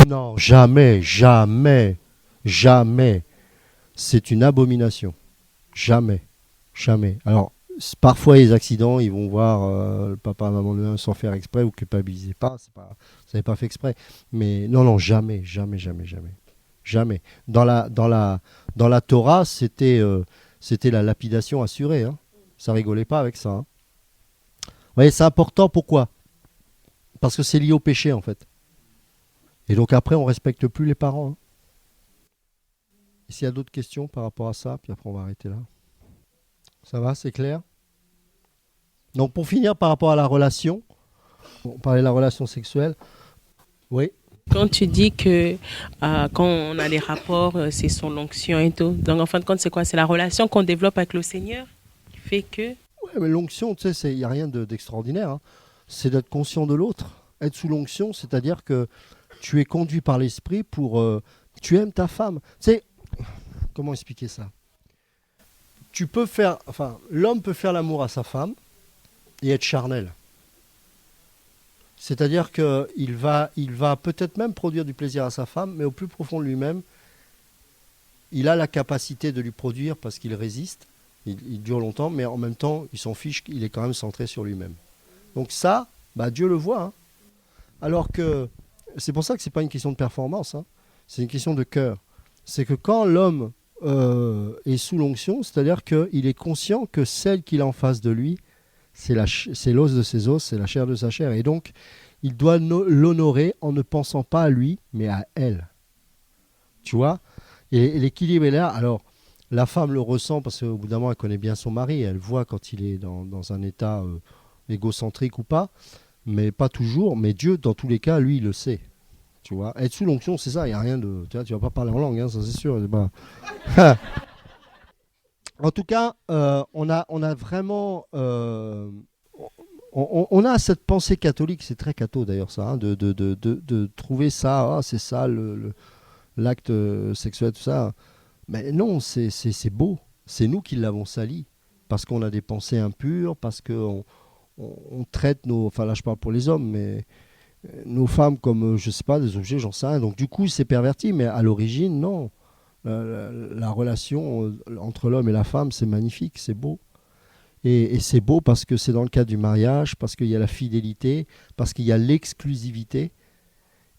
Non, jamais, jamais, jamais. C'est une abomination. Jamais, jamais. Alors, parfois, les accidents, ils vont voir le papa, la maman sans faire exprès, vous culpabilisez pas, vous n'avez pas fait exprès. Mais non, non, jamais, jamais, jamais, jamais. Jamais. Dans la Torah, c'était la lapidation assurée. Hein. Ça rigolait pas avec ça. Hein. Vous voyez, c'est important, pourquoi? Parce que c'est lié au péché, en fait. Et donc après, on ne respecte plus les parents. Hein. Et s'il y a d'autres questions par rapport à ça, puis après on va arrêter là. Ça va, c'est clair? Donc pour finir, par rapport à la relation, on parlait de la relation sexuelle. Oui. Quand tu dis que quand on a des rapports, c'est son onction et tout. Donc en fin de compte, c'est quoi? C'est la relation qu'on développe avec le Seigneur qui fait que... Oui, mais l'onction, tu sais, il n'y a rien d'extraordinaire. Hein. C'est d'être conscient de l'autre. Être sous l'onction, c'est-à-dire que tu es conduit par l'esprit pour... tu aimes ta femme. Tu sais, comment expliquer ça? L'homme peut faire l'amour à sa femme et être charnel. C'est-à-dire qu'il va peut-être même produire du plaisir à sa femme, mais au plus profond de lui-même, il a la capacité de lui produire parce qu'il résiste, il dure longtemps, mais en même temps, il s'en fiche, il est quand même centré sur lui-même. Donc ça, Dieu le voit. Hein. Alors que, c'est pour ça que ce n'est pas une question de performance, hein. C'est une question de cœur. C'est que quand l'homme est sous l'onction, c'est-à-dire qu'il est conscient que celle qu'il a en face de lui, c'est l'os de ses os, c'est la chair de sa chair. Et donc, il doit l'honorer en ne pensant pas à lui, mais à elle. Tu vois? Et l'équilibre est là. Alors, la femme le ressent parce qu'au bout d'un moment, elle connaît bien son mari. Elle voit quand il est dans un état égocentrique ou pas. Mais pas toujours. Mais Dieu, dans tous les cas, lui, il le sait. Tu vois? Être sous l'onction, c'est ça. Il n'y a rien de... Tu vas pas parler en langue, hein, ça c'est sûr. C'est pas... En tout cas, on a vraiment... on a cette pensée catholique, c'est très catho d'ailleurs ça, hein, de trouver ça, c'est ça l'acte sexuel, tout ça. Mais non, c'est beau. C'est nous qui l'avons sali. Parce qu'on a des pensées impures, parce qu'on traite nos... Enfin là, je parle pour les hommes, mais nos femmes comme, je sais pas, des objets, j'en sais rien. Donc du coup, c'est perverti, mais à l'origine, non. La relation entre l'homme et la femme, c'est magnifique, c'est beau. Et c'est beau parce que c'est dans le cadre du mariage, parce qu'il y a la fidélité, parce qu'il y a l'exclusivité.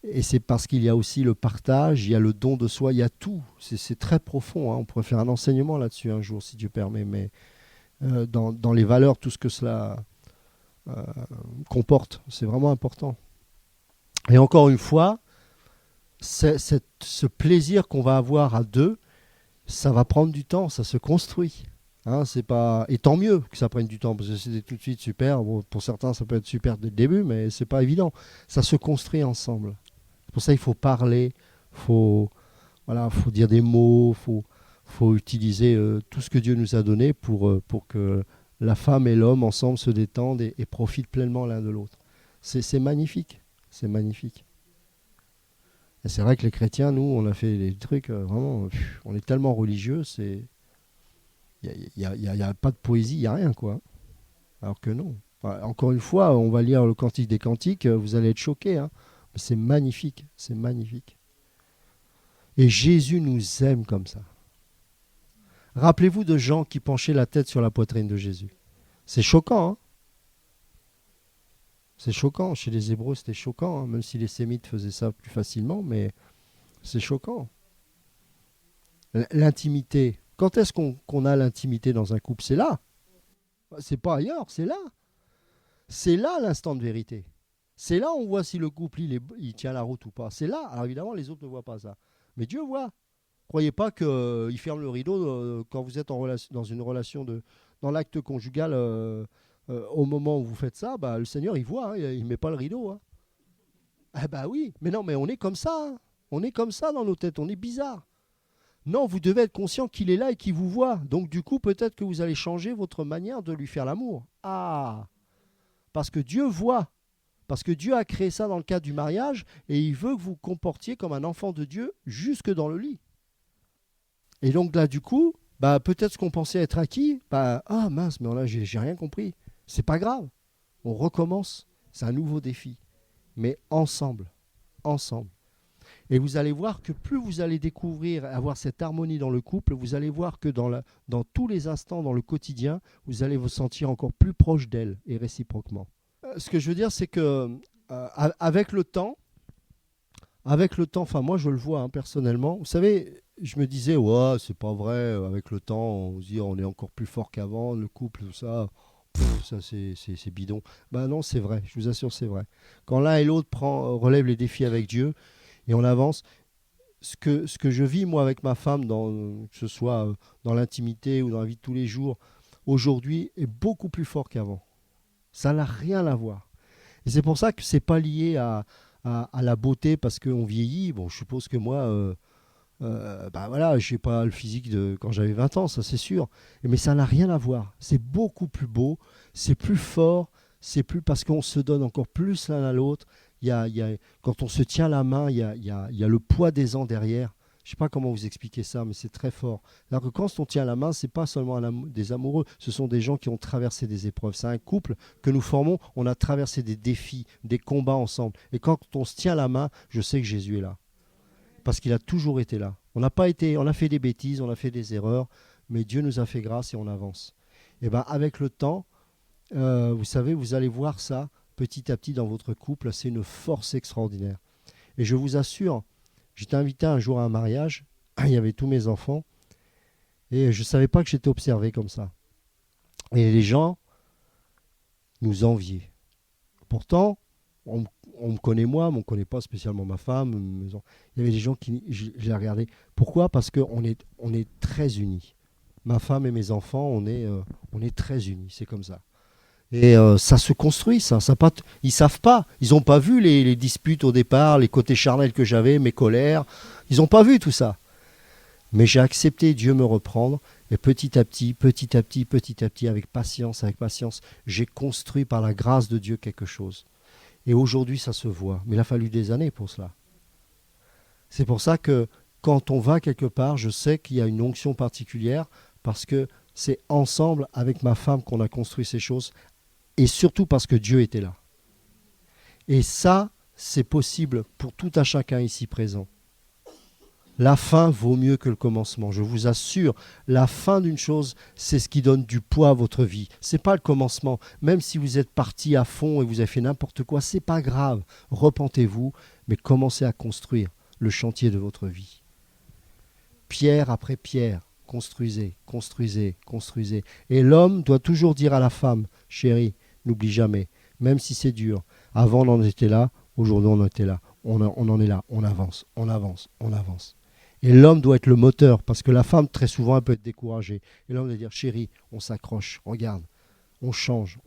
Et c'est parce qu'il y a aussi le partage, il y a le don de soi, il y a tout. C'est très profond. Hein. On pourrait faire un enseignement là-dessus un jour, si Dieu permet. Mais dans les valeurs, tout ce que cela comporte, c'est vraiment important. Et encore une fois, ce plaisir qu'on va avoir à deux, ça va prendre du temps, ça se construit. Hein, c'est pas... Et tant mieux que ça prenne du temps, parce que c'est tout de suite super. Bon, pour certains, ça peut être super dès le début, mais c'est pas évident. Ça se construit ensemble. Pour ça, il faut parler, faut dire des mots, faut utiliser tout ce que Dieu nous a donné pour que la femme et l'homme ensemble se détendent et profitent pleinement l'un de l'autre. C'est magnifique, c'est magnifique. Et c'est vrai que les chrétiens, nous, on a fait des trucs vraiment, on est tellement religieux, il n'y a pas de poésie, il n'y a rien, quoi. Alors que non. Enfin, encore une fois, on va lire le Cantique des Cantiques, vous allez être choqués, hein. C'est magnifique, c'est magnifique. Et Jésus nous aime comme ça. Rappelez-vous de Jean qui penchait la tête sur la poitrine de Jésus. C'est choquant, hein. C'est choquant. Chez les Hébreux, c'était choquant, hein, même si les Sémites faisaient ça plus facilement, mais c'est choquant. L'intimité. Quand est-ce qu'on a l'intimité dans un couple? C'est là. C'est pas ailleurs, c'est là. C'est là l'instant de vérité. C'est là où on voit si le couple il tient la route ou pas. C'est là. Alors évidemment, les autres ne voient pas ça. Mais Dieu voit. Croyez pas qu'il ferme le rideau quand vous êtes dans une relation dans l'acte conjugal. Au moment où vous faites ça, le Seigneur il voit, hein, il ne met pas le rideau. Hein. Ah oui, mais non, mais on est comme ça. Hein. On est comme ça dans nos têtes, on est bizarre. Non, vous devez être conscient qu'il est là et qu'il vous voit. Donc du coup, peut-être que vous allez changer votre manière de lui faire l'amour. Ah, parce que Dieu voit. Parce que Dieu a créé ça dans le cadre du mariage et il veut que vous vous comportiez comme un enfant de Dieu jusque dans le lit. Et donc là, du coup, peut-être ce qu'on pensait être acquis, ah mince, mais là, j'ai rien compris. C'est pas grave. On recommence. C'est un nouveau défi. Mais ensemble. Ensemble. Et vous allez voir que plus vous allez découvrir, avoir cette harmonie dans le couple, vous allez voir que dans tous les instants, dans le quotidien, vous allez vous sentir encore plus proche d'elle et réciproquement. Ce que je veux dire, c'est que avec le temps, enfin moi je le vois personnellement, vous savez, je me disais, ouais, c'est pas vrai, avec le temps, on se dit on est encore plus fort qu'avant, le couple, tout ça, ça c'est bidon. Non, c'est vrai, je vous assure, c'est vrai. Quand l'un et l'autre relève les défis avec Dieu et on avance, ce que je vis moi avec ma femme, que ce soit dans l'intimité ou dans la vie de tous les jours, aujourd'hui est beaucoup plus fort qu'avant. Ça n'a rien à voir. Et c'est pour ça que ce n'est pas lié à la beauté parce qu'on vieillit. Bon, je suppose que moi, voilà, je n'ai pas le physique de quand j'avais 20 ans, ça c'est sûr. Mais ça n'a rien à voir. C'est beaucoup plus beau, c'est plus fort, c'est plus parce qu'on se donne encore plus l'un à l'autre. Quand on se tient la main, il y a le poids des ans derrière. Je ne sais pas comment vous expliquer ça, mais c'est très fort. Alors que quand on tient la main, ce n'est pas seulement des amoureux, ce sont des gens qui ont traversé des épreuves. C'est un couple que nous formons, on a traversé des défis, des combats ensemble. Et quand on se tient la main, je sais que Jésus est là. Parce qu'il a toujours été là. On a fait des bêtises, on a fait des erreurs, mais Dieu nous a fait grâce et on avance. Et avec le temps, vous savez, vous allez voir ça petit à petit dans votre couple, c'est une force extraordinaire. Et je vous assure, j'étais invité un jour à un mariage, il y avait tous mes enfants, et je ne savais pas que j'étais observé comme ça. Et les gens nous enviaient. Pourtant, on me connaît moi, mais on ne connaît pas spécialement ma femme. Il y avait des gens qui, je les regardais. Pourquoi ? Parce qu'on est très unis. Ma femme et mes enfants, on est très unis, c'est comme ça. Et ça se construit, ça pas ils savent pas, ils n'ont pas vu les disputes au départ, les côtés charnels que j'avais, mes colères, ils n'ont pas vu tout ça. Mais j'ai accepté Dieu me reprendre, et petit à petit, avec patience, j'ai construit par la grâce de Dieu quelque chose. Et aujourd'hui, ça se voit, mais il a fallu des années pour cela. C'est pour ça que quand on va quelque part, je sais qu'il y a une onction particulière, parce que c'est ensemble, avec ma femme, qu'on a construit ces choses, et surtout parce que Dieu était là. Et ça, c'est possible pour tout un chacun ici présent. La fin vaut mieux que le commencement. Je vous assure, la fin d'une chose, c'est ce qui donne du poids à votre vie. Ce n'est pas le commencement. Même si vous êtes parti à fond et vous avez fait n'importe quoi, ce n'est pas grave. Repentez-vous, mais commencez à construire le chantier de votre vie. Pierre après pierre, construisez. Et l'homme doit toujours dire à la femme, chérie, n'oublie jamais, même si c'est dur. Avant, on en était là, aujourd'hui, on en était là. On en est là, on avance. Et l'homme doit être le moteur, parce que la femme, très souvent, elle peut être découragée. Et l'homme doit dire, chérie, on s'accroche, regarde, on change.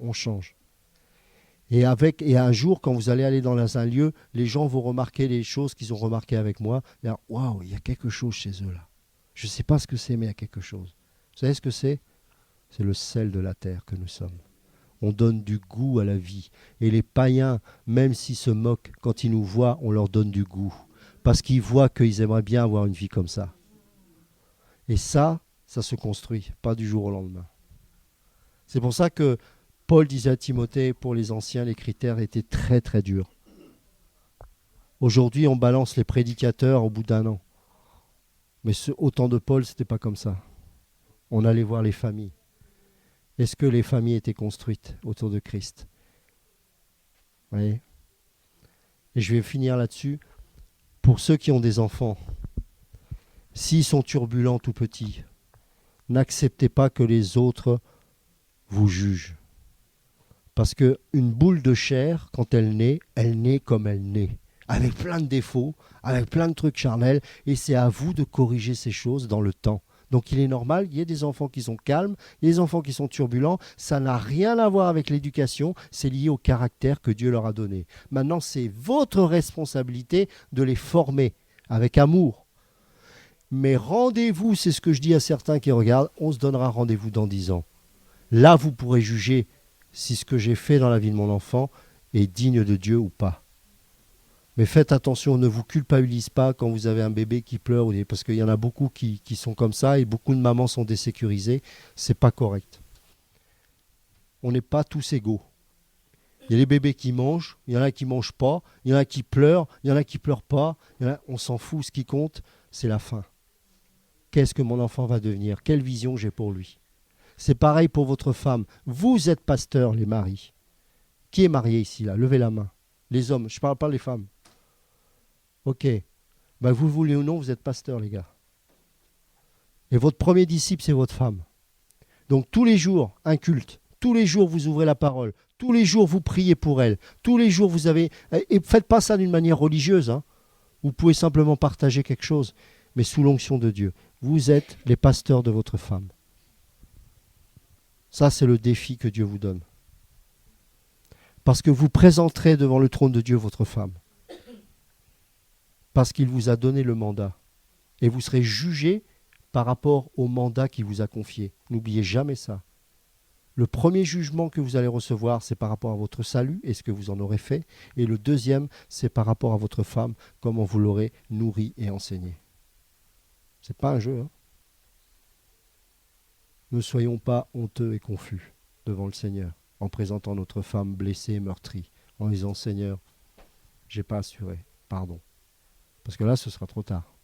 Et un jour, quand vous allez aller dans un lieu, les gens vont remarquer les choses qu'ils ont remarquées avec moi. Waouh, il y a quelque chose chez eux là. Je ne sais pas ce que c'est, mais il y a quelque chose. Vous savez ce que c'est ? C'est le sel de la terre que nous sommes. On donne du goût à la vie. Et les païens, même s'ils se moquent, quand ils nous voient, on leur donne du goût. Parce qu'ils voient qu'ils aimeraient bien avoir une vie comme ça. Et ça se construit, pas du jour au lendemain. C'est pour ça que Paul disait à Timothée, pour les anciens, les critères étaient très très durs. Aujourd'hui, on balance les prédicateurs au bout d'un an. Mais au temps de Paul, ce n'était pas comme ça. On allait voir les familles. Est-ce que les familles étaient construites autour de Christ ? Vous voyez ? Et je vais finir là-dessus. Pour ceux qui ont des enfants, s'ils sont turbulents tout petits, n'acceptez pas que les autres vous jugent. Parce qu'une boule de chair, quand elle naît comme elle naît. Avec plein de défauts, avec plein de trucs charnels. Et c'est à vous de corriger ces choses dans le temps. Donc il est normal, il y a des enfants qui sont calmes, il y a des enfants qui sont turbulents. Ça n'a rien à voir avec l'éducation, c'est lié au caractère que Dieu leur a donné. Maintenant, c'est votre responsabilité de les former avec amour. Mais rendez-vous, c'est ce que je dis à certains qui regardent, on se donnera rendez-vous dans 10 ans. Là, vous pourrez juger si ce que j'ai fait dans la vie de mon enfant est digne de Dieu ou pas. Mais faites attention, ne vous culpabilisez pas quand vous avez un bébé qui pleure, parce qu'il y en a beaucoup qui sont comme ça et beaucoup de mamans sont désécurisées. C'est pas correct. On n'est pas tous égaux. Il y a les bébés qui mangent, il y en a qui ne mangent pas, il y en a qui pleurent, il y en a qui ne pleurent pas. On s'en fout, ce qui compte, c'est la fin. Qu'est-ce que mon enfant va devenir? Quelle vision j'ai pour lui? C'est pareil pour votre femme. Vous êtes pasteurs, les maris. Qui est marié ici, là? Levez la main. Les hommes, je ne parle pas des femmes. Ok. Ben, vous le voulez ou non, vous êtes pasteurs, les gars. Et votre premier disciple, c'est votre femme. Donc tous les jours, un culte. Tous les jours, vous ouvrez la parole. Tous les jours, vous priez pour elle. Tous les jours, vous avez... Et ne faites pas ça d'une manière religieuse. Hein. Vous pouvez simplement partager quelque chose, mais sous l'onction de Dieu. Vous êtes les pasteurs de votre femme. Ça, c'est le défi que Dieu vous donne. Parce que vous présenterez devant le trône de Dieu votre femme. Parce qu'il vous a donné le mandat. Et vous serez jugé par rapport au mandat qu'il vous a confié. N'oubliez jamais ça. Le premier jugement que vous allez recevoir, c'est par rapport à votre salut et ce que vous en aurez fait. Et le deuxième, c'est par rapport à votre femme, comment vous l'aurez nourrie et enseignée. Ce n'est pas un jeu. Hein. Ne soyons pas honteux et confus devant le Seigneur en présentant notre femme blessée et meurtrie, en disant « Seigneur, je n'ai pas assuré, pardon ». Parce que là, ce sera trop tard.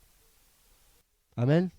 Amen.